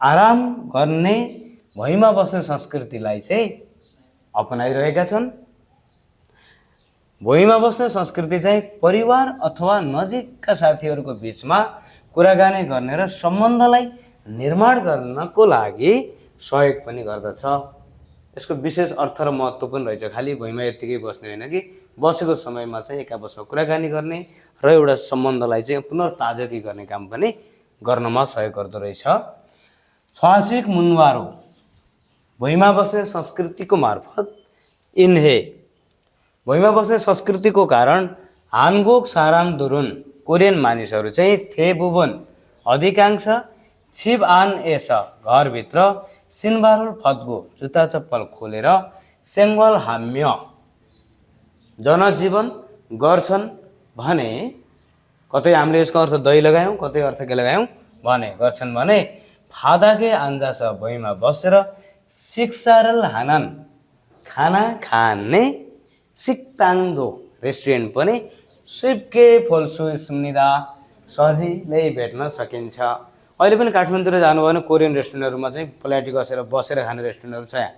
आराम गर्ने भुइँमा बस्ने संस्कृतिलाई चाहिँ अपनाइरहेका छन् भुइँमा बस्ने संस्कृति चाहिँ परिवार अथवा नजिकका साथीहरूको बिचमा कुराकानी गर्ने र सम्बन्धलाई निर्माण गर्नको लागि सहयोग पनि गर्दछ यसको विशेष अर्थ र महत्त्व पनि रहेछ खालि भुइँमा यत्तिकै बस्ने होइन कि बसेको समयमा चाहिँ एक आपसमा कुराकानी गर्ने र एउटा सम्बन्धलाई चाहिँ पुनर्ताजगी गर्ने काम पनि गर्नमा सहयोग गर्दो रहेछ छ्वासिक मुनवारो भुइँमा बस्ने संस्कृतिको मार्फत इन्हे भुइँमा बस्ने संस्कृतिको कारण हानगोक साराङ दुरुन कोरियन मानिसहरू चाहिँ थेबुबन अधिकांश छिब आन एस घरभित्र सिनबारुल फतगो जुत्ता चप्पल खोलेर सेङ्गल हाम्य जनजीवन गर्छन् भने कतै हामीले यसको अर्थ दही लगायौँ कतै अर्थ के लगायौँ भने गर्छन् भने फादाके आन्जास भुइँमा बसेर सिक्सारल हानान खाना खाने सिक्ताङदो रेस्टुरेन्ट पनि सिपके फोल्सु स्मृदा सजिलै भेट्न सकिन्छ अहिले पनि काठमाडौँतिर जानुभयो भने कोरियन रेस्टुरेन्टहरूमा चाहिँ प्लेटी कसेर बसेर खाने रेस्टुरेन्टहरू छ यहाँ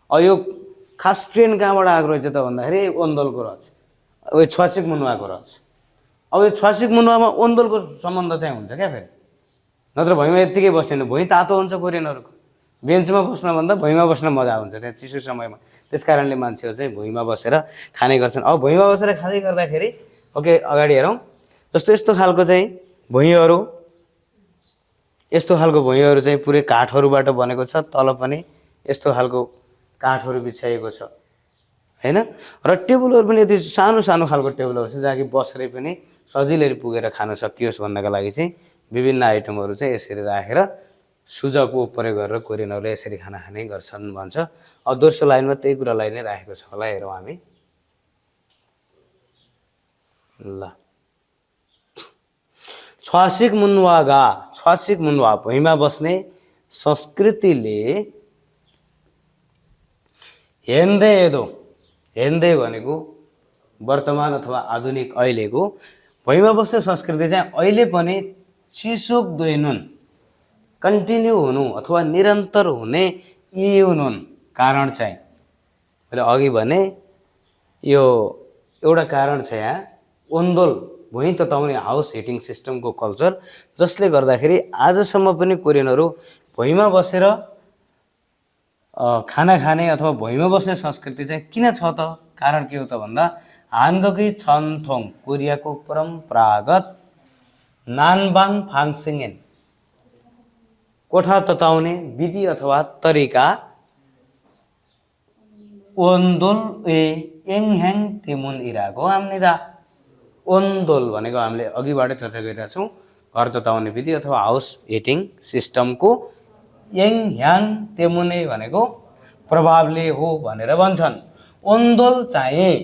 अब यो खास ट्रेन कहाँबाट आएको रहेछ त भन्दाखेरि ओन्दोलको रहेछ अब यो छ्वासिक मुनुवाको रहेछ अब यो छ्वासिक मुनुवामा ओन्दोलको सम्बन्ध चाहिँ हुन्छ क्या फेरि नत्र भुइँमा यत्तिकै बस्दैन भुइँ तातो हुन्छ कोरियनहरूको बेन्चमा बस्नभन्दा भुइँमा बस्न मजा हुन्छ त्यहाँ चिसो समयमा त्यस कारणले मान्छेहरू चाहिँ भुइँमा बसेर खाने गर्छन् अब भुइँमा बसेर खाँदै गर्दाखेरि ओके अगाडि हेरौँ जस्तो यस्तो खालको चाहिँ भुइँहरू यस्तो खालको भुइँहरू चाहिँ पुरै काठहरूबाट बनेको छ तल पनि यस्तो खालको काठहरू बिछाइएको छ हैन र टेबलहरू पनि यति सानो सानो खालको टेबलहरू छ जहाँ कि बसेरै पनि सजिलै पुगेर खान सकियोस् भन्नका लागि चाहिँ विभिन्न आइटमहरू चाहिँ यसरी राखेर सुजको प्रयोग गरेर कोरियनहरूले यसरी खाना खाने गर्छन् भन्छ अब दोस्रो लाइनमा त्यही कुरालाई नै राखेको छ होला हेरौँ हामी ल छ्वासिक मुन्वा भुइँमा बस्ने संस्कृतिले हेन्दै भनेको वर्तमान अथवा आधुनिक अहिलेको भुइँमा बस्ने संस्कृति चाहिँ अहिले पनि चिसोक दोइनुन कन्टिन्यू हुनु अथवा निरन्तर हुने इयुनुन कारण चाहिँ मैले अघि भने यो एउटा कारण छ यहाँ ओन्दोल भुइँ तताउने हाउस हिटिङ सिस्टमको कल्चर जसले गर्दाखेरि आजसम्म पनि कोरियनहरू भुइँमा बसेर खाना खाने अथवा भुइँमा बस्ने संस्कृति चाहिँ किन छ त कारण के हो त भन्दा हानगकी छनथोङ कोरियाको परम्परागत नानबाङ फाङसिङेन कोठा तताउने विधि अथवा तरिका ओन्दोल ए एङह्याङ तिमुन इराको आम्निदा। ओन्दोल भनेको हामीले अघिबाटै चर्चा गरिरहेका छौँ, घर तताउने विधि अथवा हाउस हिटिङ सिस्टमको। एङह्याङ तेमुने भनेको प्रभावले हो भनेर भन्छन्। ओन्दोल चाहिँ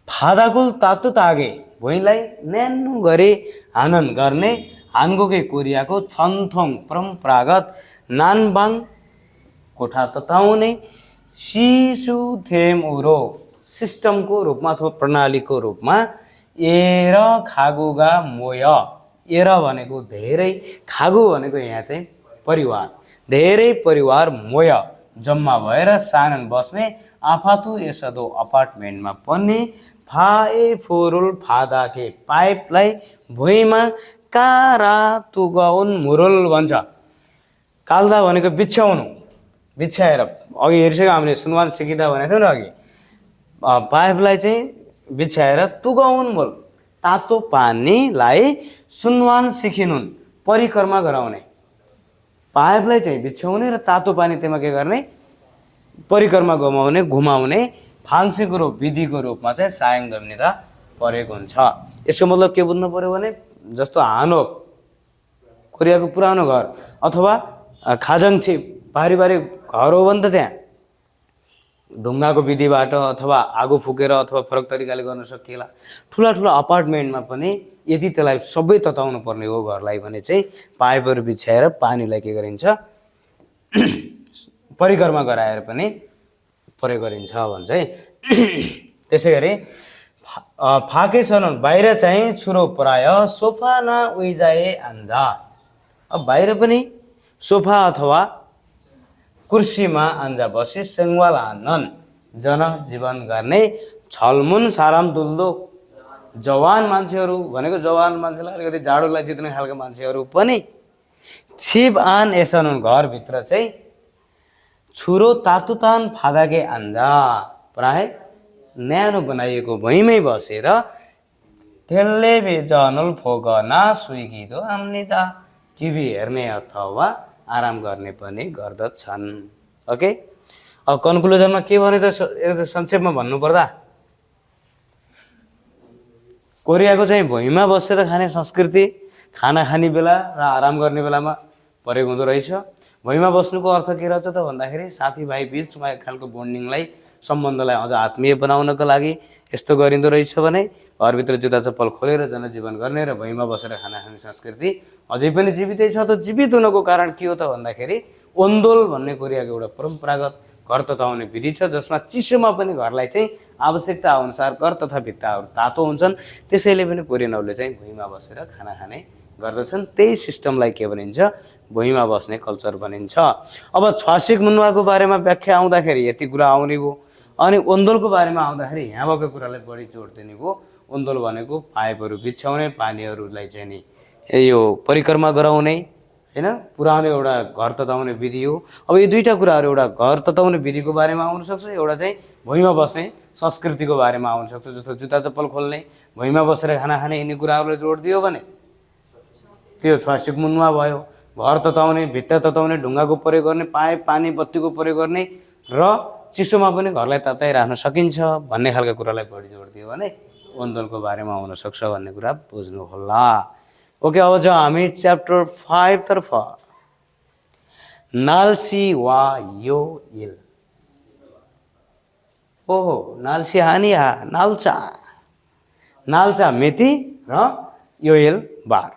फादाकुल तातो तागे भुइँलाई न्यानो गरी हानन गर्ने हानगोके कोरियाको छन्थोङ परम्परागत नानबाङ कोठा तताउने सिसु थेम उरो सिस्टमको रूपमा अथवा प्रणालीको रूपमा एर खागुगा मोय। एर भनेको धेरै, खागु भनेको यहाँ चाहिँ परिवार, धेरै परिवार मोय जम्मा भएर सानन बस्ने आफातु यसदो अपार्टमेन्टमा पर्ने फाए फुरुल फादाके पाइपलाई भुइँमा कारा तुगाउन मुरुल भन्छ। काल्दा भनेको बिछ्याउनु, बिछ्याएर अघि हेरिसक्यो हामीले, सुनवान सिकिँदा भनेको थियो नि अघि। पाइपलाई चाहिँ बिछ्याएर तुगाउन मुरुल, तातो पानीलाई सुनवान सिकिनुन परिक्रमा गराउने। पाइपलाई चाहिँ बिछ्याउने र तातो पानी त्यसमा के गर्ने, परिक्रमा घुमाउने फाङ्सेको रूप विधिको रूपमा चाहिँ सायङ दम्निदा परेको हुन्छ। यसको मतलब के बुझ्नु पर्यो भने जस्तो हानो कोरियाको पुरानो घर अथवा खाजङछी पारिवारिक घर हो भने त त्यहाँ ढुङ्गाको विधिबाट अथवा आगो फुकेर अथवा फरक तरिकाले गर्न सकिएला। ठुला ठुला अपार्टमेन्टमा पनि यदि त्यसलाई सबै तताउनु पर्ने हो घरलाई भने चाहिँ पाइपहरू बिछ्याएर पानीलाई के गरिन्छ, परिक्रमा गराएर पनि प्रयोग गरिन्छ भन्छ है। त्यसै गरी फाकेसनन बाहिर चाहिँ छुरो प्राय सोफा न उइजाए आन्जा। अब बाहिर पनि सोफा अथवा कुर्सीमा आन्जा बसी सेङ्वाल हान्नन् जनजीवन गर्ने छलमुन साराम दुल्दो जवान मान्छेहरू भनेको जवान मान्छेलाई अलिकति जाडोलाई जित्ने खालको मान्छेहरू पनि छिप आन एसनुन घरभित्र चाहिँ छुरो तातुतान फादाके आन्जा प्राय न्यानो बनाइएको भुइँमै बसेर त्यसले बेजनल फोगना सुइगिदो आम्निदा टिभी हेर्ने अथवा आराम गर्ने पनि गर्दछन्। ओके, अब कन्क्लुजनमा के भने त संक्षेपमा भन्नुपर्दा कोरियाको चाहिँ भुइँमा बसेर खाने संस्कृति खाना खाने बेला र आराम गर्ने बेलामा प्रयोग हुँदो रहेछ। भुइँमा बस्नुको अर्थ के रहेछ त भन्दाखेरि साथीभाइ बिचमा एक खालको बोन्डिङलाई, सम्बन्धलाई अझ आत्मीय बनाउनको लागि यस्तो गरिँदो रहेछ भने घरभित्र जुत्ता चप्पल खोलेर जनजीवन गर्ने र भुइँमा बसेर खाना खाने संस्कृति अझै पनि जीवितै छ। त जीवित हुनको कारण के हो त भन्दाखेरि ओन्दोल भन्ने कोरियाको एउटा परम्परागत घर तताउने विधि छ, जसमा चिसोमा पनि घरलाई चाहिँ आवश्यकता अनुसार घर तथा भित्ताहरू तातो हुन्छन्। त्यसैले पनि कोरियनहरूले चाहिँ भुइँमा बसेर खाना खाने गर्दछन्। त्यही सिस्टमलाई के भनिन्छ, भुइँमा बस्ने कल्चर भनिन्छ। अब छ्वासिक मुन्वाको बारेमा व्याख्या आउँदाखेरि यति कुरा आउने भयो। अनि ओन्दोलको बारेमा आउँदाखेरि यहाँ भएको कुरालाई बढी जोड दिने भयो। ओन्दोल भनेको पाइपहरू बिछ्याउने, पानीहरूलाई चाहिँ नि यो परिक्रमा गराउने हैन, पुरानो एउटा घर तताउने विधि हो। अब यो दुईटा कुराहरू एउटा घर तताउने विधिको बारेमा आउन सक्छ, एउटा चाहिँ भुइँमा बस्ने संस्कृतिको बारेमा आउन सक्छ। जस्तो जुत्ता चप्पल खोल्ने, भुइँमा बसेर खाना खाने, यिनी कुराहरूलाई जोड दियो भने त्यो छ्वासिक मुन्वा भयो। घर तताउने, भित्ता तताउने, ढुङ्गाको प्रयोग गर्ने, पाइप पानी बत्तीको प्रयोग गर्ने र चिसोमा पनि घरलाई तताइ राख्न सकिन्छ भन्ने खालको कुरालाई बढी जोड दियो भने ओन्दोलको बारेमा आउन सक्छ भन्ने कुरा बुझ्नु होला। ओके, अब जाउँ हामी च्याप्टर 5 तर्फ। नाल्सी वा यो इल। ओहो, नाल्सी हानी हा नाल्चा, नाल्चा मेथी र यो इल बार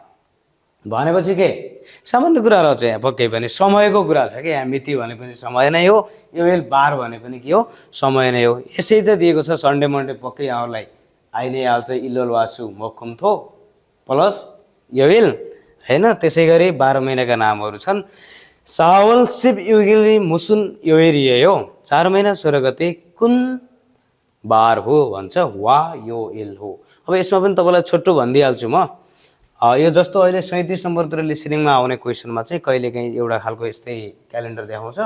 भनेपछि के सामान्य कुरा रहेछ। यहाँ पक्कै पनि समयको कुरा छ कि यहाँ मिति भने पनि समय नै हो, यो बेल बार भने पनि के हो, समय नै हो। यसै त दिएको छ सन्डे मन्डे पक्कै यहाँहरूलाई आइ नै हाल्छ। इलोल वासु मकुम थो प्लस यो बेल हैन। त्यसै गरी 12 महिनाका नामहरू छन्। सावल शिव युगिली मुसुन योएरिए हो, 4 महिना 16 गते कुन बार हो भन्छ, वा यो इल हो। अब यसमा पनि तपाईँलाई छोटो भनिदिइहाल्छु म। यो जस्तो अहिले 37 नम्बरतिर लिसनिङमा आउने क्वेसनमा चाहिँ कहिलेकाहीँ एउटा खालको यस्तै क्यालेन्डर देखाउँछ।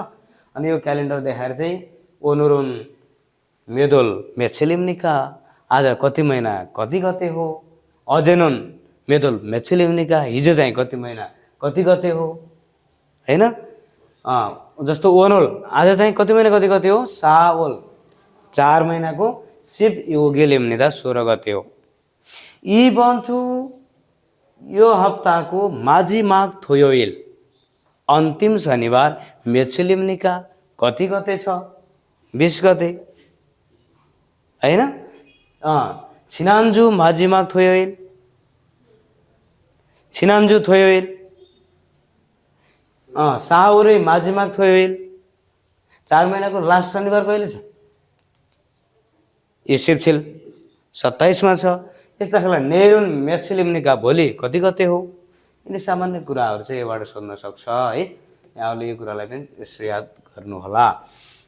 अनि यो क्यालेन्डर देखाएर चाहिँ ओनुरुन मेदोल मेछेलिम्निका आज कति महिना कति गते हो, अजेनुन मेदोल मेछेलिम्निका हिजो चाहिँ कति महिना कति गते हो हैन। जस्तो ओनोल आज चाहिँ कति महिना कति गते हो, सावल 4 महिनाको शिव योगी लिम्निदा 16 गते हो। यी बन्छु यो हप्ताको माझी माघ थोयोइल अन्तिम शनिबार मेछलिम्निका कति गते छ? 20 गते हैन? छिनान्जु माझी माघ थोयोइल, छिनान्जु थोयोइल, साउरे माझी माघ थोयोइल 4 महिनाको लास्ट शनिबार कहिले छ? यो शिवछिल 27 मा छ। यस्ता खालका नेरुन मेछलिम्निका भोलि कति गते हो? यिनी सामान्य कुराहरू चाहिँ यहाँबाट सोध्न सक्छ है। यहाँले यो कुरालाई पनि यसो याद गर्नु होला।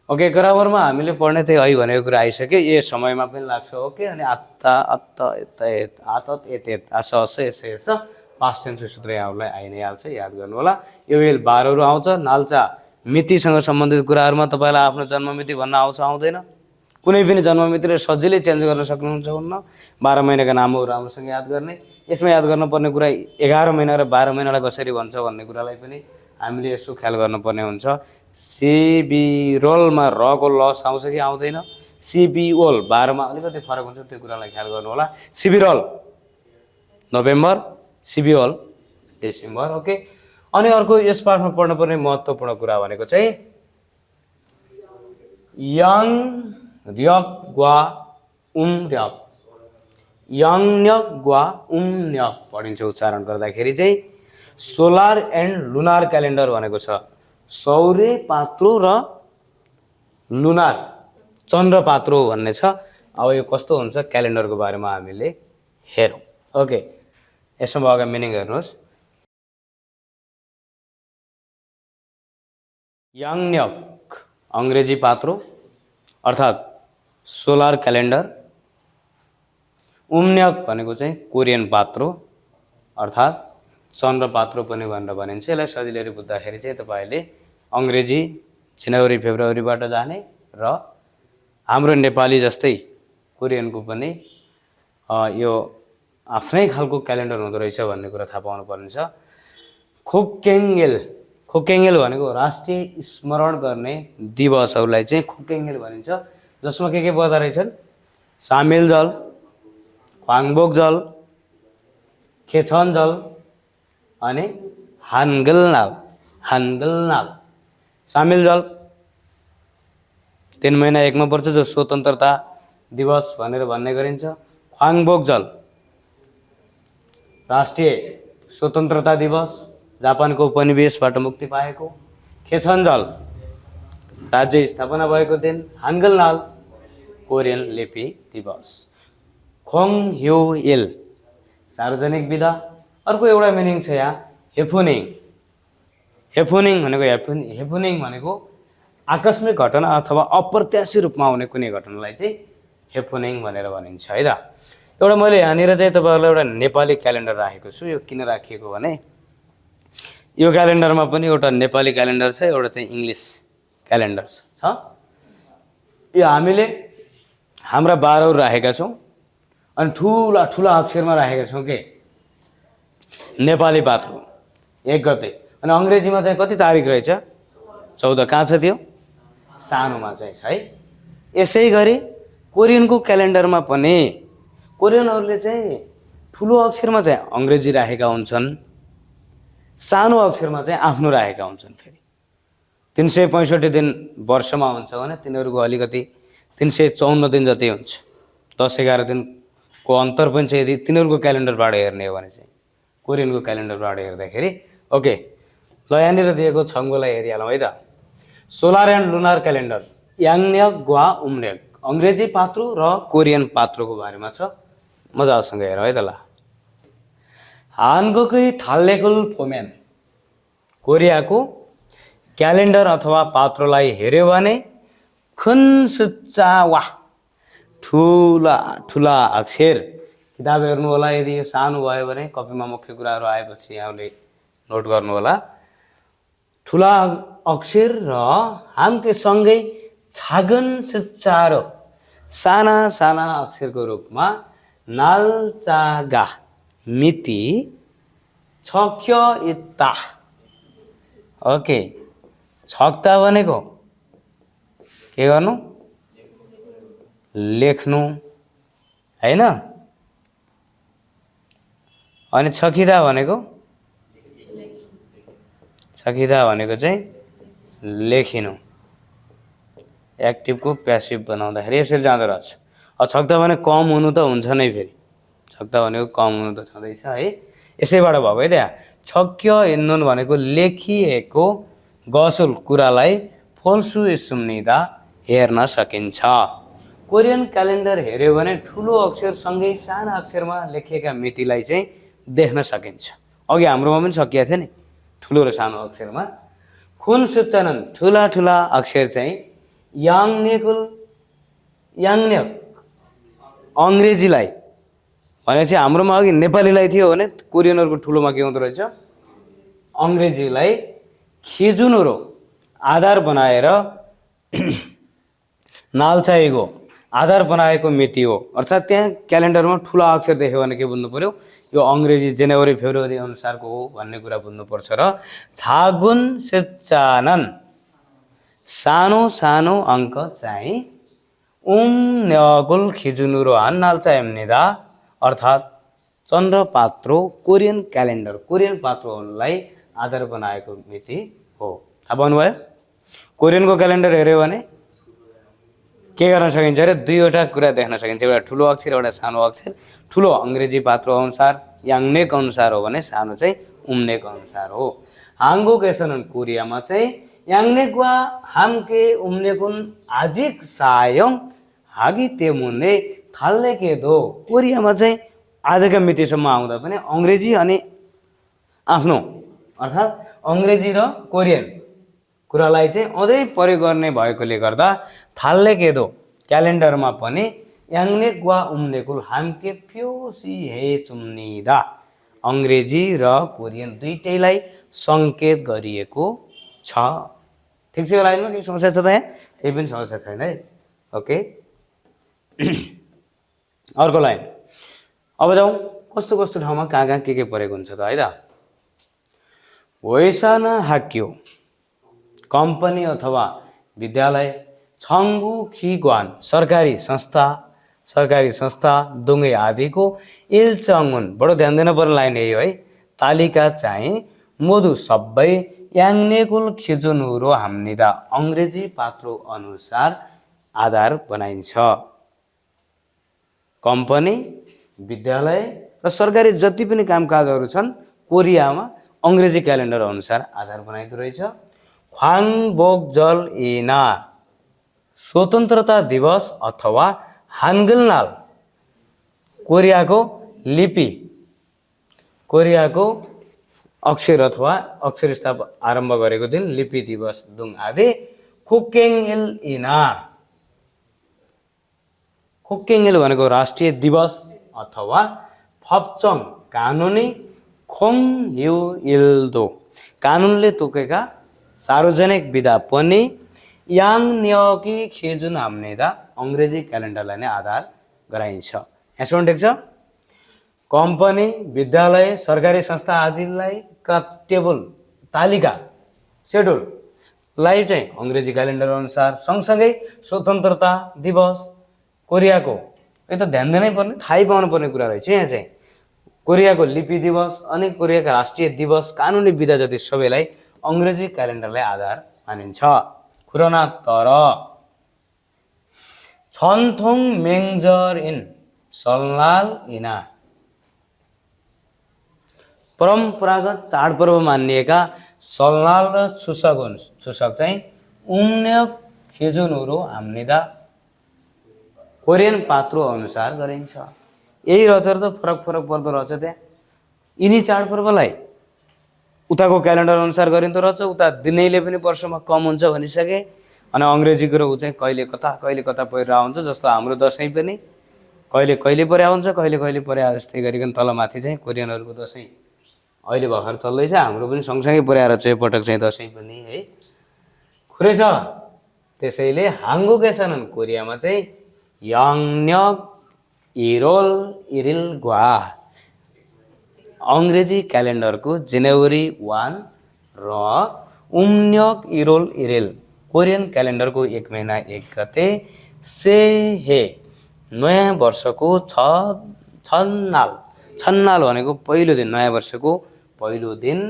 ओके, ग्रामरमा हामीले पढ्ने त्यही है भनेको कुरा आइसक्यो। यो समयमा पनि लाग्छ। ओके, अनि आत्ता अत्त एत आतत एत आस अस एस एस पास्ट टेन्स सूत्र यहाँहरूलाई आइ नै हाल्छ, याद गर्नु होला। यो वेल बारहरू आउँछ। नाल्चा मितिसँग सम्बन्धित कुराहरूमा तपाईँलाई आफ्नो जन्ममिति भन्न आउँछ आउँदैन? कुनै पनि जन्ममितिले सजिलै चेन्ज गर्न सक्नुहुन्छ हुन्न? 12 महिनाका नामहरू राम्रोसँग याद गर्ने। यसमा याद गर्नुपर्ने कुरा 11 महिना र 12 महिनालाई कसरी भन्छ भन्ने कुरालाई पनि हामीले यसो ख्याल गर्नुपर्ने हुन्छ। सिबिरोलमा रको लस आउँछ कि आउँदैन? सिबिओल 12 मा अलिकति फरक हुन्छ, त्यो कुरालाई ख्याल गर्नु होला। सिबिरोल नोभेम्बर, सिबिओल डिसेम्बर। ओके, अनि अर्को यस पाठमा पढ्नुपर्ने महत्त्वपूर्ण कुरा भनेको चाहिँ यङ र्यक ग्वा उम्र्यक, यङन्यक ग्वा उम्न्यक पढिन्छ उच्चारण गर्दाखेरि चाहिँ। सोलर एन्ड लुनार क्यालेन्डर भनेको छ सौर्य पात्रो र लुनार चन्द्र पात्रो भन्ने छ। अब यो कस्तो हुन्छ क्यालेन्डरको बारेमा हामीले हेरौँ। ओके, यसमा भएको मिनिङ हेर्नुहोस्। याङन्यक अङ्ग्रेजी पात्रो अर्थात् सोलर क्यालेन्डर, उम्न्यक भनेको चाहिँ कोरियन पात्रो अर्थात् चन्द्र पात्रो पनि भनेर भनिन्छ। यसलाई सजिलै बुझ्दाखेरि चाहिँ तपाईँले अङ्ग्रेजी जनवरी फेब्रुअरीबाट जाने र हाम्रो नेपाली जस्तै कोरियनको पनि यो आफ्नै खालको क्यालेन्डर हुँदो रहेछ भन्ने कुरा थाहा पाउनु पर्नेछ। खोकेङ्गेल, खोकेङ्गेल भनेको राष्ट्रिय स्मरण गर्ने दिवसहरूलाई चाहिँ खोकेङ्गेल भनिन्छ, जसमा के पर्दो रहेछन्? सामेल जल, ख्वाङबोक जल, खेछन जल अनि हानगलनाल। हानगलनाल सामेल जल 3 महिना 1 मा पर्छ, जो स्वतन्त्रता दिवस भनेर भन्ने गरिन्छ। ख्वाङबोक जल राष्ट्रिय स्वतन्त्रता दिवस, जापानको उपनिवेशबाट मुक्ति पाएको। खेछन जल राज्य स्थापना भएको दिन। हानगलनाल कोरियन लिपि दिवस। खोङह्युइल सार्वजनिक बिदा। अर्को एउटा मिनिङ छ यहाँ हेफुनिङ। हेफुनिङ भनेको हेफुनिङ भनेको आकस्मिक घटना अथवा अप्रत्याशित रूपमा हुने कुनै घटनालाई चाहिँ हेफुनिङ भनेर भनिन्छ है त। एउटा मैले यहाँनिर चाहिँ तपाईँहरूलाई एउटा नेपाली क्यालेन्डर राखेको छु। यो किन राखिएको भने यो क्यालेन्डरमा पनि एउटा नेपाली क्यालेन्डर छ, एउटा चाहिँ इङ्ग्लिस क्यालेन्डर छ। यो हामीले हाम्रा बारहरू राखेका छौँ अनि ठुला ठुला अक्षरमा राखेका छौँ के नेपाली पात्रो 1 गते। अनि अङ्ग्रेजीमा चाहिँ कति तारिक रहेछ? 14। कहाँ छ त्यो? सानोमा चाहिँ छ है। यसै गरी कोरियनको क्यालेन्डरमा पनि कोरियनहरूले चाहिँ ठुलो अक्षरमा चाहिँ अङ्ग्रेजी राखेका हुन्छन्, सानो अक्षरमा चाहिँ आफ्नो राखेका हुन्छन्। फेरि 365 दिन वर्षमा हुन्छ भने तिनीहरूको अलिकति 354 दिन जति हुन्छ। 10-11 दिनको अन्तर पनि छ यदि तिनीहरूको क्यालेन्डरबाट हेर्ने हो भने चाहिँ कोरियनको क्यालेन्डरबाट हेर्दाखेरि। ओके, ल यहाँनिर दिएको छङ्गोलाई हेरिहालौँ है त। सोलर एन्ड लुनार क्यालेन्डर याङन्यक ग्वा उम्रेक अङ्ग्रेजी पात्रो र कोरियन पात्रोको बारेमा छ। मजासँग हेरौँ है त ल। हानगकै थाल्लेकुल फोमेन कोरियाको क्यालेन्डर अथवा पात्रोलाई हेऱ्यो भने खुनसुच्चावा ठुला ठुला अक्षर। किताब हेर्नु होला, यदि यो सानो भयो भने कपीमा मुख्य कुराहरू आएपछि यहाँले नोट गर्नु होला। ठुला अक्षर र हामके सँगै छागन सुच्चारो साना साना अक्षरको रूपमा नाल्चागा मिति छक्य इत्ता। ओके, छक्ता भनेको के गर्नु? लेख्नु हैन। अनि छकिदा भनेको चाहिँ लेखिनु। एक्टिभको प्यासिभ बनाउँदाखेरि यसरी जाँदो रहेछ। छक्दा भने कम हुनु त हुन्छ नै, फेरि छक्दा भनेको कम हुनु त छँदैछ है। यसैबाट भएको है त्यहाँ। छक्य एन्नुन भनेको लेखिएको गसुल कुरालाई फोल्सु सुम्निदा हेर्न सकिन्छ। कोरियन क्यालेन्डर हेऱ्यो भने ठुलो अक्षरसँगै साना अक्षरमा लेखिएका मितिलाई चाहिँ देख्न सकिन्छ। अघि हाम्रोमा पनि सकिएको थियो नि, ठुलो र सानो अक्षरमा। खुन सूचनन ठुला ठुला अक्षर चाहिँ याङ्नेक अङ्ग्रेजीलाई भनेपछि हाम्रोमा अघि नेपालीलाई थियो भने कोरियनहरूको ठुलोमा के हुँदो रहेछ, अङ्ग्रेजीलाई खिजुनुरो आधार बनाएर नाल्चाइगो आधार बनाएको मिति हो। अर्थात् त्यहाँ क्यालेन्डरमा ठुला अक्षर देख्यो भने के बुझ्नु पर्यो, यो अङ्ग्रेजी जनवरी फेब्रुअरी अनुसारको हो भन्ने कुरा बुझ्नुपर्छ। र छागुन सेचानन सानो सानो अङ्क चाहिँ न्यगुल खिजुनुरो हान्नाल्चाइम्निदा अर्थात् चन्द्र पात्रो कोरियन क्यालेन्डर कोरियन पात्रोलाई आधार बनाएको मिति हो। थाहा पाउनुभयो। कोरियनको क्यालेन्डर हेऱ्यो भने के गर्न सकिन्छ अरे, दुईवटा कुरा देख्न सकिन्छ। एउटा ठुलो अक्षर, एउटा सानो अक्षर। ठुलो अङ्ग्रेजी पात्रो अनुसार याङ्नेक अनुसार हो भने सानो चाहिँ उम्नेक अनुसार हो। हाङ्गुक एसनन कोरियामा चाहिँ याङ्नेक वा हाम्के उम्नेकुन आजिक सायङ हागी तेमुने थाल्लेके दो। कोरियामा चाहिँ आजका मितिसम्म आउँदा पनि अङ्ग्रेजी अनि आफ्नो अर्थात् अङ्ग्रेजी र कोरियन कुरालाई चाहिँ अझै प्रयोग गर्ने भएकोले गर्दा थाल्लेके दो क्यालेन्डरमा पनि याङ्नेक वा उम्नेकुल हाम्के प्योसी हे चुम्निदा अङ्ग्रेजी र कोरियन दुईटैलाई सङ्केत गरिएको छ। ठिक छ, यो लाइनमा केही समस्या छ त? यहाँ केही पनि समस्या छैन है। ओके, अर्को लाइन। अब जाउँ कस्तो कस्तो ठाउँमा कहाँ के परेको हुन्छ त है त। वेसाना हाक्यो कम्पनी अथवा विद्यालय, छङ्गु खिग्वान सरकारी संस्था दुङ्गे आदिको इल्चङ्गुन बडो ध्यान दिनुपर्ने लाइन यही हो है। तालिका चाहिँ मोदु सबै याङ्नेकुल खिजुनुरो हाम्निदा अङ्ग्रेजी पात्रो अनुसार आधार बनाइन्छ। कम्पनी, विद्यालय र सरकारी जति पनि कामकाजहरू छन् कोरियामा अङ्ग्रेजी क्यालेन्डर अनुसार आधार बनाइदो रहेछ। ख्वाङबोक जल इना स्वतन्त्रता दिवस अथवा हानगुलनाल कोरियाको लिपि, कोरियाको अक्षर अथवा अक्षर स्थाप आरम्भ गरेको दिन लिपि दिवस दुङ आदि। खुक्केङएल इना, खुक्केङएल भनेको राष्ट्रिय दिवस अथवा फप्चङ कानुनी, खोङ हिउ इल्दो कानुनले तोकेका सार्वजनिक विधा पनि याङ्न्यकी खिजुन हाम्नेदा अङ्ग्रेजी क्यालेन्डरलाई नै आधार गराइन्छ। यहाँसम्म ठिक छ। कम्पनी, विद्यालय, सरकारी संस्था आदिलाई का टेबल तालिका सेड्युललाई चाहिँ अङ्ग्रेजी क्यालेन्डर अनुसार, सँगसँगै स्वतन्त्रता दिवस कोरियाको, यो त ध्यान दिनै पर्ने, थाहै पाउनु पर्ने कुरा रहेछ यहाँ चाहिँ। कोरियाको लिपि दिवस अनि कोरियाका राष्ट्रिय दिवस, कानुनी विधा जति सबैलाई अङ्ग्रेजी क्यालेन्डरलाई आधार मानिन्छ। खुरना तर छन्थोङ मेङ्जर इन सल्लाल इना परम्परागत चाडपर्व मानिएका सल्लाल र छुसक चाहिँ उम्न्यक खिजुनुरो हाम्निदा कोरियन पात्रो अनुसार गरिन्छ। यही रहेछ त, फरक पर्दो रहेछ त्यहाँ। यिनी चाडपर्वलाई उताको क्यालेन्डर अनुसार गरिँदो रहेछ। उता दिनैले पनि वर्षमा कम हुन्छ भनिसके। अनि अङ्ग्रेजीको र ऊ चाहिँ कहिले कता परिरहेको हुन्छ। जस्तो हाम्रो दसैँ पनि कहिले पर्या हुन्छ, कहिले पर्या जस्तै गरिकन तल माथि चाहिँ कोरियनहरूको दसैँ अहिले भर्खर चल्दैछ। हाम्रो पनि सँगसँगै पर्याएर चाहिँ पटक चाहिँ दसैँ पनि है खुरेछ। त्यसैले हाङ्गुकेसनन कोरियामा चाहिँ याङ्न्यक इरोल इरिल ग्वा अङ्ग्रेजी क्यालेन्डरको जनवरी 1 र उम्न्यक इरोल इरेल कोरियन क्यालेन्डरको 1 महिना 1 गते से हे नयाँ वर्षको छन्नाल छन्नाल भनेको पहिलो दिन, नयाँ वर्षको पहिलो दिन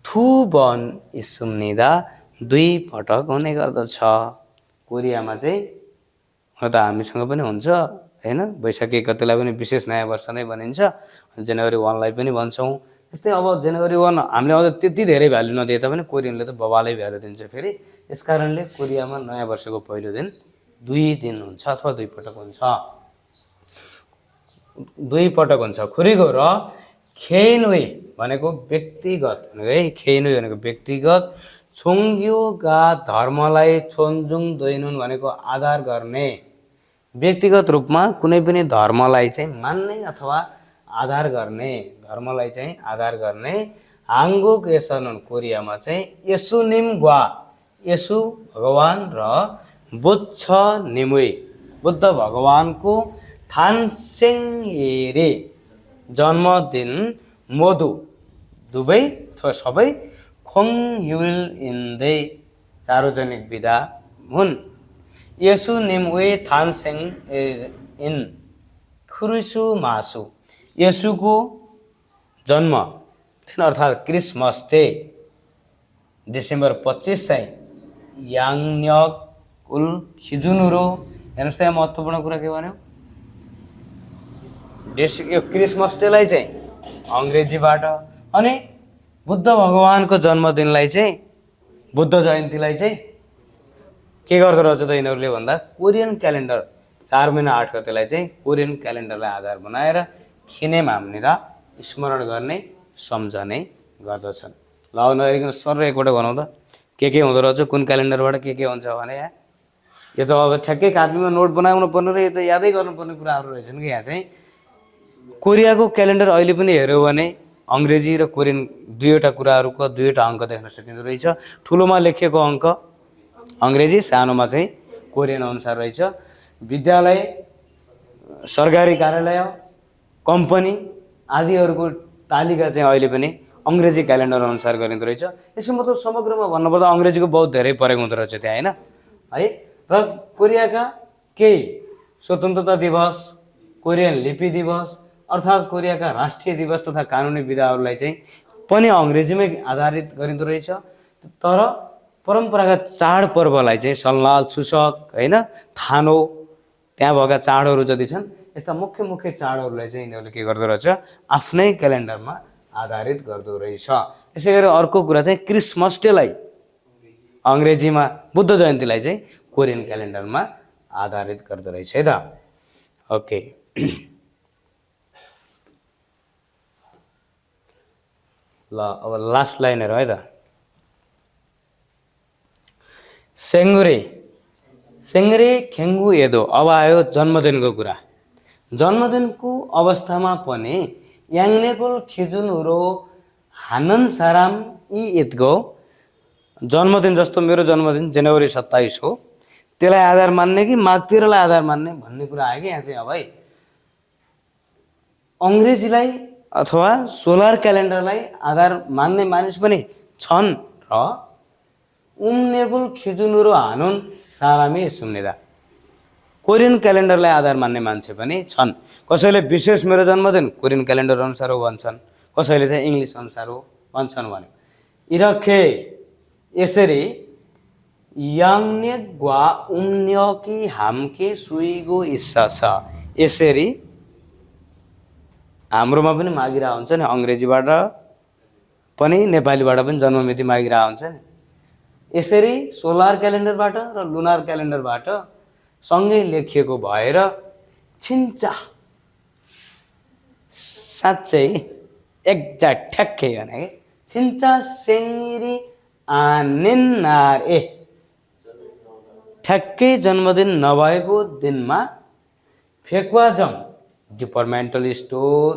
थुबन इसुम्निदा 2 पटक हुने गर्दछ। कोरियामा चाहिँ हुन त हामीसँग पनि हुन्छ हैन, वैशाख 1 गतेलाई पनि विशेष नयाँ वर्ष नै भनिन्छ, जनवरी 1 लाई पनि भन्छौँ। त्यस्तै अब जनवरी 1 हामीले अझ त्यति धेरै भ्यालु नदिए तापनि कोरियनले त बबालै भ्यालु दिन्छ फेरि। यसकारणले कोरियामा नयाँ वर्षको पहिलो दिन 2 दिन हुन्छ अथवा 2 पटक हुन्छ। 2 पटक हुन्छ खुरीको। र खेनुई भनेको व्यक्तिगत है, खेनुई भनेको व्यक्तिगत, छोङ्ग्योगा धर्मलाई छोन्जुङ दैनुन भनेको आधार गर्ने, व्यक्तिगत रूपमा कुनै पनि धर्मलाई चाहिँ मान्ने अथवा आधार गर्ने, धर्मलाई चाहिँ आधार गर्ने। हाङ्गुक एसनुन कोरियामा चाहिँ यसुनिम ग्वा, यसु भगवान र बुच्छ निमुई बुद्ध भगवानको थानसेङएरे जन्मदिन मोदु दुवै अथवा सबै खोङह्युल इन्दै सार्वजनिक बिदा हुन्। यसु निमुई थानसेङ इन खुरुसु मासु, यसुको जन्म अर्थात् क्रिसमस डे डिसेम्बर 25 चाहिँ याङन्यक उल खिजुनुरो। हेर्नुहोस् त यहाँ महत्त्वपूर्ण कुरा के भन्यो, यो क्रिसमस डेलाई चाहिँ अङ्ग्रेजीबाट, अनि बुद्ध भगवानको जन्मदिनलाई चाहिँ, बुद्ध जयन्तीलाई चाहिँ के गर्दो रहेछ त यिनीहरूले भन्दा कोरियन क्यालेन्डर 4 महिना 8 गतेलाई चाहिँ कोरियन क्यालेन्डरलाई आधार बनाएर खिनेम हाम्नेर स्मरण गर्ने सम्झने गर्दछन्। ल नहेरिकन सर एकपल्ट भनौँ त के हुँदो रहेछ, कुन क्यालेन्डरबाट के हुन्छ भने। यहाँ यो त अब ठ्याक्कै कापीमा नोट बनाउनु पर्ने र यो त यादै गर्नुपर्ने कुराहरू रहेछन् कि। यहाँ चाहिँ कोरियाको क्यालेन्डर अहिले पनि हेऱ्यो भने अङ्ग्रेजी र कोरियन दुईवटा कुराहरूको दुईवटा अङ्क देख्न सकिँदो रहेछ। ठुलोमा लेखिएको अङ्क अङ्ग्रेजी, सानोमा चाहिँ कोरियन अनुसार रहेछ। विद्यालय, सरकारी कार्यालय, कम्पनी आदिहरूको तालिका चाहिँ अहिले पनि अङ्ग्रेजी क्यालेन्डर अनुसार गरिँदो रहेछ। यसको मतलब समग्रमा भन्नुपर्दा अङ्ग्रेजीको बहुत धेरै प्रयोग हुँदो रहेछ त्यहाँ हैन है। र कोरियाका केही स्वतन्त्रता दिवस, कोरियन लिपि दिवस अर्थात् कोरियाका राष्ट्रिय दिवस तथा कानुनी विधाहरूलाई चाहिँ पनि अङ्ग्रेजीमै आधारित गरिँदो रहेछ। तर परम्परागत चाडपर्वलाई चाहिँ सल्लाल चुसक हैन, थानो, त्यहाँ भएका चाडहरू जति छन् यस्ता मुख्य चाडहरूलाई चाहिँ यिनीहरूले के गर्दो रहेछ, आफ्नै क्यालेन्डरमा आधारित गर्दो रहेछ। यसै गरी अर्को कुरा चाहिँ क्रिसमस डेलाई अङ्ग्रेजीमा, बुद्ध जयन्तीलाई चाहिँ कोरियन क्यालेन्डरमा आधारित गर्दो रहेछ है त। ओके, ल अब लास्ट लाइनहरू है त। सेङ्गुरे खेङ्गु एदो, अब आयो जन्मदिनको कुरा। जन्मदिनको अवस्थामा पनि याङ्नेकुल खिजुनुरो हानन साराम यी एतगो, जन्मदिन जस्तो मेरो जन्मदिन जनवरी 27 हो, त्यसलाई आधार मान्ने कि माघ 13लाई आधार मान्ने भन्ने कुरा आयो कि यहाँ चाहिँ। अब है अङ्ग्रेजीलाई अथवा सोलर क्यालेन्डरलाई आधार मान्ने मानिस पनि छन् र उम्नेकुल खिजुनुरो हानुन सारामी सुम्नेदा, कोरियन क्यालेन्डरलाई आधार मान्ने मान्छे पनि छन्। कसैले विशेष मेरो जन्मदिन कोरियन क्यालेन्डर अनुसार हो भन्छन्, कसैले चाहिँ इङ्ग्लिस अनुसार हो भन्छन् भने। इरखे यसरी याङ्ने ग्वा उम्न्यकी हामके सुइगो इस्सा छ, यसरी हाम्रोमा पनि मागिरह हुन्छ नि, अङ्ग्रेजीबाट पनि नेपालीबाट पनि जन्ममिति मागिरह हुन्छ नि। यसरी सोलर क्यालेन्डरबाट र लुनार क्यालेन्डरबाट सँगै लेखिएको भएर छिन्चा, साँच्चै एक्ज्याक्ट ठ्याक्कै भने कि छिन्चा सेङ्गिरी आनेन्नार ए, ठ्याक्कै जन्मदिन नभएको दिनमा फेक्वाजङ डिपार्टमेन्टल स्टोर,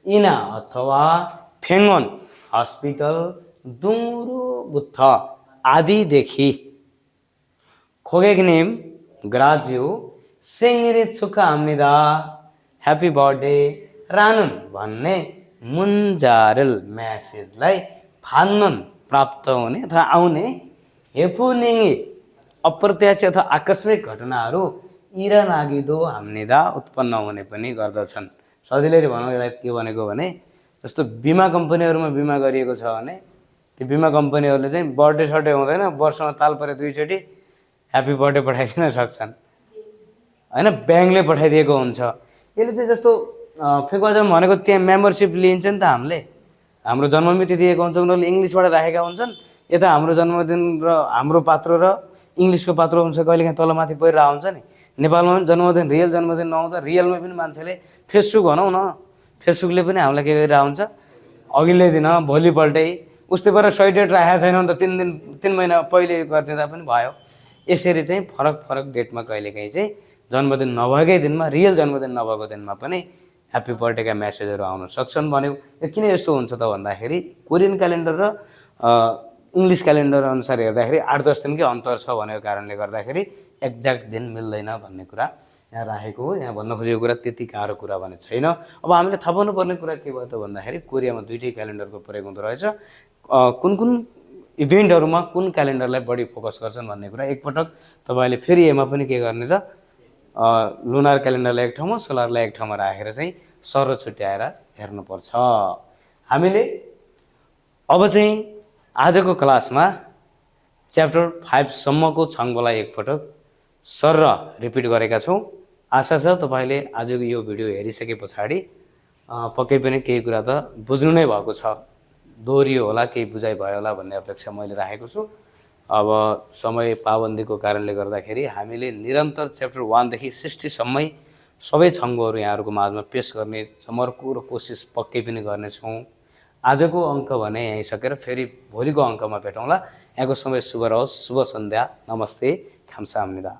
इना अथवा फेङ्गन हस्पिटल, दुङ्रो बुथ आदिदेखि खोगेग्नेम ग्राज्यू सेङ्गिरे छुक्का हाम्निदा ह्याप्पी बर्थडे रानुन भन्ने मुन्जारेल म्यासेजलाई फान्नुन प्राप्त हुने अथवा आउने हेपुनिङी अप्रत्याशित अथवा आकस्मिक घटनाहरू इरा नागिदो हाम्निदा उत्पन्न हुने पनि गर्दछन्। सजिलै भनौँ यसलाई के भनेको भने जस्तो बिमा कम्पनीहरूमा बिमा गरिएको छ भने त्यो बिमा कम्पनीहरूले चाहिँ बर्थडे सर्डे हुँदैन, वर्षमा ताल परे 2 चोटि ह्याप्पी बर्थडे पठाइदिन सक्छन् हैन, ब्याङ्कले पठाइदिएको हुन्छ। यसले चाहिँ जस्तो फेकवाजम भनेको त्यहाँ मेम्बरसिप लिन्छ नि त हामीले, हाम्रो जन्ममिति दिएको हुन्छ, उनीहरूले इङ्ग्लिसबाट राखेका हुन्छन्, यता हाम्रो जन्मदिन र हाम्रो पात्रो र इङ्ग्लिसको पात्रो हुन्छ, कहिलेकाहीँ तलमाथि परिरहेको हुन्छ नि। नेपालमा पनि जन्मदिन रियल जन्मदिन नहुँदा रियलमा पनि मान्छेले फेसबुक भनौँ न, फेसबुकले पनि हामीलाई के गरिरहेको हुन्छ, अघिल्लै दिन भोलिपल्टै उस्तै गरेर सही डेट राखेको छैन भने त 3 महिना पहिले गरिदिँदा पनि भयो। यसरी चाहिँ फरक डेटमा कहिलेकाहीँ चाहिँ जन्मदिन नभएकै दिनमा, रियल जन्मदिन नभएको दिनमा पनि ह्याप्पी बर्थडेका मेसेजहरू आउन सक्छन् भन्यो। किन यस्तो हुन्छ त भन्दाखेरि कोरियन क्यालेन्डर र इङ्ग्लिस क्यालेन्डर अनुसार हेर्दाखेरि 8-10 दिनकै अन्तर छ भनेको कारणले गर्दाखेरि एक्ज्याक्ट दिन मिल्दैन भन्ने कुरा यहाँ राखेको हो। यहाँ भन्न खोजेको कुरा त्यति गाह्रो कुरा भने छैन। अब हामीले थाहा पाउनुपर्ने कुरा के भयो त भन्दाखेरि कोरियामा दुईटै क्यालेन्डरको प्रयोग हुँदो रहेछ। कुन इभेन्टहरूमा कुन क्यालेन्डरलाई बढी फोकस गर्छन् भन्ने कुरा एकपटक तपाईँले फेरि यसमा पनि के गर्ने त, लुनार क्यालेन्डरलाई एक ठाउँमा, सोलरलाई एक ठाउँमा राखेर चाहिँ सर छुट्याएर हेर्नुपर्छ। हामीले अब चाहिँ आजको क्लासमा च्याप्टर 5 सम्मको छङ्गोलाई एकपटक सर रिपिट गरेका छौँ। आशा छ तपाईँले आजको यो भिडियो हेरिसके पछाडि पक्कै पनि केही कुरा त बुझ्नु नै भएको छ, दोहोरियो होला, केही बुझाइ भयो होला भन्ने अपेक्षा मैले राखेको छु। अब समय पाबन्दीको कारणले गर्दाखेरि हामीले निरन्तर च्याप्टर 1 देखि 60 सम्मै सबै छङ्गोहरू यहाँहरूको माझमा पेश गर्ने समर्को र कोसिस पक्कै पनि गर्नेछौँ। आजको अङ्क भने यहीँ सकेर फेरि भोलिको अङ्कमा भेटौँला। यहाँको समय शुभ रहोस्, शुभ सन्ध्या, नमस्ते, खाम्साहाम्निदा।